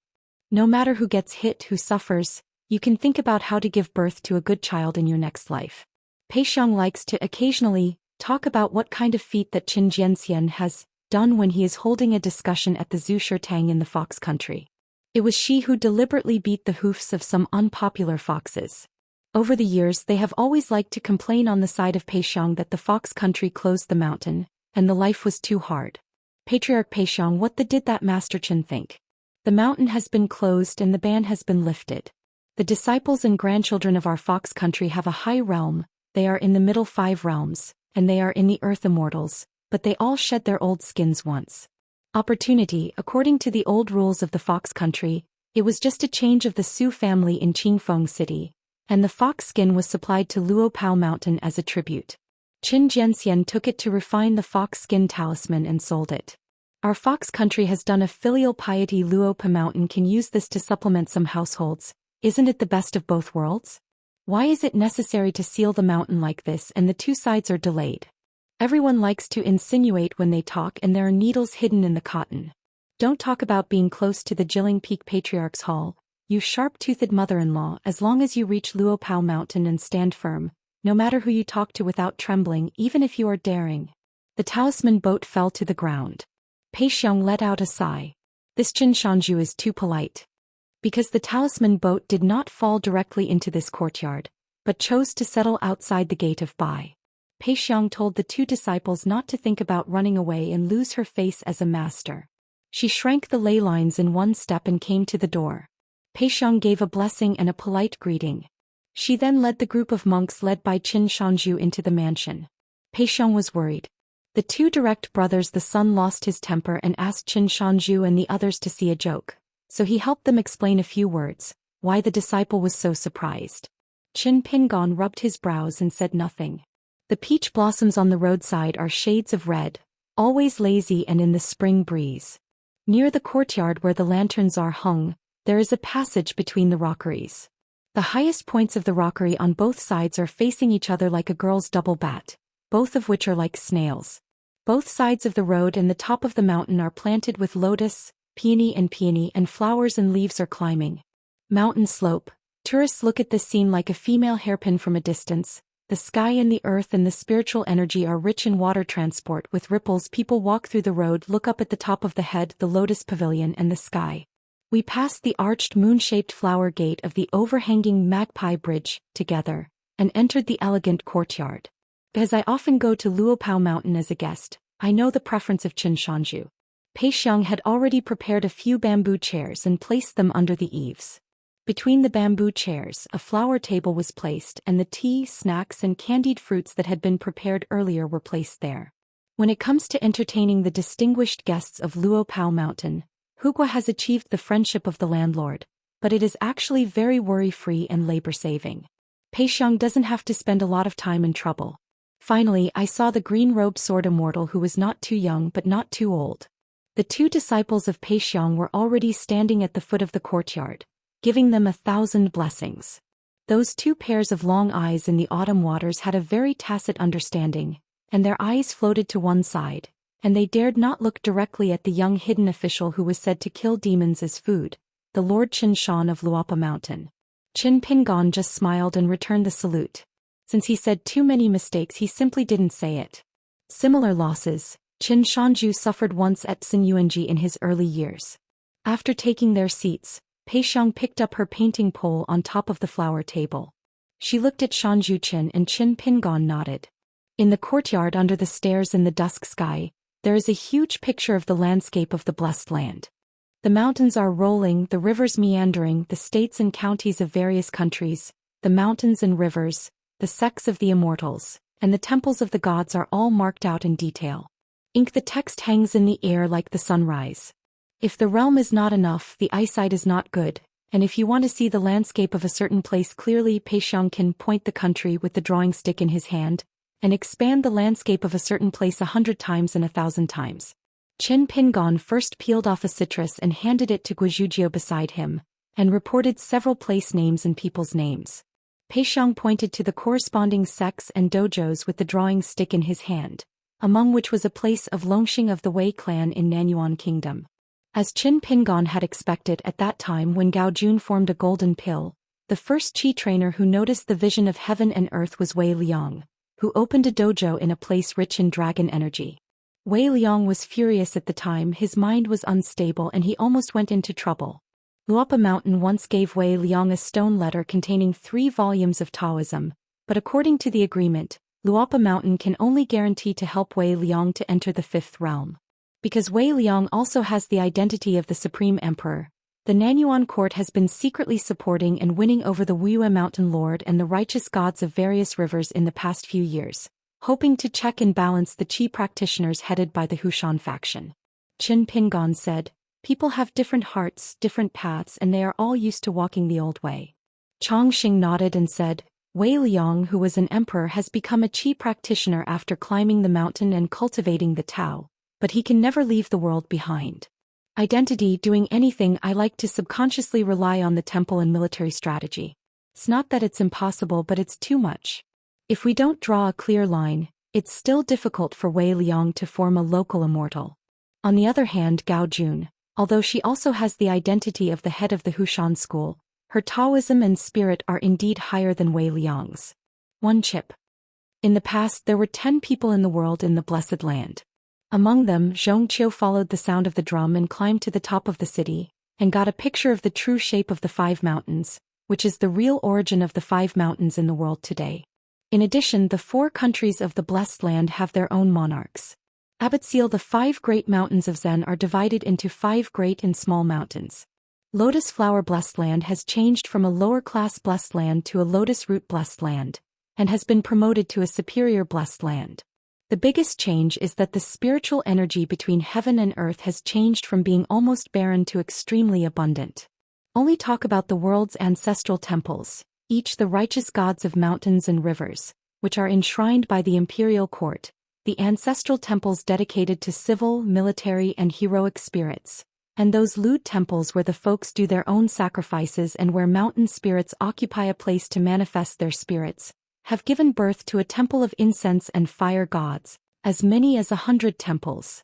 No matter who gets hit, who suffers, you can think about how to give birth to a good child in your next life. Pei Xiang likes to occasionally talk about what kind of feat that Qin Jianxian has done when he is holding a discussion at the Zhu Shirtang in the fox country. It was she who deliberately beat the hoofs of some unpopular foxes. Over the years, they have always liked to complain on the side of Pei Xiang that the fox country closed the mountain, and the life was too hard. Patriarch Pei Xiang, what did that Master Qin think? The mountain has been closed and the ban has been lifted. The disciples and grandchildren of our fox country have a high realm, they are in the middle 5 realms, and they are in the earth immortals, but they all shed their old skins once. Opportunity, according to the old rules of the fox country, it was just a change of the Su family in Qingfeng City, and the fox skin was supplied to Luopao Mountain as a tribute. Qin Jianxian took it to refine the fox skin talisman and sold it. Our fox country has done a filial piety. Luopa Mountain can use this to supplement some households. Isn't it the best of both worlds? Why is it necessary to seal the mountain like this and the 2 sides are delayed? Everyone likes to insinuate when they talk, and there are needles hidden in the cotton. Don't talk about being close to the Jilling Peak Patriarch's Hall, you sharp-toothed mother-in-law. As long as you reach Luopao Mountain and stand firm, no matter who you talk to without trembling, even if you are daring. The talisman boat fell to the ground. Pei Xiang let out a sigh. This Qin Shanju is too polite. Because the talisman boat did not fall directly into this courtyard, but chose to settle outside the gate of Bai. Pei Xiang told the 2 disciples not to think about running away and lose her face as a master. She shrank the ley lines in 1 step and came to the door. Pei Xiang gave a blessing and a polite greeting. She then led the group of monks led by Qin Shanju into the mansion. Pei Xiang was worried. The 2 direct brothers, the son lost his temper and asked Qin Shanju and the others to see a joke, so he helped them explain a few words, why the disciple was so surprised. Qin Pingon rubbed his brows and said nothing. The peach blossoms on the roadside are shades of red, always lazy and in the spring breeze. Near the courtyard where the lanterns are hung, there is a passage between the rockeries. The highest points of the rockery on both sides are facing each other like a girl's double bat, both of which are like snails. Both sides of the road and the top of the mountain are planted with lotus, peony, and flowers, and leaves are climbing. Mountain slope. Tourists look at this scene like a female hairpin from a distance. The sky and the earth and the spiritual energy are rich in water transport with ripples. People walk through the road, look up at the top of the head, the lotus pavilion and the sky. We passed the arched moon-shaped flower gate of the overhanging Magpie Bridge, together, and entered the elegant courtyard. As I often go to Luopao Mountain as a guest, I know the preference of Xianxia. Pei Xiang had already prepared a few bamboo chairs and placed them under the eaves. Between the bamboo chairs, a flower table was placed, and the tea, snacks and candied fruits that had been prepared earlier were placed there. When it comes to entertaining the distinguished guests of Luopao Mountain, Hugua has achieved the friendship of the landlord, but it is actually very worry-free and labor-saving. Pei Xiang doesn't have to spend a lot of time and trouble. Finally, I saw the green-robed sword Immortal, who was not too young but not too old. The two disciples of Pei Xiang were already standing at the foot of the courtyard, giving them 1,000 blessings. Those two pairs of long eyes in the autumn waters had a very tacit understanding, and their eyes floated to one side, and they dared not look directly at the young hidden official who was said to kill demons as food, the Lord Qin Shan of Luopa Mountain. Qin Pingon just smiled and returned the salute. Since he said too many mistakes, he simply didn't say it. Similar losses, Qin Shanju suffered once at Xinyuanji in his early years. After taking their seats, Pei Xiang picked up her painting pole on top of the flower table. She looked at Shanju Qin, and Qin Pingon nodded. In the courtyard under the stairs in the dusk sky, there is a huge picture of the landscape of the blessed land. The mountains are rolling, the rivers meandering, the states and counties of various countries, the mountains and rivers, the sects of the immortals, and the temples of the gods are all marked out in detail. The text hangs in the air like the sunrise. If the realm is not enough, the eyesight is not good, and if you want to see the landscape of a certain place clearly, Pei Xiang can point the country with the drawing stick in his hand, and expand the landscape of a certain place 100 times and 1,000 times. Qin Pingon first peeled off a citrus and handed it to Guizhujio beside him, and reported several place names and people's names. Pei Xiang pointed to the corresponding sects and dojos with the drawing stick in his hand, among which was a place of Longxing of the Wei clan in Nanyuan Kingdom. As Qin Pingon had expected at that time when Gao Jun formed a golden pill, the first Qi trainer who noticed the vision of heaven and earth was Wei Liang, who opened a dojo in a place rich in dragon energy. Wei Liang was furious at the time, his mind was unstable and he almost went into trouble. Luopa Mountain once gave Wei Liang a stone letter containing 3 volumes of Taoism, but according to the agreement, Luopa Mountain can only guarantee to help Wei Liang to enter the 5th realm. Because Wei Liang also has the identity of the Supreme Emperor, the Nanyuan court has been secretly supporting and winning over the Wuya Mountain Lord and the righteous gods of various rivers in the past few years, hoping to check and balance the Qi practitioners headed by the Hushan faction. Qin Pingon said, "People have different hearts, different paths, and they are all used to walking the old way." Chongqing nodded and said, "Wei Liang, who was an emperor, has become a Qi practitioner after climbing the mountain and cultivating the Tao, but he can never leave the world behind. Identity, doing anything, I like to subconsciously rely on the temple and military strategy. It's not that it's impossible, but it's too much. If we don't draw a clear line, it's still difficult for Wei Liang to form a local immortal." On the other hand, Gao Jun, although she also has the identity of the head of the Hushan school, her Taoism and spirit are indeed higher than Wei Liang's. One chip. In the past there were 10 people in the world in the Blessed Land. Among them, Zhongqiu followed the sound of the drum and climbed to the top of the city, and got a picture of the true shape of the 5 mountains, which is the real origin of the 5 mountains in the world today. In addition, the 4 countries of the Blessed Land have their own monarchs. Abbotseal, the 5 great mountains of Zen are divided into 5 great and small mountains. Lotus Flower Blessed Land has changed from a lower-class Blessed Land to a Lotus Root Blessed Land, and has been promoted to a superior Blessed Land. The biggest change is that the spiritual energy between heaven and earth has changed from being almost barren to extremely abundant. Only talk about the world's ancestral temples, each the righteous gods of mountains and rivers, which are enshrined by the imperial court, the ancestral temples dedicated to civil, military and heroic spirits, and those lewd temples where the folks do their own sacrifices and where mountain spirits occupy a place to manifest their spirits, have given birth to a temple of incense and fire gods, as many as 100 temples.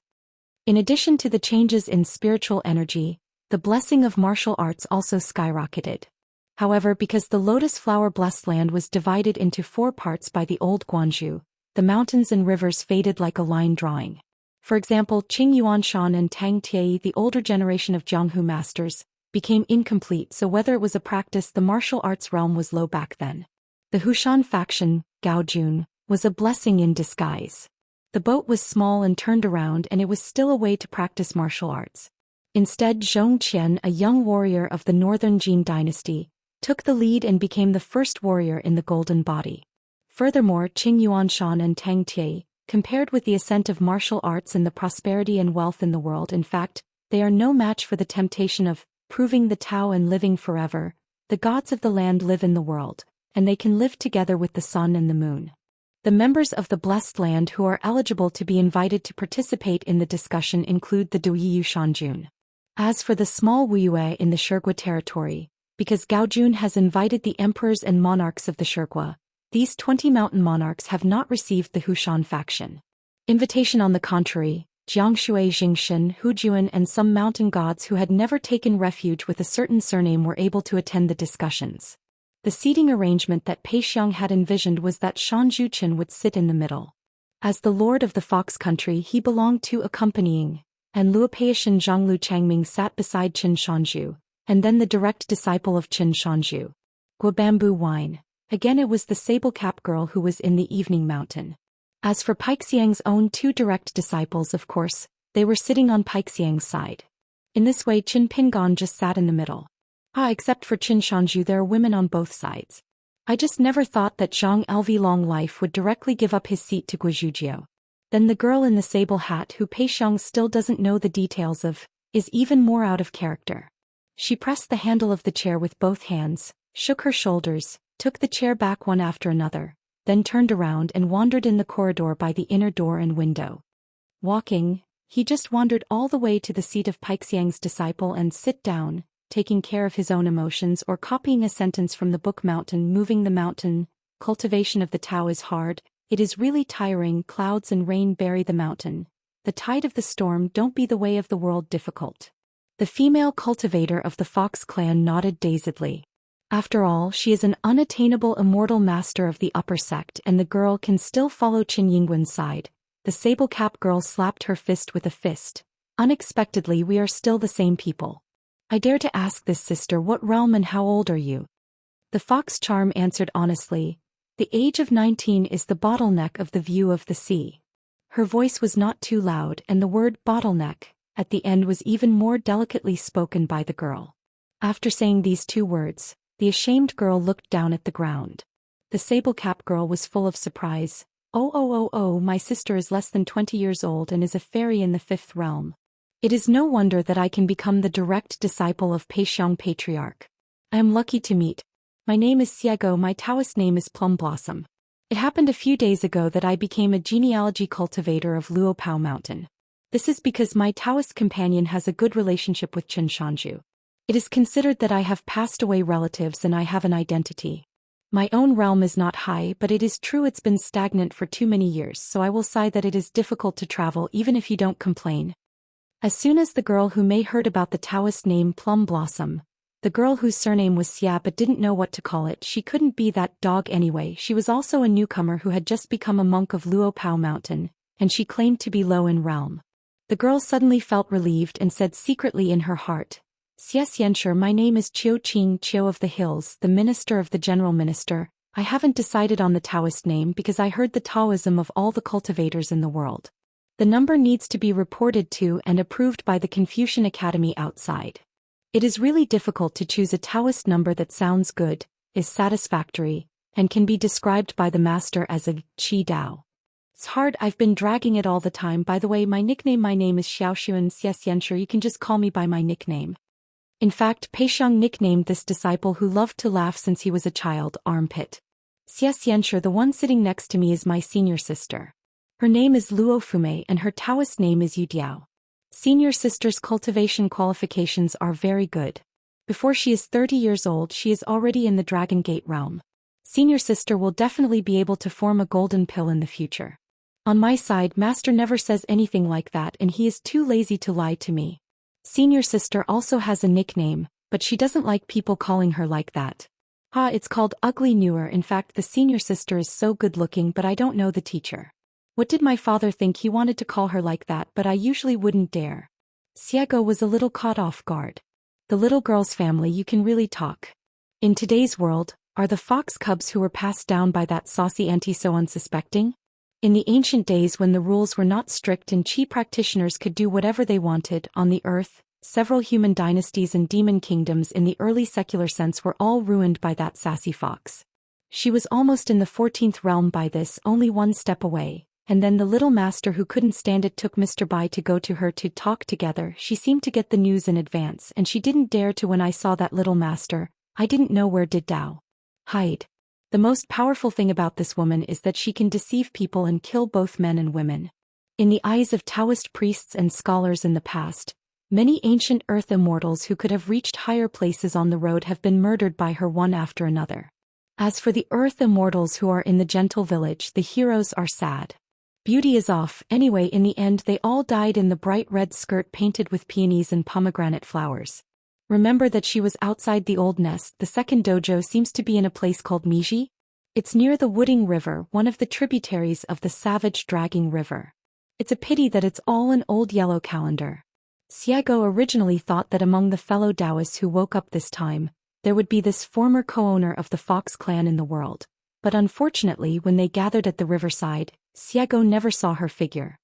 In addition to the changes in spiritual energy, the blessing of martial arts also skyrocketed. However, because the lotus flower-blessed land was divided into 4 parts by the old Guanzhou, the mountains and rivers faded like a line drawing. For example, Qing Yuanshan and Tang Tiei, the older generation of Jianghu masters, became incomplete, so whether it was a practice, the martial arts realm was low back then. The Hushan faction, Gaojun, was a blessing in disguise. The boat was small and turned around, and it was still a way to practice martial arts. Instead, Zhou Xian, a young warrior of the northern Jin dynasty, took the lead and became the first warrior in the Golden Body. Furthermore, Qing Yuanshan and Tang Tiei, compared with the ascent of martial arts and the prosperity and wealth in the world, in fact, they are no match for the temptation of proving the Tao and living forever. The gods of the land live in the world, and they can live together with the sun and the moon. The members of the blessed land who are eligible to be invited to participate in the discussion include the Douyi Shanjun. As for the small Wuyue in the Shirgua territory, because Gaojun has invited the emperors and monarchs of the Shirgua, these 20 mountain monarchs have not received the Hushan faction invitation. On the contrary, Jiangshui Jingxin, Hujuan, and some mountain gods who had never taken refuge with a certain surname were able to attend the discussions. The seating arrangement that Peixiang had envisioned was that Shan Zhuqian would sit in the middle. As the lord of the Fox country he belonged to accompanying, and Luopeishan Zhanglu Changming sat beside Qin Shanzhu, and then the direct disciple of Qin Shanzhu. Guabambu Wine. Again it was the sable-cap girl who was in the evening mountain. As for Paixiang's own 2 direct disciples, of course, they were sitting on Paixiang's side. In this way Qin Pingan just sat in the middle. Except for Qin Shanzhu, there are women on both sides. I just never thought that Zhang Lv Long Life would directly give up his seat to Guizhujiu. Then the girl in the sable hat, who Peixiang still doesn't know the details of, is even more out of character. She pressed the handle of the chair with both hands, shook her shoulders, took the chair back one after another, then turned around and wandered in the corridor by the inner door and window. Walking, he just wandered all the way to the seat of Paixiang's disciple and sit down, taking care of his own emotions or copying a sentence from the book Mountain Moving the Mountain. Cultivation of the Tao is hard, it is really tiring, clouds and rain bury the mountain. The tide of the storm don't be the way of the world difficult. The female cultivator of the Fox clan nodded dazedly. After all, she is an unattainable immortal master of the upper sect, and the girl can still follow Qin Yingwen's side. The sable-cap girl slapped her fist with a fist. Unexpectedly, we are still the same people. I dare to ask this, sister, what realm and how old are you? The fox charm answered honestly. The age of 19 is the bottleneck of the view of the sea. Her voice was not too loud, and the word bottleneck at the end was even more delicately spoken by the girl. After saying these 2 words, the ashamed girl looked down at the ground. The sable-cap girl was full of surprise. Oh, my sister is less than 20 years old and is a fairy in the 5th realm. It is no wonder that I can become the direct disciple of Peixiang Patriarch. I am lucky to meet. My name is Xiego, my Taoist name is Plum Blossom. It happened a few days ago that I became a genealogy cultivator of Luopao Mountain. This is because my Taoist companion has a good relationship with Qin Shanzhu. It is considered that I have passed away relatives and I have an identity. My own realm is not high, but it is true it's been stagnant for too many years, so I will sigh that it is difficult to travel even if you don't complain. As soon as the girl who may heard about the Taoist name Plum Blossom, the girl whose surname was Xia but didn't know what to call it, she couldn't be that dog anyway. She was also a newcomer who had just become a monk of Luopao Mountain, and she claimed to be low in realm. The girl suddenly felt relieved and said secretly in her heart, Xianxia, my name is Qiu Qing Qiu of the Hills, the minister of the general minister. I haven't decided on the Taoist name because I heard the Taoism of all the cultivators in the world. The number needs to be reported to and approved by the Confucian Academy outside. It is really difficult to choose a Taoist number that sounds good, is satisfactory, and can be described by the master as a Qi Dao. It's hard, I've been dragging it all the time. By the way, my name is Xiaoxuan Xianxia, you can just call me by my nickname. In fact, Peixiang nicknamed this disciple who loved to laugh since he was a child, Armpit. Xianxia, the one sitting next to me, is my senior sister. Her name is Luo Fume and her Taoist name is Yudiao. Senior sister's cultivation qualifications are very good. Before she is 30 years old, she is already in the Dragon Gate realm. Senior sister will definitely be able to form a golden pill in the future. On my side, master never says anything like that and he is too lazy to lie to me. Senior sister also has a nickname, but she doesn't like people calling her like that. It's called Ugly Newer. In fact, the senior sister is so good looking, but I don't know the teacher. What did my father think? He wanted to call her like that, but I usually wouldn't dare. Xiago was a little caught off guard. The little girl's family, you can really talk. In today's world, are the fox cubs who were passed down by that saucy auntie so unsuspecting? In the ancient days when the rules were not strict and chi practitioners could do whatever they wanted on the earth, several human dynasties and demon kingdoms in the early secular sense were all ruined by that sassy fox. She was almost in the 14th realm by this, only one step away, and then the little master who couldn't stand it took Mr. Bai to go to her to talk together. She seemed to get the news in advance and she didn't dare to. When I saw that little master, I didn't know where did Dao hide. The most powerful thing about this woman is that she can deceive people and kill both men and women. In the eyes of Daoist priests and scholars in the past, many ancient earth immortals who could have reached higher places on the road have been murdered by her one after another. As for the earth immortals who are in the gentle village, the heroes are sad. Beauty is off. Anyway, in the end they all died in the bright red skirt painted with peonies and pomegranate flowers. Remember that she was outside the old nest. The second dojo seems to be in a place called Miji. It's near the Wooding River, one of the tributaries of the Savage Dragging River. It's a pity that it's all an old yellow calendar. Xiago originally thought that among the fellow Daoists who woke up this time, there would be this former co-owner of the Fox clan in the world. But unfortunately, when they gathered at the riverside, Xiago never saw her figure.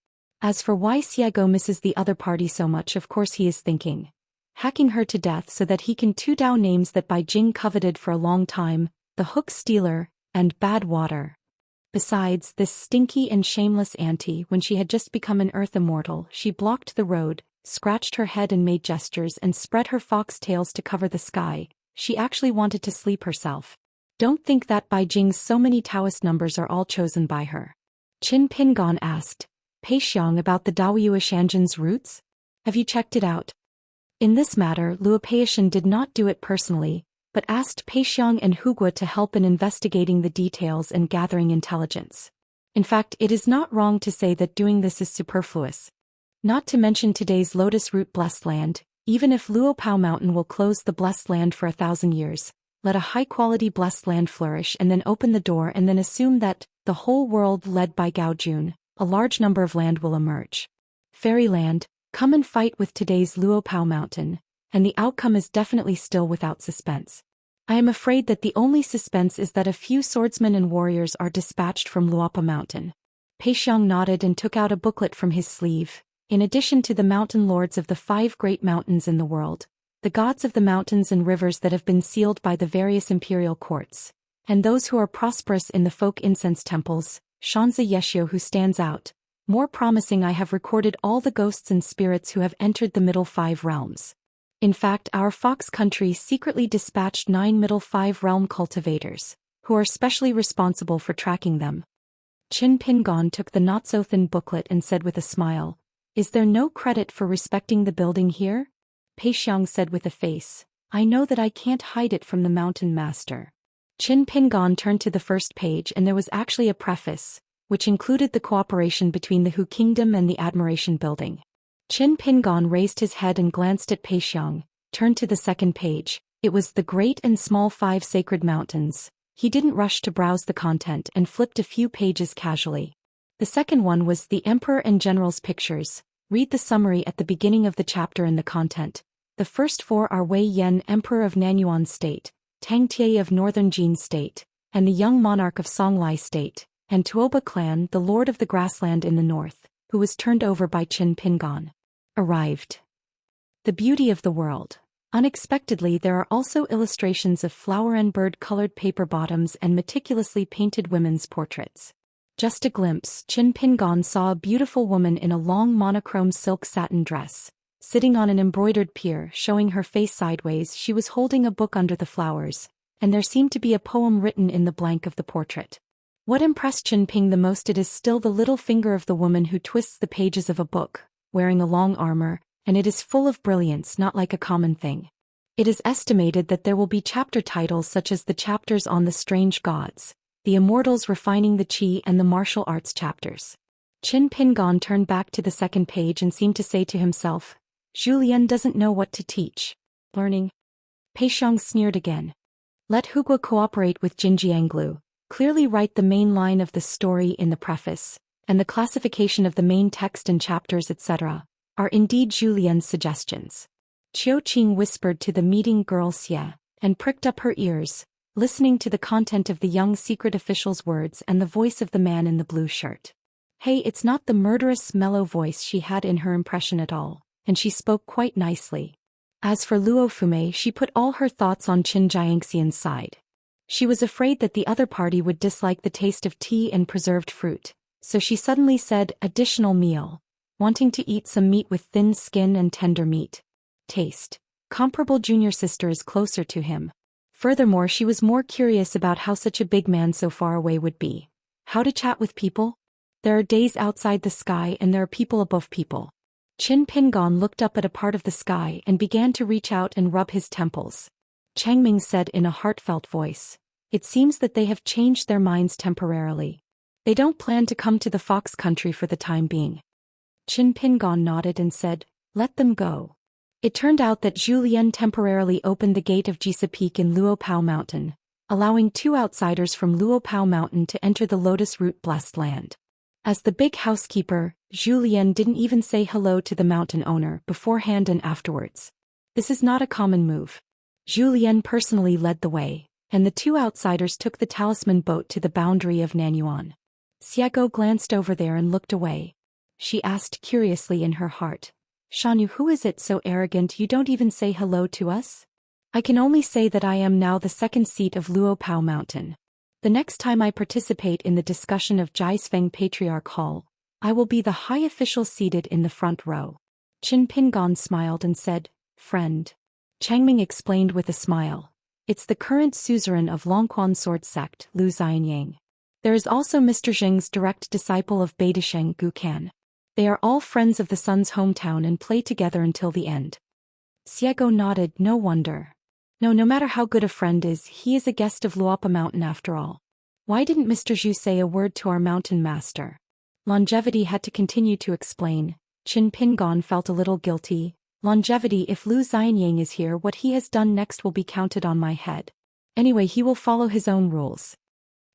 As for why Xiago misses the other party so much, of course he is thinking hacking her to death so that he can two Dao names that Bai Jing coveted for a long time, the Hook Stealer and Bad Water. Besides, this stinky and shameless auntie, when she had just become an earth immortal, she blocked the road, scratched her head and made gestures and spread her fox tails to cover the sky. She actually wanted to sleep herself. Don't think that Bai Jing's so many Taoist numbers are all chosen by her. Qin Pingon asked Pei Xiang about the Daoyue Shanjin's roots. Have you checked it out? In this matter, Luo Peishan did not do it personally, but asked Pei Xiang and Hugua to help in investigating the details and gathering intelligence. In fact, it is not wrong to say that doing this is superfluous. Not to mention today's Lotus Root Blessed Land, even if Luo Pao Mountain will close the Blessed Land for 1,000 years, let a high-quality Blessed Land flourish and then open the door and then assume that, the whole world led by Gao Jun, a large number of land will emerge. Fairyland, come and fight with today's Luo Pao Mountain, and the outcome is definitely still without suspense. I am afraid that the only suspense is that a few swordsmen and warriors are dispatched from Luopa Mountain. Pei Xiang nodded and took out a booklet from his sleeve. In addition to the mountain lords of the 5 great mountains in the world, the gods of the mountains and rivers that have been sealed by the various imperial courts, and those who are prosperous in the folk incense temples, Xianxia Yeshio who stands out. More promising, I have recorded all the ghosts and spirits who have entered the middle 5 realms. In fact, our Fox country secretly dispatched 9 middle 5 realm cultivators, who are specially responsible for tracking them. Qin Pingon took the not-so-thin booklet and said with a smile, "Is there no credit for respecting the building here?" Pei Xiang said with a face, "I know that I can't hide it from the mountain master." Qin Pingon turned to the first page and there was actually a preface, which included the cooperation between the Hu Kingdom and the Admiration Building. Qin Pingon raised his head and glanced at Pei Xiang, turned to the second page. It was the Great and Small 5 Sacred Mountains. He didn't rush to browse the content and flipped a few pages casually. The second one was the Emperor and General's pictures. Read the summary at the beginning of the chapter and the content. The first 4 are Wei Yan, Emperor of Nanyuan State, Tang Tie of Northern Jin State, and the young monarch of Songlai State, and Tuoba clan, the lord of the grassland in the north, who was turned over by Qin Pingon. Arrived. The beauty of the world. Unexpectedly, there are also illustrations of flower and bird-colored paper bottoms and meticulously painted women's portraits. Just a glimpse, Qin Pingon saw a beautiful woman in a long monochrome silk satin dress, sitting on an embroidered pier, showing her face sideways. She was holding a book under the flowers, and there seemed to be a poem written in the blank of the portrait. What impressed Qin Ping the most, it is still the little finger of the woman who twists the pages of a book, wearing a long armor, and it is full of brilliance, not like a common thing. It is estimated that there will be chapter titles such as the chapters on the strange gods, the immortals refining the qi, and the martial arts chapters. Qin Pingon turned back to the second page and seemed to say to himself, Zhou Xian doesn't know what to teach. Learning. Pei Xiang sneered again. Let Hugua cooperate with Jinjianglu, clearly write the main line of the story in the preface, and the classification of the main text and chapters etc., are indeed Zhou Lian's suggestions. Qiu Qing whispered to the meeting girl Xia, and pricked up her ears, listening to the content of the young secret official's words and the voice of the man in the blue shirt. Hey, it's not the murderous mellow voice she had in her impression at all, and she spoke quite nicely. As for Luo Fume, she put all her thoughts on Qin Jiangxian's side. She was afraid that the other party would dislike the taste of tea and preserved fruit, so she suddenly said, additional meal, wanting to eat some meat with thin skin and tender meat. Taste. Comparable junior sister is closer to him. Furthermore, she was more curious about how such a big man so far away would be. How to chat with people? There are days outside the sky and there are people above people. Qin Pingon looked up at a part of the sky and began to reach out and rub his temples. Changming said in a heartfelt voice, it seems that they have changed their minds temporarily. They don't plan to come to the Fox country for the time being. Qin Pingon nodded and said, let them go. It turned out that Zhou Lian temporarily opened the gate of Jisa Peak in Luopao Mountain, allowing 2 outsiders from Luopao Mountain to enter the Lotus Root Blessed Land. As the big housekeeper, Zhou Lian didn't even say hello to the mountain owner beforehand and afterwards. This is not a common move. Zhou Lian personally led the way, and the 2 outsiders took the talisman boat to the boundary of Nanyuan. Xiago glanced over there and looked away. She asked curiously in her heart, Shanyu, who is it so arrogant you don't even say hello to us? I can only say that I am now the second seat of Luopao Mountain. The next time I participate in the discussion of Jiasfeng Patriarch Hall, I will be the high official seated in the front row. Qin Pingon smiled and said, friend. Changming explained with a smile, it's the current suzerain of Longquan Sword Sect, Lu Xianyang. There is also Mr. Jing's direct disciple of Beidasheng Gu Kan. They are all friends of the son's hometown and play together until the end. Xiego nodded, no wonder. No matter how good a friend is, he is a guest of Luopa Mountain after all. Why didn't Mr. Zhu say a word to our mountain master? Longevity had to continue to explain. Qin Pingon felt a little guilty. Longevity, if Lu Xianyang is here, what he has done next will be counted on my head. Anyway, he will follow his own rules.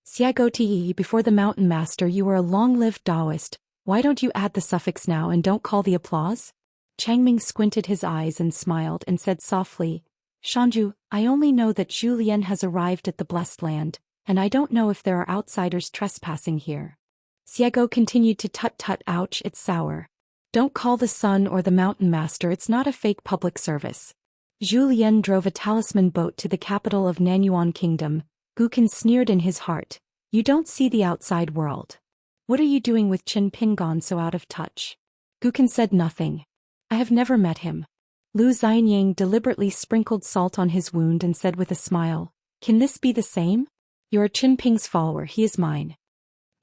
Xiego Ti, before the mountain master you were a long-lived Daoist. Why don't you add the suffix now and don't call the applause? Changming squinted his eyes and smiled and said softly, Shanju, I only know that Zhou Lian has arrived at the Blessed Land, and I don't know if there are outsiders trespassing here. Xiego continued to tut-tut, ouch, it's sour. Don't call the sun or the mountain master, it's not a fake public service. Zhou Lian drove a talisman boat to the capital of Nanyuan Kingdom. Gukin sneered in his heart, you don't see the outside world. What are you doing with Qin Pingon so out of touch? Gukin said nothing. I have never met him. Lu Xianyang deliberately sprinkled salt on his wound and said with a smile, can this be the same? You're Qin Ping's follower, he is mine.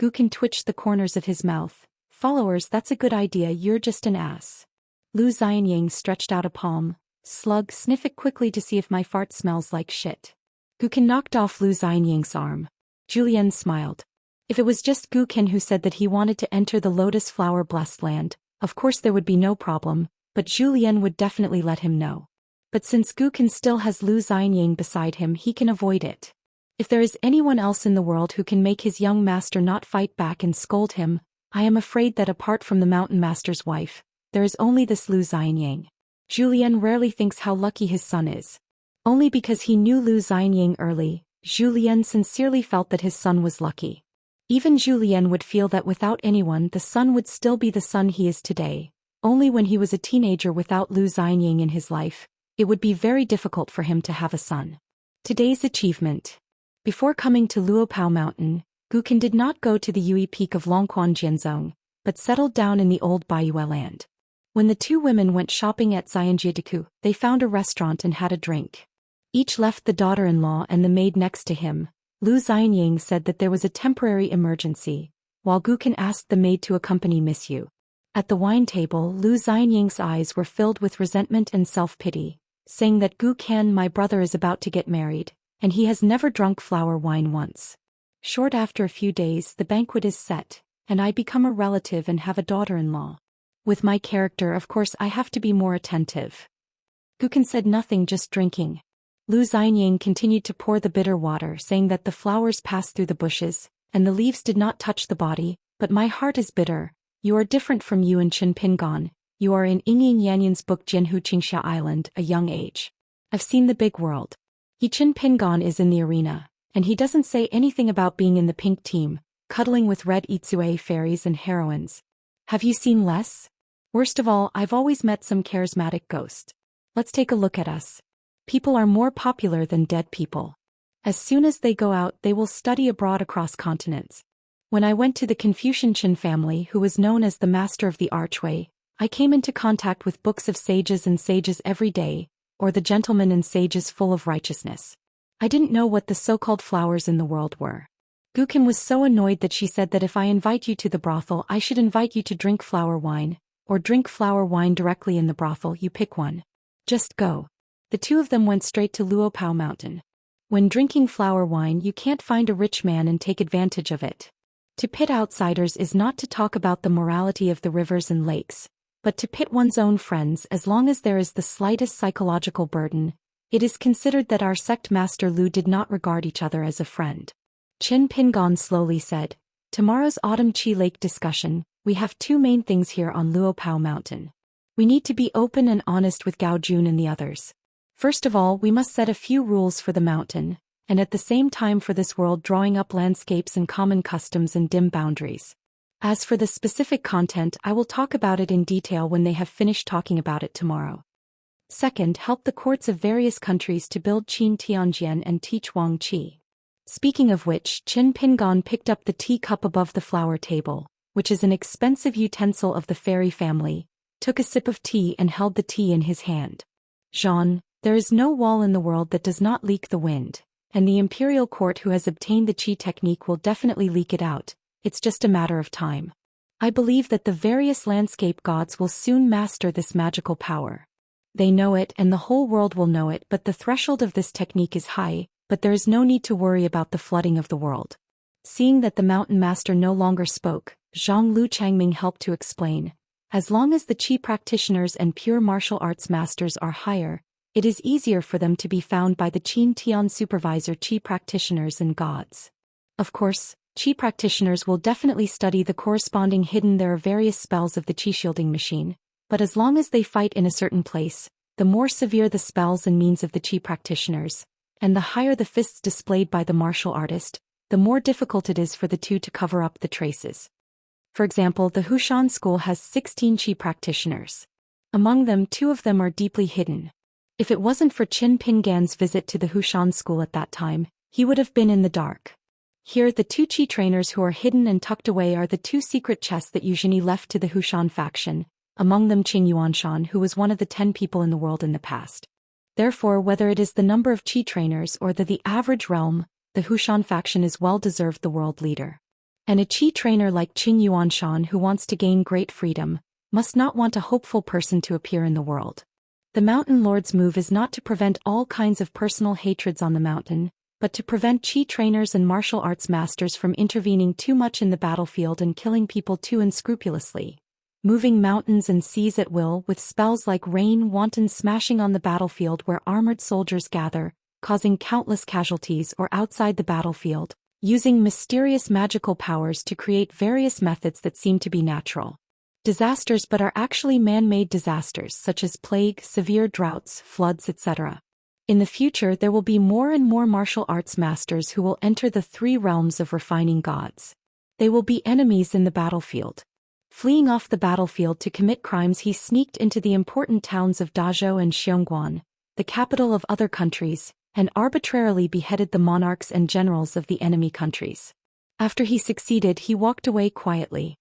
Gukin twitched the corners of his mouth. Followers, that's a good idea, you're just an ass. Lu Xianyang stretched out a palm. Slug, sniff it quickly to see if my fart smells like shit. Gukin knocked off Lu Xianyang's arm. Julian smiled. If it was just Gukin who said that he wanted to enter the Lotus Flower Blessed Land, of course there would be no problem, but Julian would definitely let him know. But since Gukin still has Lu Xianyang beside him, he can avoid it. If there is anyone else in the world who can make his young master not fight back and scold him, I am afraid that apart from the mountain master's wife, there is only this Lu Xianyang. Julian rarely thinks how lucky his son is. Only because he knew Lu Xianyang early, Julian sincerely felt that his son was lucky. Even Julian would feel that without anyone the son would still be the son he is today. Only when he was a teenager without Lu Xianyang in his life, it would be very difficult for him to have a son. Today's achievement. Before coming to Luopao Mountain, Gukin did not go to the Yui Peak of Longquan Jianzhong, but settled down in the old Baiyue land. When the 2 women went shopping at Xianxia, they found a restaurant and had a drink. Each left the daughter-in-law and the maid next to him. Lu Xianyang said that there was a temporary emergency, while Gukin asked the maid to accompany Miss Yu. At the wine table, Lu Xianying's eyes were filled with resentment and self-pity, saying that Gu Kan, my brother, is about to get married, and he has never drunk flower wine once. Short after a few days, the banquet is set, and I become a relative and have a daughter-in-law. With my character, of course, I have to be more attentive. Gu Kan said nothing, just drinking. Lu Xianying continued to pour the bitter water, saying that the flowers passed through the bushes, and the leaves did not touch the body, but my heart is bitter. You are different from you and Chen Pingan. You are in Yingyin Yanyan's book Jianhu Xianxia Island, a young age. I've seen the big world. Chen Pingan is in the arena, and he doesn't say anything about being in the pink team, cuddling with red Itsue fairies and heroines. Have you seen less? Worst of all, I've always met some charismatic ghost. Let's take a look at us. People are more popular than dead people. As soon as they go out, they will study abroad across continents. When I went to the Confucian Qin family, who was known as the Master of the Archway, I came into contact with books of sages and sages every day, or the gentlemen and sages full of righteousness. I didn't know what the so-called flowers in the world were. Gu Kan was so annoyed that she said that if I invite you to the brothel, I should invite you to drink flower wine, or drink flower wine directly in the brothel. You pick one. Just go. The two of them went straight to Luopao Mountain. When drinking flower wine, you can't find a rich man and take advantage of it. To pit outsiders is not to talk about the morality of the rivers and lakes, but to pit one's own friends. As long as there is the slightest psychological burden, it is considered that our sect master Lu did not regard each other as a friend. Chen Pingan slowly said, tomorrow's Autumn Chi Lake discussion, we have two main things here on Luopao Mountain. We need to be open and honest with Gao Jun and the others. First of all, we must set a few rules for the mountain, and at the same time for this world, drawing up landscapes and common customs and dim boundaries. As for the specific content, I will talk about it in detail when they have finished talking about it tomorrow. Second, help the courts of various countries to build Qin Tianjian and teach Wang Qi. Speaking of which, Chen Pingan picked up the teacup above the flower table, which is an expensive utensil of the fairy family, took a sip of tea and held the tea in his hand. Jean, there is no wall in the world that does not leak the wind, and the imperial court who has obtained the Qi technique will definitely leak it out. It's just a matter of time. I believe that the various landscape gods will soon master this magical power. They know it and the whole world will know it, but the threshold of this technique is high, but there is no need to worry about the flooding of the world. Seeing that the mountain master no longer spoke, Zhang Lu Changming helped to explain. As long as the Qi practitioners and pure martial arts masters are higher, it is easier for them to be found by the Qin Tian supervisor Qi practitioners and gods. Of course, Qi practitioners will definitely study the corresponding hidden. There are various spells of the Qi shielding machine, but as long as they fight in a certain place, the more severe the spells and means of the Qi practitioners, and the higher the fists displayed by the martial artist, the more difficult it is for the two to cover up the traces. For example, the Hushan school has 16 Qi practitioners. Among them, 2 of them are deeply hidden. If it wasn't for Chen Pingan's visit to the Hushan school at that time, he would have been in the dark. Here, the 2 Qi trainers who are hidden and tucked away are the 2 secret chests that Eugenie left to the Hushan faction, among them Qing Yuanshan, who was one of the 10 people in the world in the past. Therefore, whether it is the number of Qi trainers or the average realm, the Hushan faction is well-deserved the world leader. And a Qi trainer like Qing Yuanshan, who wants to gain great freedom, must not want a hopeful person to appear in the world. The Mountain Lord's move is not to prevent all kinds of personal hatreds on the mountain, but to prevent Qi trainers and martial arts masters from intervening too much in the battlefield and killing people too unscrupulously. Moving mountains and seas at will with spells like rain, wanton smashing on the battlefield where armored soldiers gather, causing countless casualties, or outside the battlefield, using mysterious magical powers to create various methods that seem to be natural disasters but are actually man-made disasters such as plague, severe droughts, floods, etc. In the future there will be more and more martial arts masters who will enter the 3 realms of refining gods. They will be enemies in the battlefield. Fleeing off the battlefield to commit crimes, he sneaked into the important towns of Dazhou and Xiongguan, the capital of other countries, and arbitrarily beheaded the monarchs and generals of the enemy countries. After he succeeded, he walked away quietly.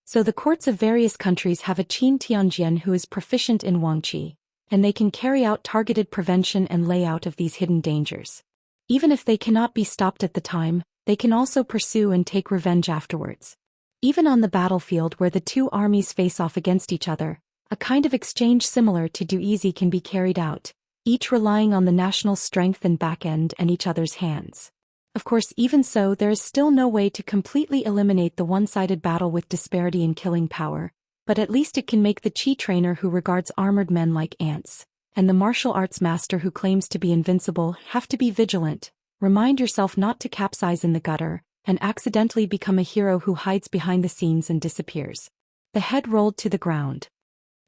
So the courts of various countries have a Qin Tianjian who is proficient in Wangqi, and they can carry out targeted prevention and layout of these hidden dangers. Even if they cannot be stopped at the time, they can also pursue and take revenge afterwards. Even on the battlefield where the two armies face off against each other, a kind of exchange similar to do easy can be carried out, each relying on the national strength and back end and each other's hands. Of course, even so, there is still no way to completely eliminate the one-sided battle with disparity in killing power, but at least it can make the chi trainer who regards armored men like ants, and the martial arts master who claims to be invincible have to be vigilant. Remind yourself not to capsize in the gutter, and accidentally become a hero who hides behind the scenes and disappears. The head rolled to the ground.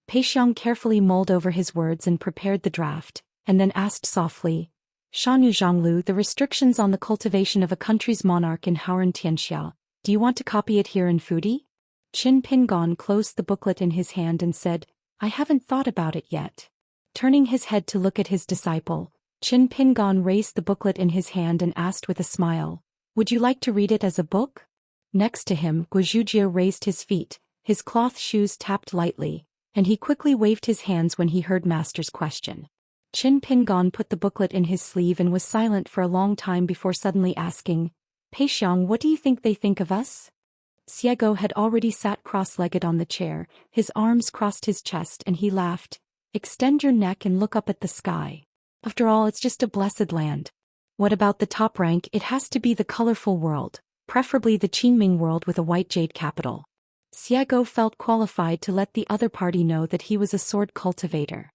Pei Xiang carefully mulled over his words and prepared the draft, and then asked softly, Shanu Zhanglu, the restrictions on the cultivation of a country's monarch in Haoran Tianxia, do you want to copy it here in Fudi? Qin Pingon closed the booklet in his hand and said, I haven't thought about it yet. Turning his head to look at his disciple, Qin Pingon raised the booklet in his hand and asked with a smile, would you like to read it as a book? Next to him, Guizhujie raised his feet, his cloth shoes tapped lightly, and he quickly waved his hands when he heard Master's question. Qin Pingon put the booklet in his sleeve and was silent for a long time before suddenly asking, Pei Xiang, what do you think they think of us? Xiego had already sat cross-legged on the chair, his arms crossed his chest and he laughed, extend your neck and look up at the sky. After all, it's just a blessed land. What about the top rank? It has to be the colorful world, preferably the Qingming world with a white jade capital. Xiego felt qualified to let the other party know that he was a sword cultivator.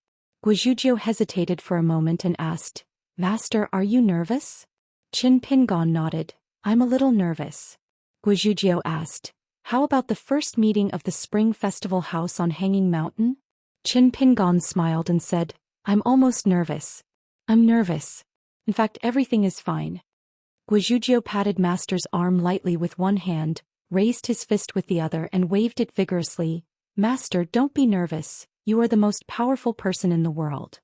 Guizhujie hesitated for a moment and asked, Master, are you nervous? Qin Pingon nodded, I'm a little nervous. Guizhujie asked, how about the first meeting of the Spring Festival House on Hanging Mountain? Qin Pingon smiled and said, I'm almost nervous. I'm nervous. In fact, everything is fine. Guizhujie patted Master's arm lightly with one hand, raised his fist with the other and waved it vigorously. Master, don't be nervous, you are the most powerful person in the world.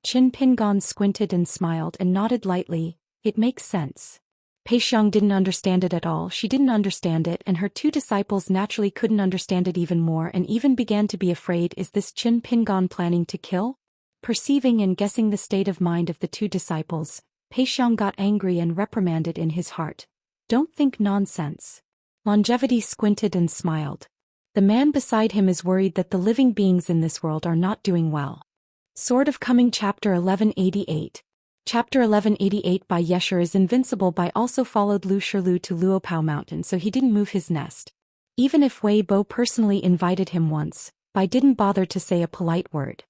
Qin Pingon squinted and smiled and nodded lightly, it makes sense. Pei Xiang didn't understand it at all, she didn't understand it, and her two disciples naturally couldn't understand it even more and even began to be afraid. Is this Qin Pingon planning to kill? Perceiving and guessing the state of mind of the two disciples, Pei Xiang got angry and reprimanded in his heart. Don't think nonsense. Longevity squinted and smiled. The man beside him is worried that the living beings in this world are not doing well. Sword of Coming Chapter 1188. Chapter 1188 Bai Yesher is invincible. Bai also followed Lu Shirlu to Luopao Mountain, so he didn't move his nest. Even if Wei Bo personally invited him once, Bai didn't bother to say a polite word.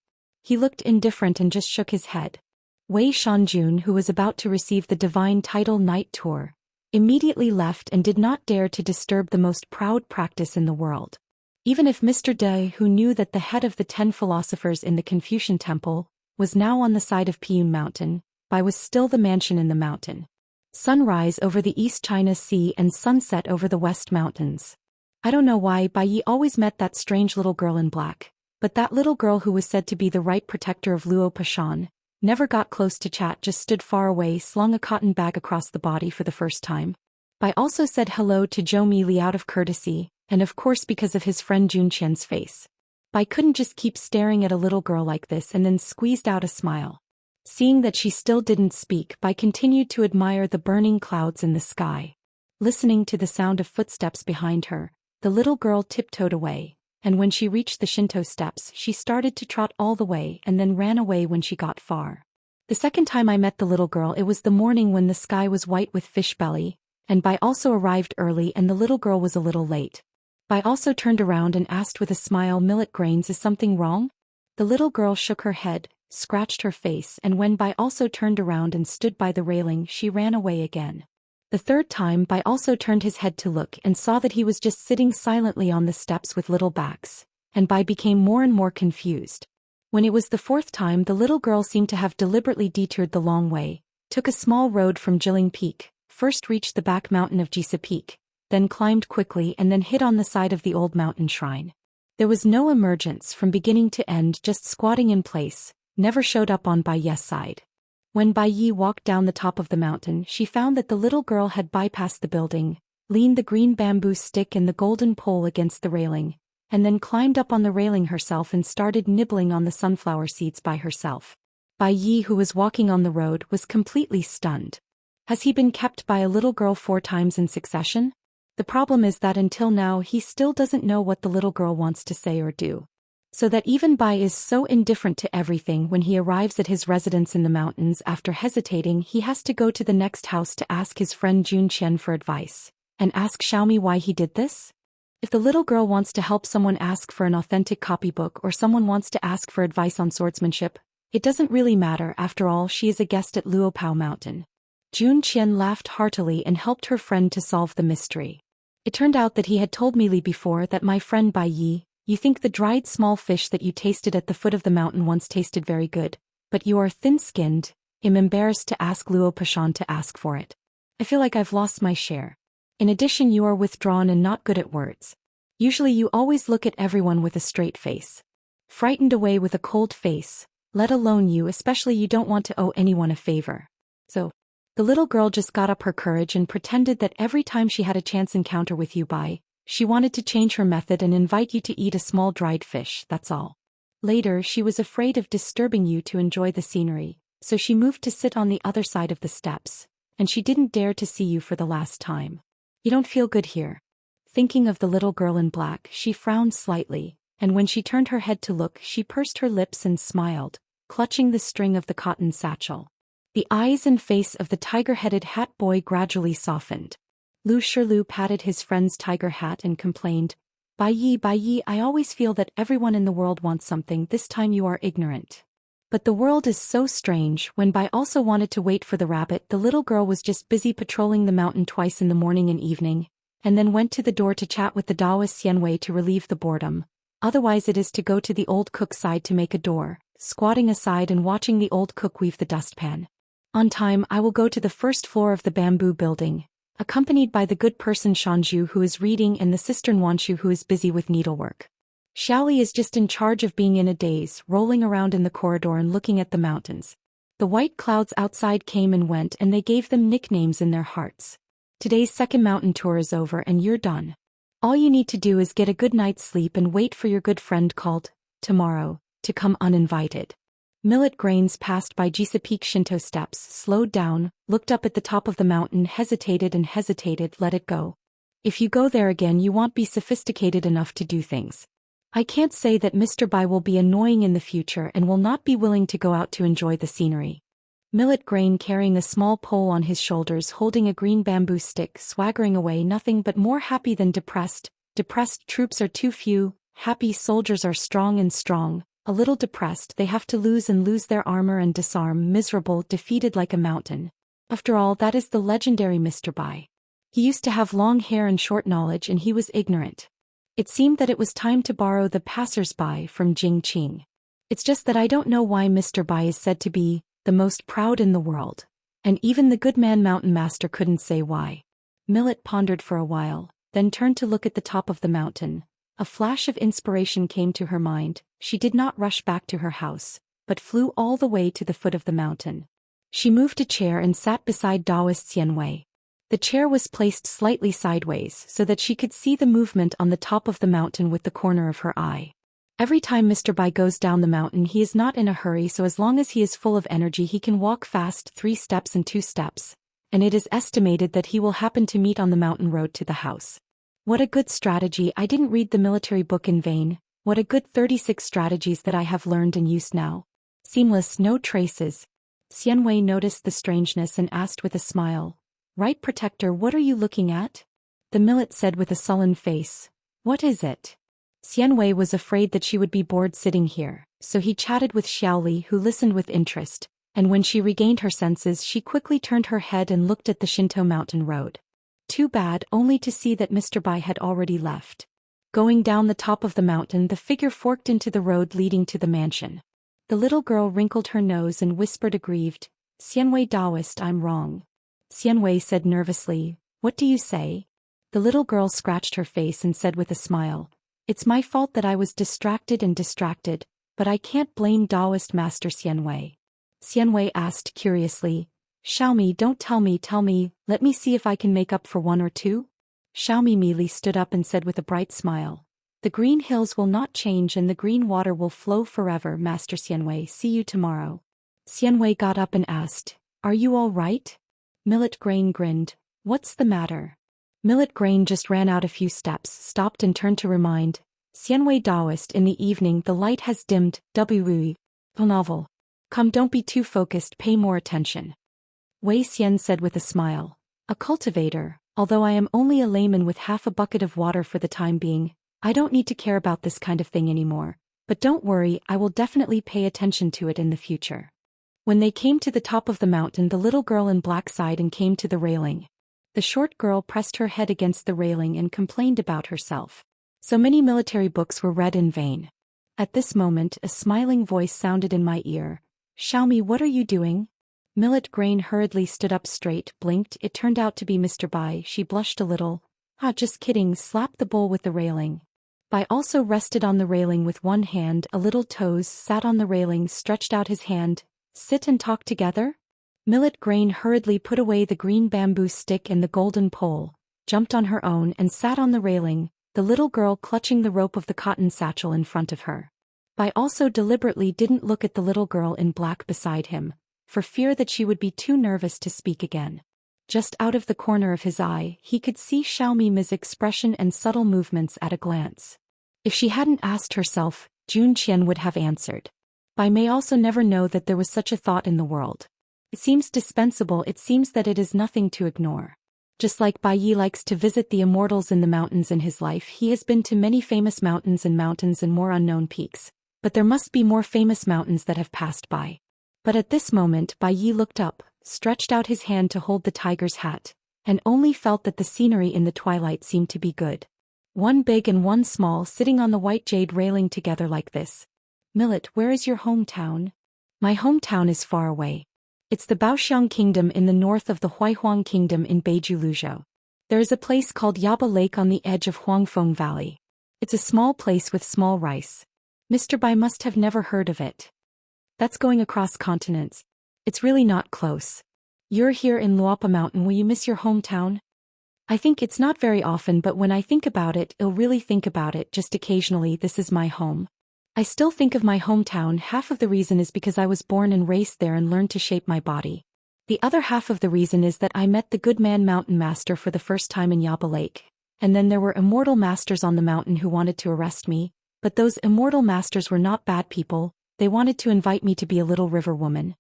He looked indifferent and just shook his head. Wei Shanjun, who was about to receive the divine title Knight Tour, immediately left and did not dare to disturb the most proud practice in the world. Even if Mr. De, who knew that the head of the 10 philosophers in the Confucian Temple, was now on the side of Piyun Mountain, Bai was still the mansion in the mountain. Sunrise over the East China Sea and sunset over the West Mountains. I don't know why Bai Yi always met that strange little girl in black, but that little girl who was said to be the right protector of Luo Pashan, never got close to chat, just stood far away, slung a cotton bag across the body for the first time. Bai also said hello to Zhou Mili out of courtesy, and of course because of his friend Jun Qian's face. Bai couldn't just keep staring at a little girl like this and then squeezed out a smile. Seeing that she still didn't speak, Bai continued to admire the burning clouds in the sky. Listening to the sound of footsteps behind her, the little girl tiptoed away, and when she reached the Shinto steps, she started to trot all the way and then ran away when she got far. The second time I met the little girl, it was the morning when the sky was white with fish belly, and Bai also arrived early and the little girl was a little late. Bai also turned around and asked with a smile, Millet Grains, is something wrong? The little girl shook her head, scratched her face, and when Bai also turned around and stood by the railing, she ran away again. The third time Bai also turned his head to look and saw that he was just sitting silently on the steps with little backs, and Bai became more and more confused. When it was the fourth time, the little girl seemed to have deliberately detoured the long way, took a small road from Jiling Peak, first reached the back mountain of Jisa Peak, then climbed quickly and then hid on the side of the old mountain shrine. There was no emergence from beginning to end, just squatting in place, never showed up on Bai Yi's side. When Bai Yi walked down the top of the mountain, she found that the little girl had bypassed the building, leaned the green bamboo stick and the golden pole against the railing, and then climbed up on the railing herself and started nibbling on the sunflower seeds by herself. Bai Yi, who was walking on the road, was completely stunned. Has he been kept by a little girl 4 times in succession? The problem is that until now he still doesn't know what the little girl wants to say or do. So that even Bai is so indifferent to everything. When he arrives at his residence in the mountains, after hesitating, he has to go to the next house to ask his friend Zhou Xian for advice. And ask Xiaomi why he did this? If the little girl wants to help someone ask for an authentic copybook, or someone wants to ask for advice on swordsmanship, it doesn't really matter. After all, she is a guest at Luopao Mountain. Zhou Xian laughed heartily and helped her friend to solve the mystery. It turned out that he had told me before that my friend Bai Yi, you think the dried small fish that you tasted at the foot of the mountain once tasted very good, but you are thin-skinned. I'm embarrassed to ask Luo Pashan to ask for it. I feel like I've lost my share. In addition, you are withdrawn and not good at words. Usually you always look at everyone with a straight face. Frightened away with a cold face, let alone you, especially you don't want to owe anyone a favor. So, the little girl just got up her courage and pretended that every time she had a chance encounter with you Bai, she wanted to change her method and invite you to eat a small dried fish, that's all. Later, she was afraid of disturbing you to enjoy the scenery, so she moved to sit on the other side of the steps, and she didn't dare to see you for the last time. You don't feel good here. Thinking of the little girl in black, she frowned slightly, and when she turned her head to look, she pursed her lips and smiled, clutching the string of the cotton satchel. The eyes and face of the tiger-headed hat boy gradually softened. Lu Shilu patted his friend's tiger hat and complained, Bai Yi, I always feel that everyone in the world wants something. This time you are ignorant. But the world is so strange. When Bai also wanted to wait for the rabbit, the little girl was just busy patrolling the mountain twice in the morning and evening, and then went to the door to chat with the Daoist Xianwei to relieve the boredom. Otherwise it is to go to the old cook's side to make a door, squatting aside and watching the old cook weave the dustpan. On time, I will go to the first floor of the bamboo building, accompanied by the good person Shanju who is reading and the cistern Wanshu who is busy with needlework. Xiaoli is just in charge of being in a daze, rolling around in the corridor and looking at the mountains. The white clouds outside came and went and they gave them nicknames in their hearts. Today's second mountain tour is over and you're done. All you need to do is get a good night's sleep and wait for your good friend called tomorrow to come uninvited. Millet grains passed by Jisapik Shinto steps, slowed down, looked up at the top of the mountain, hesitated and hesitated. Let it go. If you go there again you won't be sophisticated enough to do things. I can't say that Mr. Bai will be annoying in the future and will not be willing to go out to enjoy the scenery. Millet grain carrying a small pole on his shoulders, holding a green bamboo stick, swaggering away, nothing but more happy than depressed. Depressed troops are too few, happy soldiers are strong and strong. A little depressed, they have to lose and lose their armor and disarm, miserable, defeated like a mountain. After all, that is the legendary Mr. Bai. He used to have long hair and short knowledge and he was ignorant. It seemed that it was time to borrow the passers-by from Jing Qing. It's just that I don't know why Mr. Bai is said to be the most proud in the world. And even the good man Mountain Master couldn't say why. Millet pondered for a while, then turned to look at the top of the mountain. A flash of inspiration came to her mind. She did not rush back to her house, but flew all the way to the foot of the mountain. She moved a chair and sat beside Daoist Xianwei. The chair was placed slightly sideways so that she could see the movement on the top of the mountain with the corner of her eye. Every time Mr. Bai goes down the mountain he is not in a hurry, so as long as he is full of energy he can walk fast 3 steps and 2 steps, and it is estimated that he will happen to meet on the mountain road to the house. What a good strategy! I didn't read the military book in vain. What a good 36 strategies that I have learned and used now. Seamless, no traces. Xianwei noticed the strangeness and asked with a smile, Right, Protector, what are you looking at? The millet said with a sullen face, What is it? Xianwei was afraid that she would be bored sitting here, so he chatted with Xiaoli, who listened with interest, and when she regained her senses she quickly turned her head and looked at the Shinto mountain road. Too bad, only to see that Mr. Bai had already left. Going down the top of the mountain the figure forked into the road leading to the mansion. The little girl wrinkled her nose and whispered aggrieved, Xianwei Daoist, I'm wrong. Xianwei said nervously, What do you say? The little girl scratched her face and said with a smile, It's my fault that I was distracted, but I can't blame Daoist Master Xianwei. Xianwei asked curiously, Xiaomi, don't tell me, let me see if I can make up for 1 or 2? Xiaomi mealy stood up and said with a bright smile, The green hills will not change and the green water will flow forever, Master Xianwei, see you tomorrow. Xianwei got up and asked, Are you all right? Millet grain grinned, What's the matter? Millet Grain just ran out a few steps, stopped and turned to remind. Xianwei Daoist in the evening the light has dimmed, Wui. Novel. Come don't be too focused, pay more attention. Wei Xian said with a smile. A cultivator, although I am only a layman with half a bucket of water for the time being, I don't need to care about this kind of thing anymore. But don't worry, I will definitely pay attention to it in the future. When they came to the top of the mountain the little girl in black sighed and came to the railing. The short girl pressed her head against the railing and complained about herself. So many military books were read in vain. At this moment a smiling voice sounded in my ear. Xiaomi, what are you doing? Millet Grain hurriedly stood up straight, blinked, it turned out to be Mr. Bai. She blushed a little. Ah, just kidding, slapped the bowl with the railing. Bai also rested on the railing with one hand, a little toes, sat on the railing, stretched out his hand. Sit and talk together? Millet Grain hurriedly put away the green bamboo stick and the golden pole, jumped on her own and sat on the railing, the little girl clutching the rope of the cotton satchel in front of her. Bai also deliberately didn't look at the little girl in black beside him, for fear that she would be too nervous to speak again. Just out of the corner of his eye, he could see Xiaomi's expression and subtle movements at a glance. If she hadn't asked herself, Zhou Xian would have answered. Bai may also never know that there was such a thought in the world. It seems dispensable, it seems that it is nothing to ignore. Just like Bai Yi likes to visit the immortals in the mountains in his life, he has been to many famous mountains and more unknown peaks. But there must be more famous mountains that have passed by. But at this moment Bai Yi looked up, stretched out his hand to hold the tiger's hat, and only felt that the scenery in the twilight seemed to be good. One big and one small sitting on the white jade railing together like this. Millet, where is your hometown? My hometown is far away. It's the Baoxiang Kingdom in the north of the Huaihuang Kingdom in Beiju Luzhou. There is a place called Yaba Lake on the edge of Huangfeng Valley. It's a small place with small rice. Mr. Bai must have never heard of it. That's going across continents. It's really not close. You're here in Luapa Mountain, will you miss your hometown? I think it's not very often, but when I think about it, I'll really think about it just occasionally. This is my home. I still think of my hometown. Half of the reason is because I was born and raised there and learned to shape my body. The other half of the reason is that I met the good man mountain master for the first time in Yaba Lake. And then there were immortal masters on the mountain who wanted to arrest me, but those immortal masters were not bad people, they wanted to invite me to be a little river woman.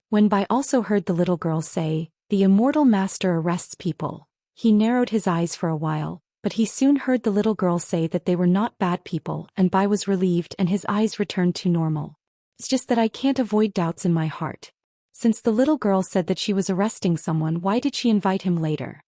When Bai also heard the little girl say, the immortal master arrests people, he narrowed his eyes for a while. But he soon heard the little girl say that they were not bad people, and Bai was relieved and his eyes returned to normal. It's just that I can't avoid doubts in my heart. Since the little girl said that she was arresting someone, why did she invite him later?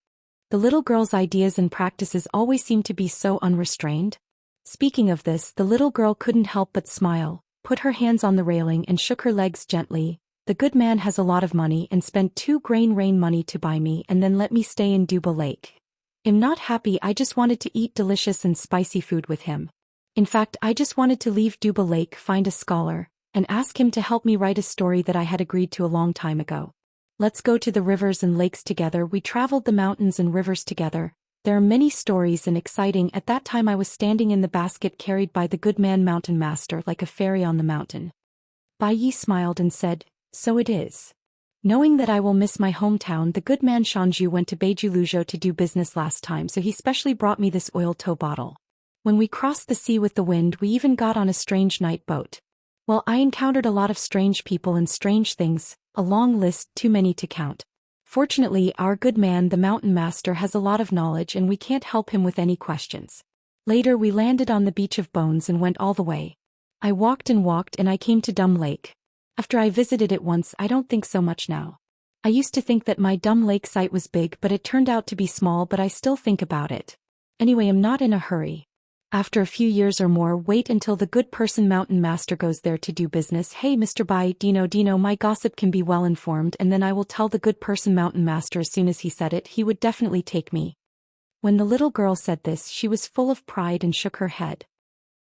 The little girl's ideas and practices always seem to be so unrestrained. Speaking of this, the little girl couldn't help but smile, put her hands on the railing and shook her legs gently. The good man has a lot of money and spent 2 grain rain money to buy me and then let me stay in Duba Lake. I'm not happy, I just wanted to eat delicious and spicy food with him. In fact, I just wanted to leave Duba Lake, find a scholar, and ask him to help me write a story that I had agreed to a long time ago. Let's go to the rivers and lakes together. We traveled the mountains and rivers together. There are many stories and exciting. At that time I was standing in the basket carried by the good man mountain master like a fairy on the mountain. Bai Yi smiled and said, so it is. Knowing that I will miss my hometown, the good man Shanju went to Beiju Luzhou to do business last time, so he specially brought me this oil tow bottle. When we crossed the sea with the wind, we even got on a strange night boat. Well, I encountered a lot of strange people and strange things, a long list, too many to count. Fortunately, our good man, the mountain master, has a lot of knowledge and we can't help him with any questions. Later we landed on the beach of bones and went all the way. I walked and I came to Dumb Lake. After I visited it once, I don't think so much now. I used to think that my Dumb Lake site was big, but it turned out to be small, but I still think about it. Anyway, I'm not in a hurry. After a few years or more, wait until the good person mountain master goes there to do business. Hey Mr. Bai, Dino, my gossip can be well informed, and then I will tell the good person mountain master. As soon as he said it, he would definitely take me. When the little girl said this, she was full of pride and shook her head.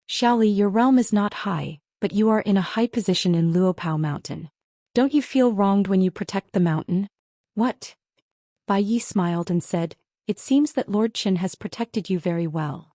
Xiaoli, your realm is not high, but you are in a high position in Luopao Mountain. Don't you feel wronged when you protect the mountain? What? Bai Yi smiled and said, it seems that Lord Qin has protected you very well.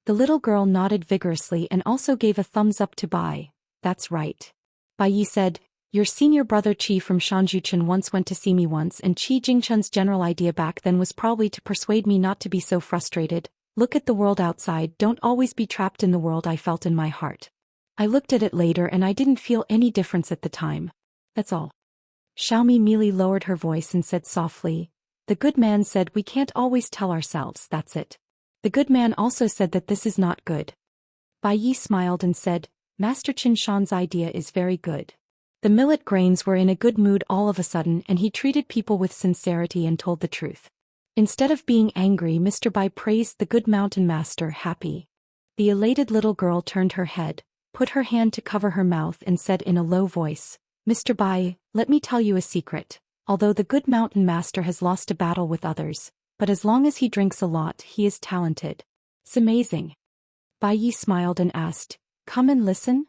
The little girl nodded vigorously and also gave a thumbs up to Bai. That's right. Bai Yi said, Your senior brother Qi from Shanjuchen once went to see me once, and Qi Jingchun's general idea back then was probably to persuade me not to be so frustrated. Look at the world outside, don't always be trapped in the world I felt in my heart. I looked at it later and I didn't feel any difference at the time. That's all. Xiaomi merely lowered her voice and said softly, the good man said we can't always tell ourselves, that's it. The good man also said that this is not good. Bai Yi smiled and said, Master Qin Shan's idea is very good. The millet grains were in a good mood all of a sudden, and he treated people with sincerity and told the truth. Instead of being angry, Mr. Bai praised the good mountain master, happy. The elated little girl turned her head, put her hand to cover her mouth and said in a low voice, Mr. Bai, let me tell you a secret. Although the good mountain master has lost a battle with others, but as long as he drinks a lot, he is talented. It's amazing. Bai Yi smiled and asked, come and listen?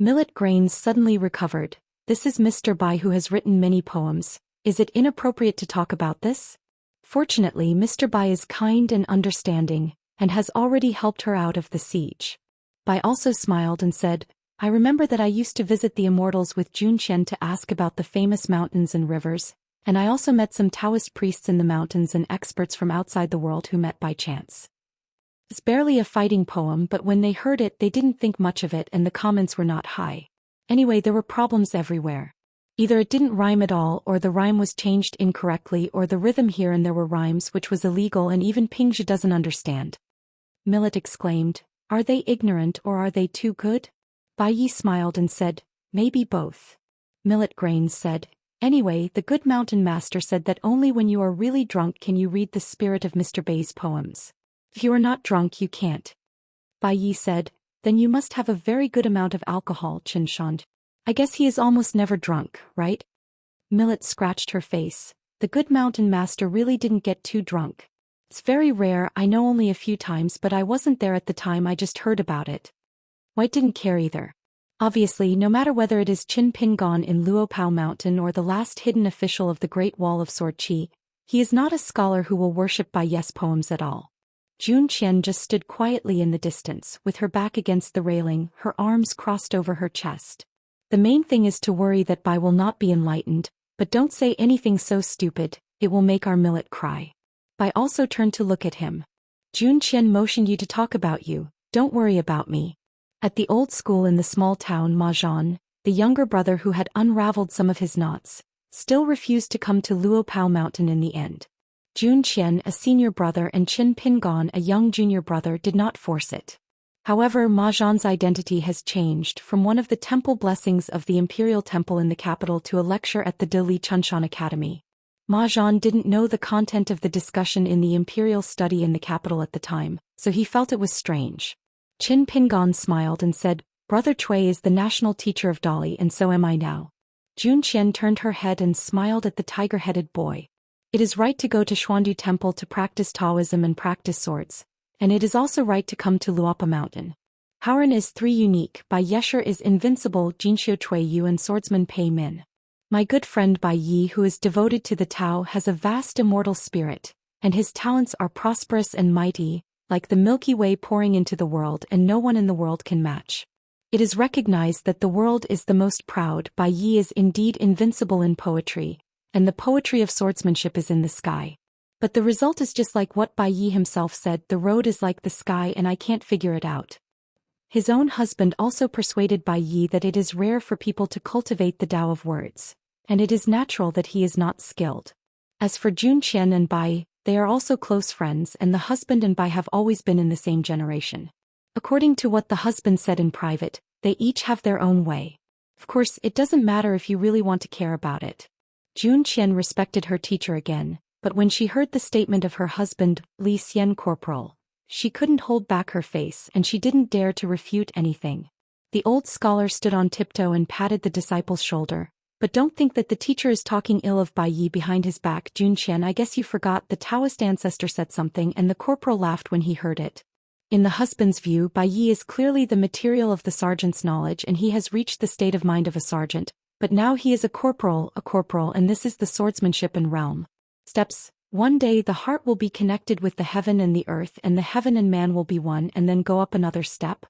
Millet grains suddenly recovered. This is Mr. Bai who has written many poems. Is it inappropriate to talk about this? Fortunately, Mr. Bai is kind and understanding, and has already helped her out of the siege. Bai also smiled and said, I remember that I used to visit the Immortals with Zhou Xian to ask about the famous mountains and rivers, and I also met some Taoist priests in the mountains and experts from outside the world who met by chance. It's barely a fighting poem, but when they heard it they didn't think much of it and the comments were not high. Anyway, there were problems everywhere. Either it didn't rhyme at all, or the rhyme was changed incorrectly, or the rhythm here and there were rhymes which was illegal and even Pingzhi doesn't understand. Millet exclaimed, are they ignorant or are they too good? Bai Yi smiled and said, maybe both. Millet grains said, anyway, the good mountain master said that only when you are really drunk can you read the spirit of Mr. Bai's poems. If you are not drunk you can't. Bai Yi said, then you must have a very good amount of alcohol, Qin Shan. I guess he is almost never drunk, right? Millet scratched her face. The good mountain master really didn't get too drunk. It's very rare, I know only a few times, but I wasn't there at the time, I just heard about it. White didn't care either. Obviously, no matter whether it is Qin Pingon in Luopao Mountain or the last hidden official of the Great Wall of Sword Qi, he is not a scholar who will worship Bai Yi's poems at all. Zhou Xian just stood quietly in the distance, with her back against the railing, her arms crossed over her chest. The main thing is to worry that Bai will not be enlightened, but don't say anything so stupid, it will make our millet cry. Bai also turned to look at him. Zhou Xian motioned you to talk about you, don't worry about me. At the old school in the small town Mahjong, the younger brother who had unraveled some of his knots, still refused to come to Luopao Mountain in the end. Zhou Xian, a senior brother, and Qin Pingon, a young junior brother, did not force it. However, Mahjong's identity has changed from one of the temple blessings of the Imperial Temple in the capital to a lecture at the Dili Chunshan Academy. Mahjong didn't know the content of the discussion in the Imperial study in the capital at the time, so he felt it was strange. Qin Pingon smiled and said, Brother Cui is the national teacher of Dali and so am I now. Zhou Xian turned her head and smiled at the tiger-headed boy. It is right to go to Xuandu Temple to practice Taoism and practice swords, and it is also right to come to Luopa Mountain. Haoran is 3 unique, Bai Yesher is invincible, Jinxiu Cui Yu and swordsman Pei Min. My good friend Bai Yi, who is devoted to the Tao, has a vast immortal spirit, and his talents are prosperous and mighty, like the Milky Way pouring into the world, and no one in the world can match. It is recognized that the world is the most proud. Bai Yi is indeed invincible in poetry, and the poetry of swordsmanship is in the sky. But the result is just like what Bai Yi himself said, the road is like the sky and I can't figure it out. His own husband also persuaded Bai Yi that it is rare for people to cultivate the Tao of words, and it is natural that he is not skilled. As for Zhou Xian and Bai, they are also close friends, and the husband and Bai have always been in the same generation. According to what the husband said in private, they each have their own way. Of course, it doesn't matter if you really want to care about it. Zhou Xian respected her teacher again, but when she heard the statement of her husband, Li Xian Corporal, she couldn't hold back her face and she didn't dare to refute anything. The old scholar stood on tiptoe and patted the disciple's shoulder. But don't think that the teacher is talking ill of Bai Yi behind his back. Zhou Xian, I guess you forgot the Taoist ancestor said something, and the corporal laughed when he heard it. In the husband's view, Bai Yi is clearly the material of the sergeant's knowledge and he has reached the state of mind of a sergeant, but now he is a corporal, and this is the swordsmanship and realm. Steps. One day the heart will be connected with the heaven and the earth, and the heaven and man will be one, and then go up another step.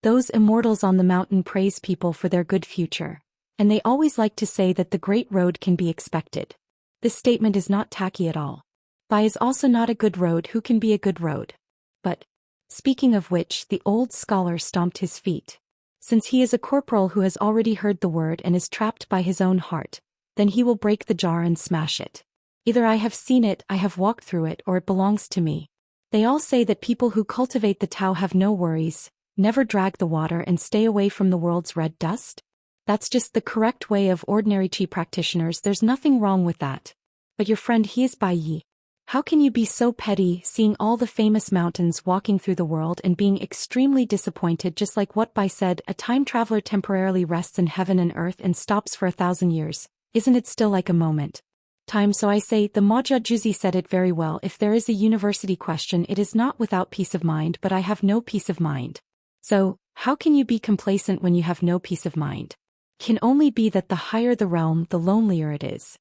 Those immortals on the mountain praise people for their good future. And they always like to say that the Great Road can be expected. This statement is not tacky at all. Bai is also not a good road who can be a good road. But, speaking of which, the old scholar stomped his feet. Since he is a corporal who has already heard the word and is trapped by his own heart, then he will break the jar and smash it. Either I have seen it, I have walked through it, or it belongs to me. They all say that people who cultivate the Tao have no worries, never drag the water and stay away from the world's red dust. That's just the correct way of ordinary Qi practitioners, there's nothing wrong with that. But your friend, he is Bai Yi. How can you be so petty, seeing all the famous mountains walking through the world and being extremely disappointed, just like what Bai said, a time traveler temporarily rests in heaven and earth and stops for 1,000 years, isn't it still like a moment? Time. So I say, the Maja Juzi said it very well, if there is a university question it is not without peace of mind, but I have no peace of mind. So, how can you be complacent when you have no peace of mind? Can only be that the higher the realm, the lonelier it is.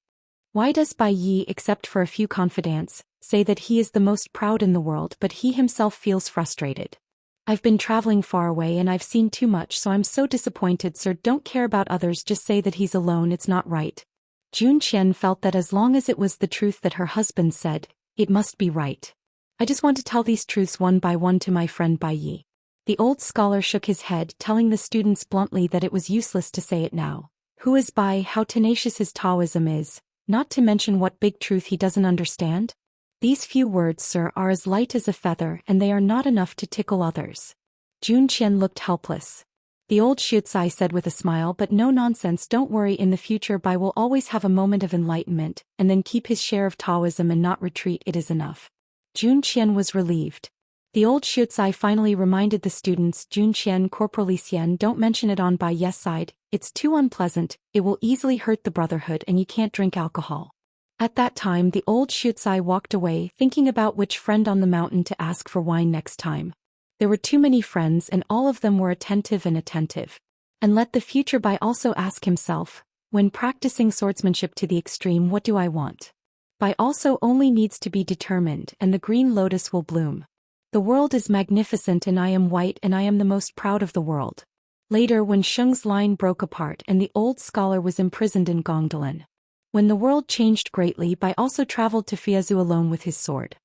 Why does Bai Yi, except for a few confidants, say that he is the most proud in the world, but he himself feels frustrated? I've been traveling far away and I've seen too much, so I'm so disappointed, sir. Don't care about others, just say that he's alone, it's not right. Zhou Xian felt that as long as it was the truth that her husband said, it must be right. I just want to tell these truths one by one to my friend Bai Yi. The old scholar shook his head, telling the students bluntly that it was useless to say it now. Who is Bai, how tenacious his Taoism is, not to mention what big truth he doesn't understand? These few words, sir, are as light as a feather, and they are not enough to tickle others. Zhou Xian looked helpless. The old Xianxia said with a smile, but no nonsense, don't worry, in the future Bai will always have a moment of enlightenment, and then keep his share of Taoism and not retreat, it is enough. Zhou Xian was relieved. The old Xianxia finally reminded the students, Zhou Xian, Corporal Xian, don't mention it on Bai Yes side, it's too unpleasant, it will easily hurt the brotherhood and you can't drink alcohol. At that time the old Xianxia walked away, thinking about which friend on the mountain to ask for wine next time. There were too many friends and all of them were attentive. And let the future Bai also ask himself, when practicing swordsmanship to the extreme, what do I want? Bai also only needs to be determined and the green lotus will bloom. The world is magnificent and I am white and I am the most proud of the world. Later, when Sheng's line broke apart and the old scholar was imprisoned in Gongdalan. When the world changed greatly, Bai also traveled to Fiazu alone with his sword.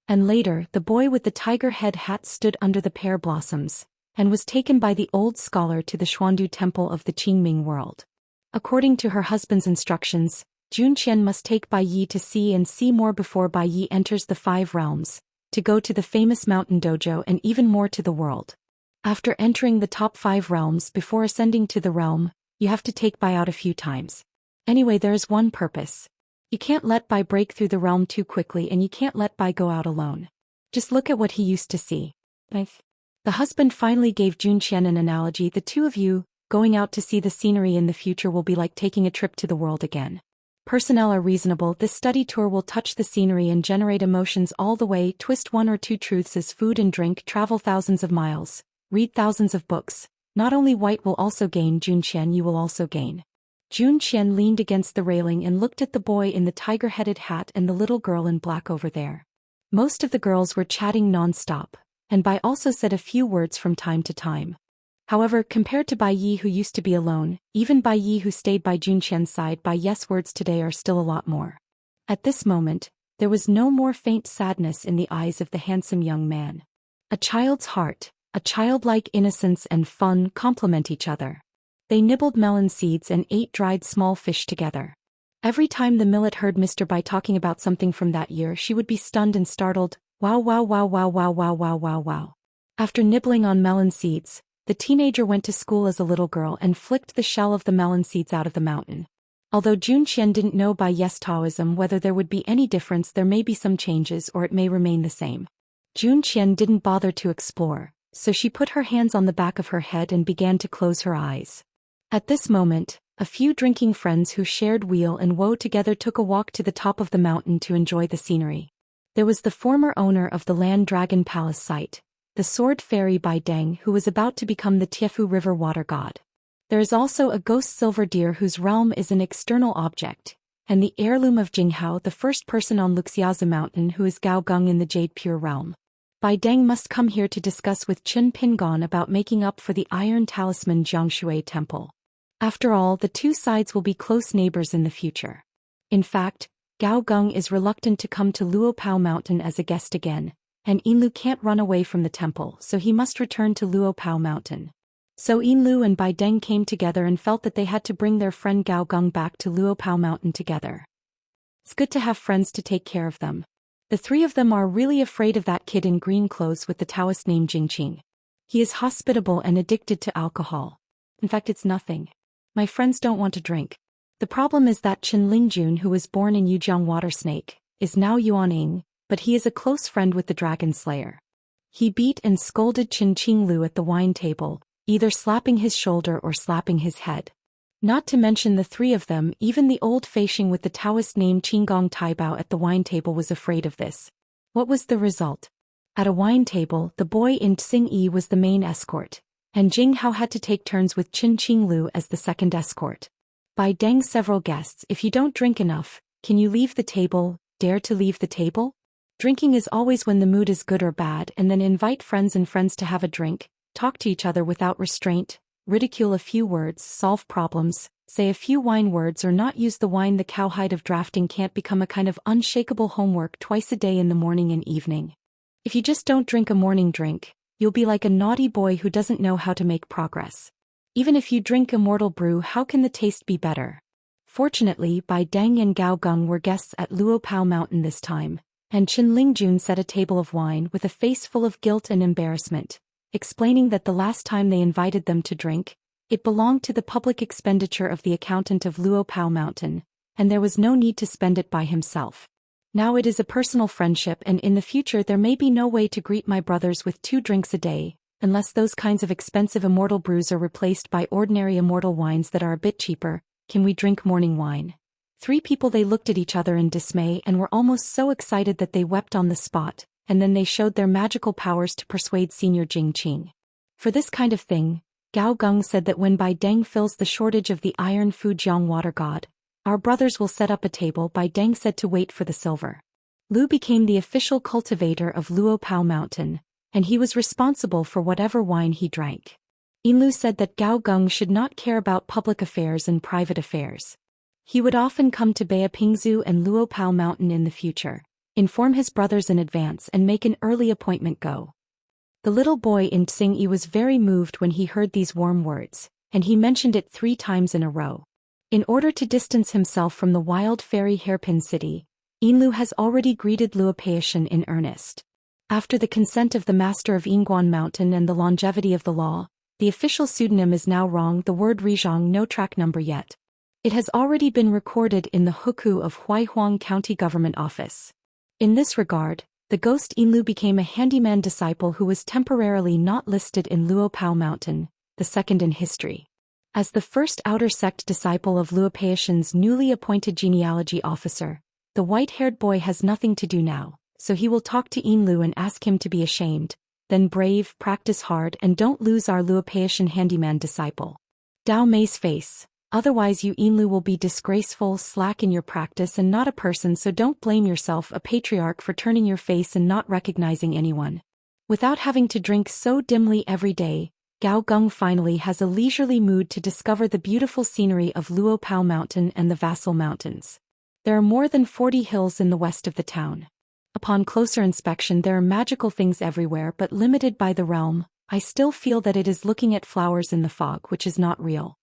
And later, the boy with the tiger head hat stood under the pear blossoms, and was taken by the old scholar to the Xuandu temple of the Qingming world. According to her husband's instructions, Zhou Xian must take Bai Yi to see and see more before Bai Yi enters the 5 realms, to go to the famous mountain dojo and even more to the world. After entering the top 5 realms before ascending to the realm, you have to take Bai out a few times. Anyway, there is one purpose. You can't let Bai break through the realm too quickly and you can't let Bai go out alone. Just look at what he used to see. The husband finally gave Zhou Xian an analogy. The two of you, going out to see the scenery in the future will be like taking a trip to the world again. Personnel are reasonable. This study tour will touch the scenery and generate emotions all the way. Twist 1 or 2 truths as food and drink. Travel thousands of miles. Read thousands of books. Not only white will also gain, Zhou Xian, you will also gain. Zhou Xian leaned against the railing and looked at the boy in the tiger-headed hat and the little girl in black over there. Most of the girls were chatting non-stop, and Bai also said a few words from time to time. However, compared to Bai Yi who used to be alone, even Bai Yi who stayed by Zhou Xian's side, Bai Yes words today are still a lot more. At this moment, there was no more faint sadness in the eyes of the handsome young man. A child's heart, a childlike innocence and fun complement each other. They nibbled melon seeds and ate dried small fish together. Every time the millet heard Mr. Bai talking about something from that year, she would be stunned and startled. Wow, wow, wow, wow, wow, wow, wow, wow, wow. After nibbling on melon seeds, the teenager went to school as a little girl and flicked the shell of the melon seeds out of the mountain. Although Zhou Xian didn't know Bai Yes Taoism whether there would be any difference, there may be some changes or it may remain the same. Zhou Xian didn't bother to explore, so she put her hands on the back of her head and began to close her eyes. At this moment, a few drinking friends who shared weal and woe together took a walk to the top of the mountain to enjoy the scenery. There was the former owner of the Land Dragon Palace site, the sword fairy Bai Deng, who was about to become the Tiefu River water god. There is also a ghost silver deer whose realm is an external object, and the heirloom of Jinghao, the first person on Luxiaza mountain who is Gao Geng in the Jade Pure realm. Bai Deng must come here to discuss with Chen Pingon about making up for the iron talisman Jiangshui temple. After all, the two sides will be close neighbors in the future. In fact, Gao Geng is reluctant to come to Luopao Mountain as a guest again, and Yinlu can't run away from the temple, so he must return to Luopao Mountain. So Yinlu and Bai Deng came together and felt that they had to bring their friend Gao Geng back to Luopao Mountain together. It's good to have friends to take care of them. The three of them are really afraid of that kid in green clothes with the Taoist name Jingqing. He is hospitable and addicted to alcohol. In fact, it's nothing. My friends don't want to drink. The problem is that Chen Lingjun, who was born in Yujiang Water Snake, is now Yuaning, but he is a close friend with the Dragon Slayer. He beat and scolded Chen Qinglu at the wine table, either slapping his shoulder or slapping his head. Not to mention the three of them, even the old Feishing with the Taoist name Qinggong Taibao at the wine table was afraid of this. What was the result? At a wine table, the boy in Tsing Yi was the main escort, and Jing Hao had to take turns with Chen Qinglu as the second escort. Bai Deng several guests, if you don't drink enough, can you leave the table, dare to leave the table? Drinking is always when the mood is good or bad, and then invite friends to have a drink, talk to each other without restraint, ridicule a few words, solve problems, say a few wine words or not use the wine. The cowhide of drafting can't become a kind of unshakable homework twice a day in the morning and evening. If you just don't drink a morning drink, you'll be like a naughty boy who doesn't know how to make progress. Even if you drink Immortal brew, how can the taste be better? Fortunately, Bai Deng and Gao Geng were guests at Luopao Mountain this time, and Chen Lingjun set a table of wine with a face full of guilt and embarrassment, explaining that the last time they invited them to drink, it belonged to the public expenditure of the accountant of Luopao Mountain, and there was no need to spend it by himself. Now it is a personal friendship, and in the future there may be no way to greet my brothers with 2 drinks a day, unless those kinds of expensive Immortal brews are replaced by ordinary Immortal wines that are a bit cheaper. Can we drink morning wine? 3 people. They looked at each other in dismay and were almost so excited that they wept on the spot, and then they showed their magical powers to persuade Senior Jingqing. For this kind of thing, Gao Geng said that when Bai Deng fills the shortage of the iron Fujiang water god, our brothers will set up a table. Bai Deng said to wait for the silver. Lu became the official cultivator of Luopao Mountain, and he was responsible for whatever wine he drank. Yinlu said that Gao Geng should not care about public affairs and private affairs. He would often come to Beipingzu and Luopao Mountain in the future, inform his brothers in advance and make an early appointment go. The little boy in Tsing Yi was very moved when he heard these warm words, and he mentioned it 3 times in a row. In order to distance himself from the wild fairy hairpin city, Yinlu has already greeted Luopeishan in earnest. After the consent of the master of Yingguan Mountain and the longevity of the law, the official pseudonym is now wrong. The word Rizhang, no track number yet. It has already been recorded in the Hukou of Huaihuang County Government Office. In this regard, the ghost Yinlu became a handyman disciple who was temporarily not listed in Luopao Mountain, the second in history. As the first outer sect disciple of Luopeishan's newly appointed genealogy officer, the white-haired boy has nothing to do now, so he will talk to Yinlu and ask him to be ashamed, then brave, practice hard, and don't lose our Luopeishan handyman disciple. Dao Mei's face. Otherwise you Yinlu will be disgraceful, slack in your practice and not a person, so don't blame yourself, a patriarch, for turning your face and not recognizing anyone. Without having to drink so dimly every day, Gao Geng finally has a leisurely mood to discover the beautiful scenery of Luopao Mountain and the Vassal Mountains. There are more than 40 hills in the west of the town. Upon closer inspection there are magical things everywhere, but limited by the realm, I still feel that it is looking at flowers in the fog, which is not real.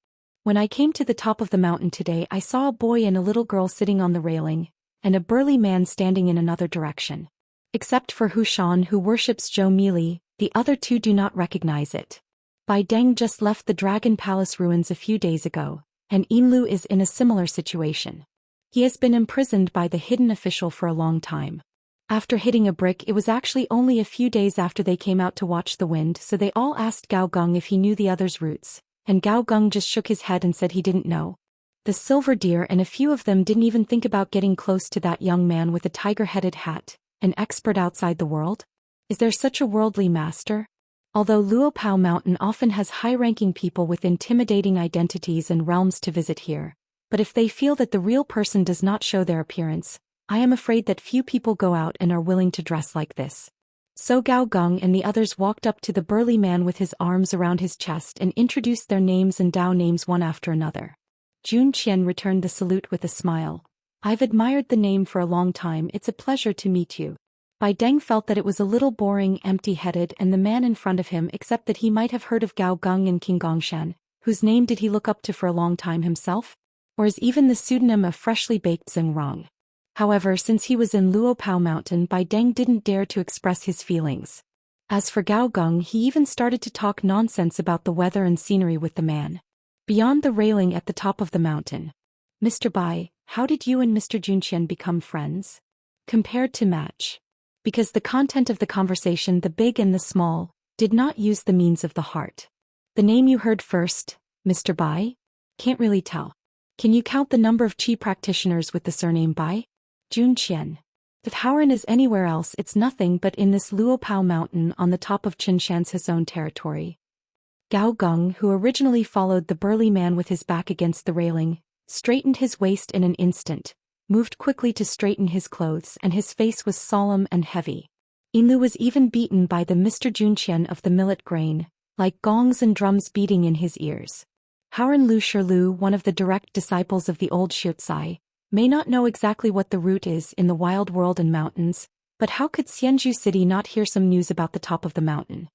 When I came to the top of the mountain today, I saw a boy and a little girl sitting on the railing, and a burly man standing in another direction. Except for Hu Shan, who worships Zhou Mili, the other 2 do not recognize it. Bai Deng just left the Dragon Palace ruins a few days ago, and Yinlu is in a similar situation. He has been imprisoned by the hidden official for a long time. After hitting a brick, it was actually only a few days after they came out to watch the wind, so they all asked Gao Geng if he knew the others' routes, and Gao Geng just shook his head and said he didn't know. The silver deer and a few of them didn't even think about getting close to that young man with a tiger-headed hat, an expert outside the world? Is there such a worldly master? Although Luopao Mountain often has high-ranking people with intimidating identities and realms to visit here, but if they feel that the real person does not show their appearance, I am afraid that few people go out and are willing to dress like this. So Gao Gong and the others walked up to the burly man with his arms around his chest and introduced their names and Dao names one after another. Zhou Xian returned the salute with a smile. I've admired the name for a long time, it's a pleasure to meet you. Bai Deng felt that it was a little boring, empty-headed, and the man in front of him, except that he might have heard of Gao Gong and King Gongshan, whose name did he look up to for a long time himself? Or is even the pseudonym of freshly baked Zeng wrong? However, since he was in Luopao Mountain, Bai Deng didn't dare to express his feelings. As for Gao Gong, he even started to talk nonsense about the weather and scenery with the man beyond the railing at the top of the mountain. Mr. Bai, how did you and Mr. Junqian become friends? Compared to match. Because the content of the conversation, the big and the small, did not use the means of the heart. The name you heard first, Mr. Bai? Can't really tell. Can you count the number of Qi practitioners with the surname Bai? Junqian. If Howren is anywhere else, it's nothing but in this Luopao mountain on the top of Qinshan's his own territory. Gao Gong, who originally followed the burly man with his back against the railing, straightened his waist in an instant, moved quickly to straighten his clothes, and his face was solemn and heavy. Inlu was even beaten by the Mr. Junqian of the millet grain, like gongs and drums beating in his ears. Howren Lu Shirlu, one of the direct disciples of the old Xiucai, may not know exactly what the route is in the wild world and mountains, but how could Xianzhu City not hear some news about the top of the mountain?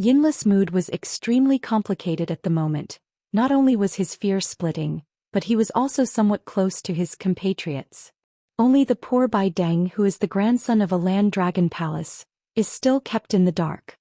Yinla's mood was extremely complicated at the moment. Not only was his fear splitting, but he was also somewhat close to his compatriots. Only the poor Bai Deng, who is the grandson of a land dragon palace, is still kept in the dark.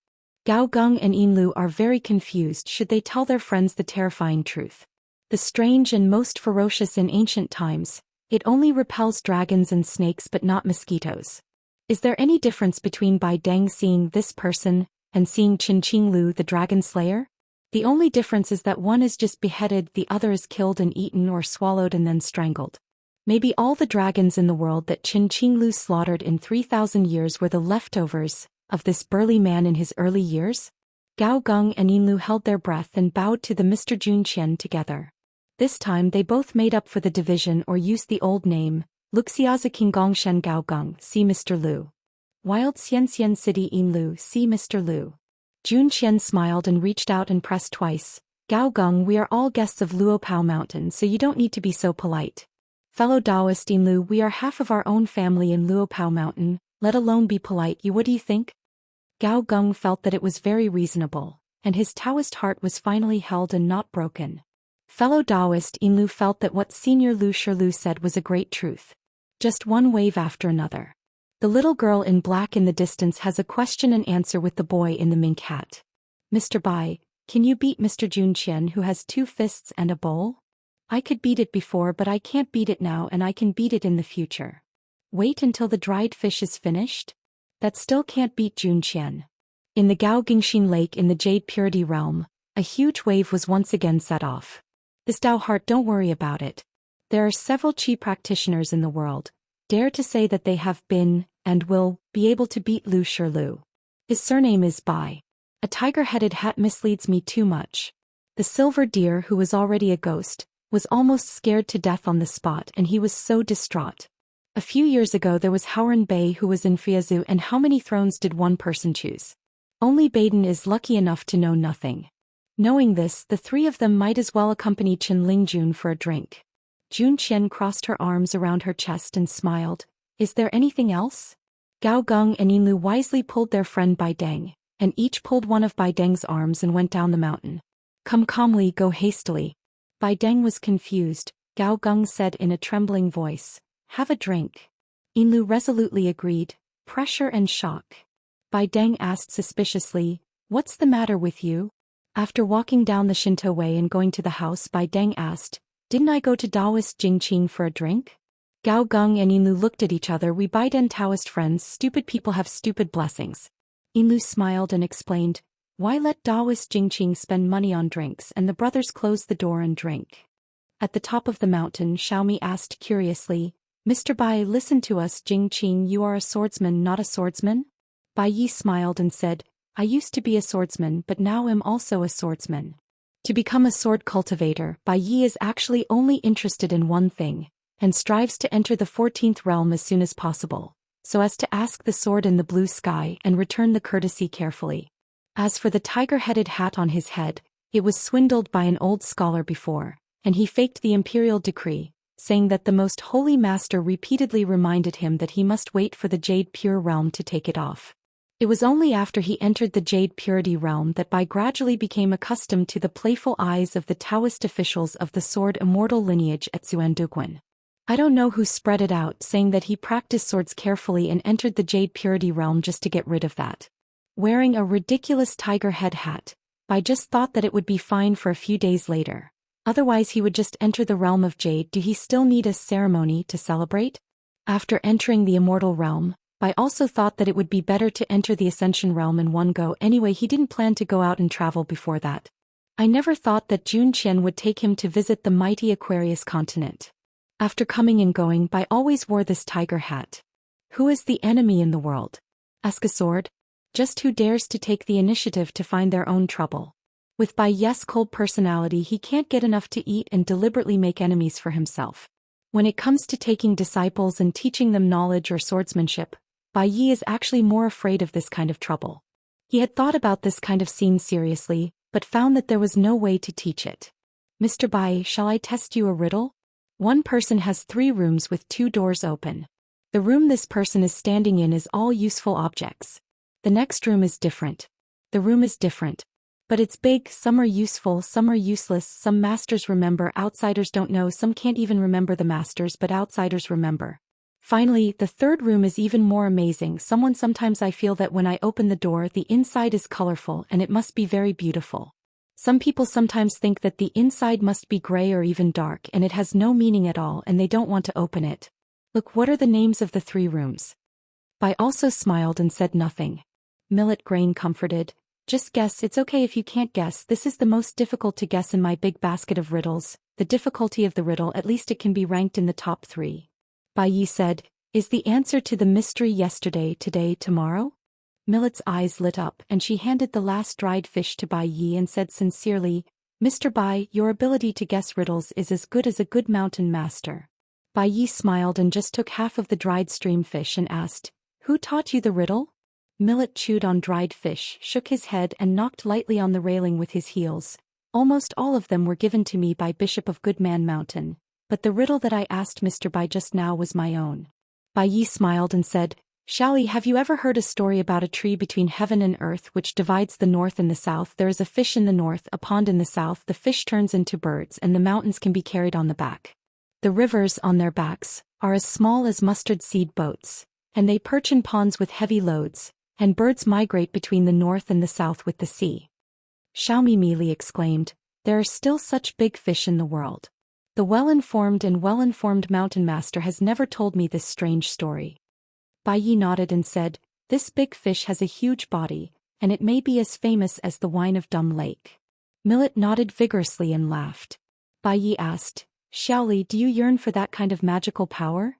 Gao Gong and Yinlu are very confused should they tell their friends the terrifying truth. The strange and most ferocious in ancient times, it only repels dragons and snakes but not mosquitoes. Is there any difference between Bai Deng seeing this person and seeing Qin Qinglu the dragon slayer? The only difference is that one is just beheaded, the other is killed and eaten or swallowed and then strangled. Maybe all the dragons in the world that Qin Qinglu slaughtered in 3,000 years were the leftovers of this burly man in his early years? Gao Gong and Yinlu held their breath and bowed to the Mr. Junqian together. This time they both made up for the division or used the old name, Luxiaza King Gongshan Gao Gong, see Mr. Lu. Wild Xianxian City Yinlu, see Mr. Lu. Junqian smiled and reached out and pressed twice. Gao Gong, we are all guests of Luopao Mountain, so you don't need to be so polite. Fellow Daoist Yinlu, we are half of our own family in Luopao Mountain, let alone be polite. What do you think? Gao Gong felt that it was very reasonable, and his Taoist heart was finally held and not broken. Fellow Daoist Yinlu felt that what Senior Lu Shirlu said was a great truth. Just one wave after another. The little girl in black in the distance has a question and answer with the boy in the mink hat. Mr. Bai, can you beat Mr. Junqian who has 2 fists and a bowl? I could beat it before, but I can't beat it now, and I can beat it in the future. Wait until the dried fish is finished? That still can't beat Junqian. In the Gao Gingxin Lake in the Jade Purity realm, a huge wave was once again set off. This Dao heart, don't worry about it. There are several Qi practitioners in the world. Dare to say that they have been, and will, be able to beat Lu Shirlu. His surname is Bai. A tiger-headed hat misleads me too much. The silver deer, who was already a ghost, was almost scared to death on the spot, and he was so distraught. A few years ago there was Howren Bei who was in Friazu, and how many thrones did one person choose? Only Baden is lucky enough to know nothing. Knowing this, the 3 of them might as well accompany Chen Lingjun for a drink. Junqian crossed her arms around her chest and smiled. Is there anything else? Gao Gong and Yinlu wisely pulled their friend Bai Deng, and each pulled one of Bai Deng's arms and went down the mountain. Come calmly, go hastily. Bai Deng was confused. Gao Gong said in a trembling voice, have a drink. Yinlu resolutely agreed. Pressure and shock. Bai Deng asked suspiciously, what's the matter with you? After walking down the Shinto way and going to the house, Bai Deng asked, didn't I go to Daoist Jingqing for a drink? Gao Gong and Yinlu looked at each other. We Bai Deng Taoist friends, stupid people have stupid blessings. Yinlu smiled and explained, why let Daoist Jingqing spend money on drinks? And the brothers closed the door and drank. At the top of the mountain, Xiaomi asked curiously, Mr. Bai, listen to us. Jingqing, you are a swordsman, not a swordsman? Bai Yi smiled and said, I used to be a swordsman, but now am also a swordsman. To become a sword cultivator, Bai Yi is actually only interested in one thing, and strives to enter the 14th realm as soon as possible. so as to ask the sword in the blue sky and return the courtesy carefully. As for the tiger-headed hat on his head, it was swindled by an old scholar before, and he faked the imperial decree, saying that the most holy master repeatedly reminded him that he must wait for the Jade Pure realm to take it off. It was only after he entered the Jade Purity realm that Bai gradually became accustomed to the playful eyes of the Daoist officials of the sword Immortal lineage at Xuanduguan. I don't know who spread it out, saying that he practiced swords carefully and entered the Jade Purity realm just to get rid of that. Wearing a ridiculous tiger head hat, Bai just thought that it would be fine for a few days later. Otherwise he would just enter the realm of Jade. Do he still need a ceremony to celebrate? After entering the Immortal realm, Bai also thought that it would be better to enter the Ascension realm in one go. Anyway, he didn't plan to go out and travel before that. I never thought that Zhou Xian would take him to visit the mighty Aquarius continent. After coming and going, Bai always wore this tiger hat. Who is the enemy in the world? Ask a sword? Just who dares to take the initiative to find their own trouble? With Bai's cold personality, he can't get enough to eat and deliberately make enemies for himself. When it comes to taking disciples and teaching them knowledge or swordsmanship, Bai is actually more afraid of this kind of trouble. He had thought about this kind of scene seriously, but found that there was no way to teach it. Mr. Bai, shall I test you a riddle? One person has 3 rooms with 2 doors open. The room this person is standing in is all useful objects. The next room is different. The room is different. But it's big, some are useful, some are useless, some masters remember, outsiders don't know, some can't even remember the masters but outsiders remember. Finally, the 3rd room is even more amazing. Sometimes I feel that when I open the door the inside is colorful and it must be very beautiful. Some people sometimes think that the inside must be gray or even dark and it has no meaning at all and they don't want to open it. Look, what are the names of the 3 rooms? Bai also smiled and said nothing. Millet Grain comforted. Just guess, it's okay if you can't guess, this is the most difficult to guess in my big basket of riddles. The difficulty of the riddle, at least it can be ranked in the top 3. Bai said, is the answer to the mystery yesterday, today, tomorrow? Millet's eyes lit up and she handed the last dried fish to Bai and said sincerely, Mr. Bai, your ability to guess riddles is as good as a good mountain master. Bai smiled and just took half of the dried stream fish and asked, who taught you the riddle? Millet chewed on dried fish, shook his head and knocked lightly on the railing with his heels. Almost all of them were given to me by Bishop of Goodman Mountain, but the riddle that I asked Mr. Bai just now was my own. Bai smiled and said, Xiaoli, have you ever heard a story about a tree between heaven and earth which divides the north and the south? There is a fish in the north, a pond in the south, the fish turns into birds and the mountains can be carried on the back. The rivers, on their backs, are as small as mustard seed boats, and they perch in ponds with heavy loads, and birds migrate between the north and the south with the sea. Xiaomi Mili exclaimed, there are still such big fish in the world. The well-informed mountain master has never told me this strange story. Bai nodded and said, this big fish has a huge body, and it may be as famous as the wine of Dumb Lake. Millet nodded vigorously and laughed. Bai asked, Xiaoli, do you yearn for that kind of magical power?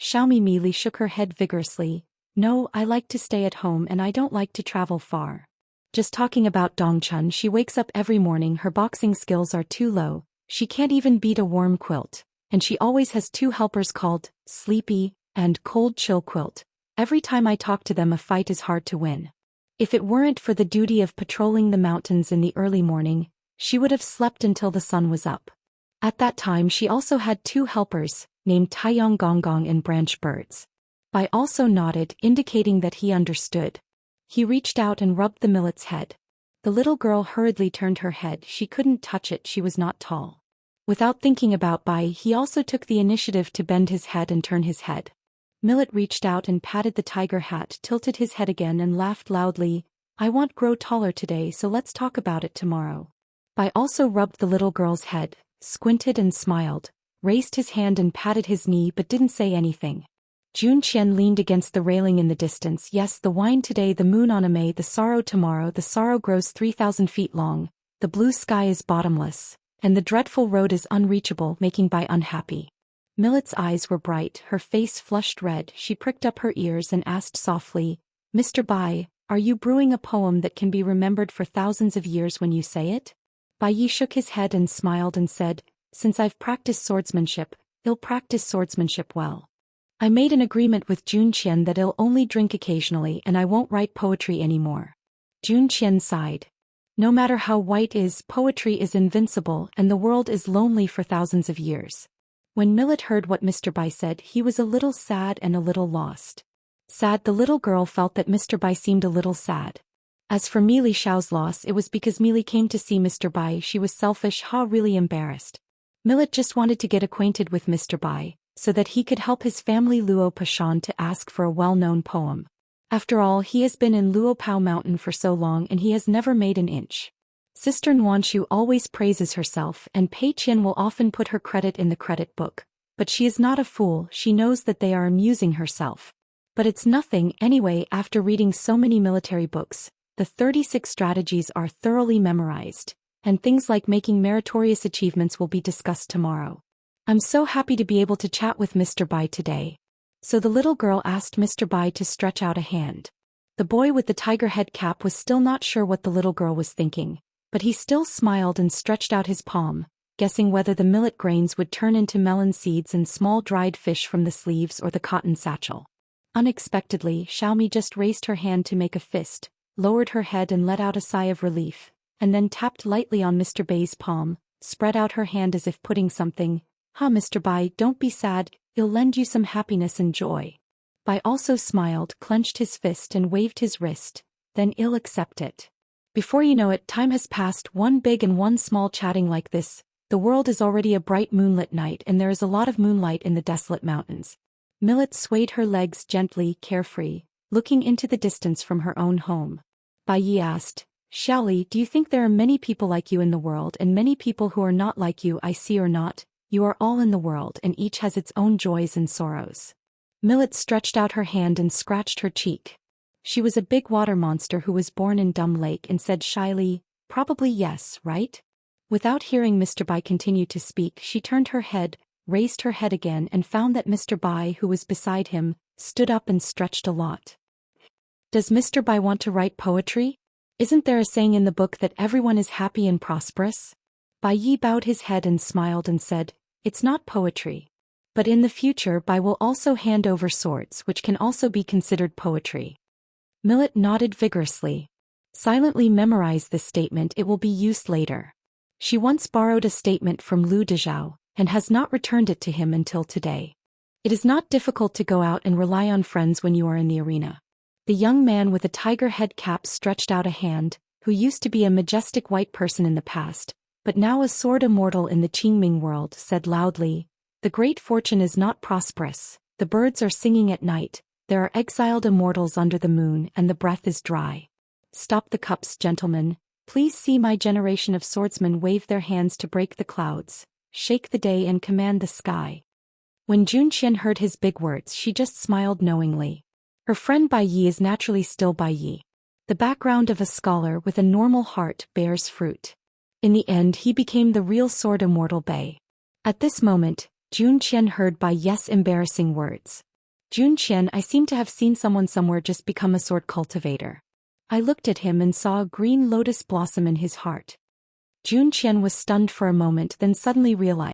Xiaomi Mili shook her head vigorously. No, I like to stay at home and I don't like to travel far. Just talking about Dongchun, she wakes up every morning, her boxing skills are too low, she can't even beat a warm quilt, and she always has 2 helpers called Sleepy and Cold Chill Quilt. Every time I talk to them a fight is hard to win. If it weren't for the duty of patrolling the mountains in the early morning, she would have slept until the sun was up. At that time she also had 2 helpers, named Taiyong Gonggong and Branch Birds. Bai also nodded, indicating that he understood. He reached out and rubbed the millet's head. The little girl hurriedly turned her head, she couldn't touch it, she was not tall. Without thinking about Bai, he also took the initiative to bend his head and turn his head. Millet reached out and patted the tiger hat, tilted his head again and laughed loudly. I want grow taller today, so let's talk about it tomorrow. Bai also rubbed the little girl's head, squinted and smiled, raised his hand and patted his knee but didn't say anything. Zhou Xian leaned against the railing in the distance. Yes, the wine today, the moon on a May, the sorrow tomorrow, the sorrow grows 3,000 feet long, the blue sky is bottomless, and the dreadful road is unreachable, making Bai unhappy. Millet's eyes were bright, her face flushed red, she pricked up her ears and asked softly, Mr. Bai, are you brewing a poem that can be remembered for thousands of years when you say it? Bai shook his head and smiled and said, since I've practiced swordsmanship, I'll practice swordsmanship well. I made an agreement with Zhou Xian that I'll only drink occasionally and I won't write poetry anymore. Zhou Xian sighed. No matter how white is, poetry is invincible and the world is lonely for thousands of years. When Millet heard what Mr. Bai said, he was a little sad and a little lost. Sad, the little girl felt that Mr. Bai seemed a little sad. As for Meili Xiao's loss, it was because Meili came to see Mr. Bai. She was selfish, really embarrassed. Millet just wanted to get acquainted with Mr. Bai, so that he could help his family Luo Pashan to ask for a well-known poem. After all, he has been in Luo Pao Mountain for so long and he has never made an inch. Sister Nuanshu always praises herself and Pei Qian will often put her credit in the credit book. But she is not a fool, she knows that they are amusing herself. But it's nothing anyway. After reading so many military books, the 36 strategies are thoroughly memorized, and things like making meritorious achievements will be discussed tomorrow. I'm so happy to be able to chat with Mr. Bai today. So the little girl asked Mr. Bai to stretch out a hand. The boy with the tiger head cap was still not sure what the little girl was thinking, but he still smiled and stretched out his palm, guessing whether the millet grains would turn into melon seeds and small dried fish from the sleeves or the cotton satchel. Unexpectedly, Xiaomi just raised her hand to make a fist, lowered her head and let out a sigh of relief, and then tapped lightly on Mr. Bai's palm, spread out her hand as if putting something. Mr. Bai, don't be sad, it'll lend you some happiness and joy. Bai also smiled, clenched his fist and waved his wrist, then I'll accept it. Before you know it, time has passed, one big and one small, chatting like this. The world is already a bright moonlit night and there is a lot of moonlight in the desolate mountains. Millet swayed her legs gently, carefree, looking into the distance from her own home. Bai Yi asked, Xiaoli, do you think there are many people like you in the world and many people who are not like you? I see or not, you are all in the world and each has its own joys and sorrows. Millet stretched out her hand and scratched her cheek. She was a big water monster who was born in Dumb Lake and said shyly, probably yes, right? Without hearing Mr. Bai continue to speak, she turned her head, raised her head again and found that Mr. Bai, who was beside him, stood up and stretched a lot. Does Mr. Bai want to write poetry? Isn't there a saying in the book that everyone is happy and prosperous? Bai Yi bowed his head and smiled and said, it's not poetry. But in the future Bai will also hand over swords which can also be considered poetry. Millet nodded vigorously. Silently memorize this statement, it will be used later. She once borrowed a statement from Lu Dezhao, and has not returned it to him until today. It is not difficult to go out and rely on friends when you are in the arena. The young man with a tiger head cap stretched out a hand, who used to be a majestic white person in the past, but now a sword immortal in the Qingming world, said loudly, the great fortune is not prosperous, the birds are singing at night, there are exiled immortals under the moon and the breath is dry. Stop the cups, gentlemen, please see my generation of swordsmen wave their hands to break the clouds, shake the day and command the sky. When Zhou Xian heard his big words, she just smiled knowingly. Her friend Bai Yi is naturally still Bai Yi. The background of a scholar with a normal heart bears fruit. In the end he became the real sword immortal Bai. At this moment, Zhou Xian heard Bai Yi's embarrassing words. Zhou Xian, I seem to have seen someone somewhere just become a sword cultivator. I looked at him and saw a green lotus blossom in his heart. Zhou Xian was stunned for a moment, then suddenly realized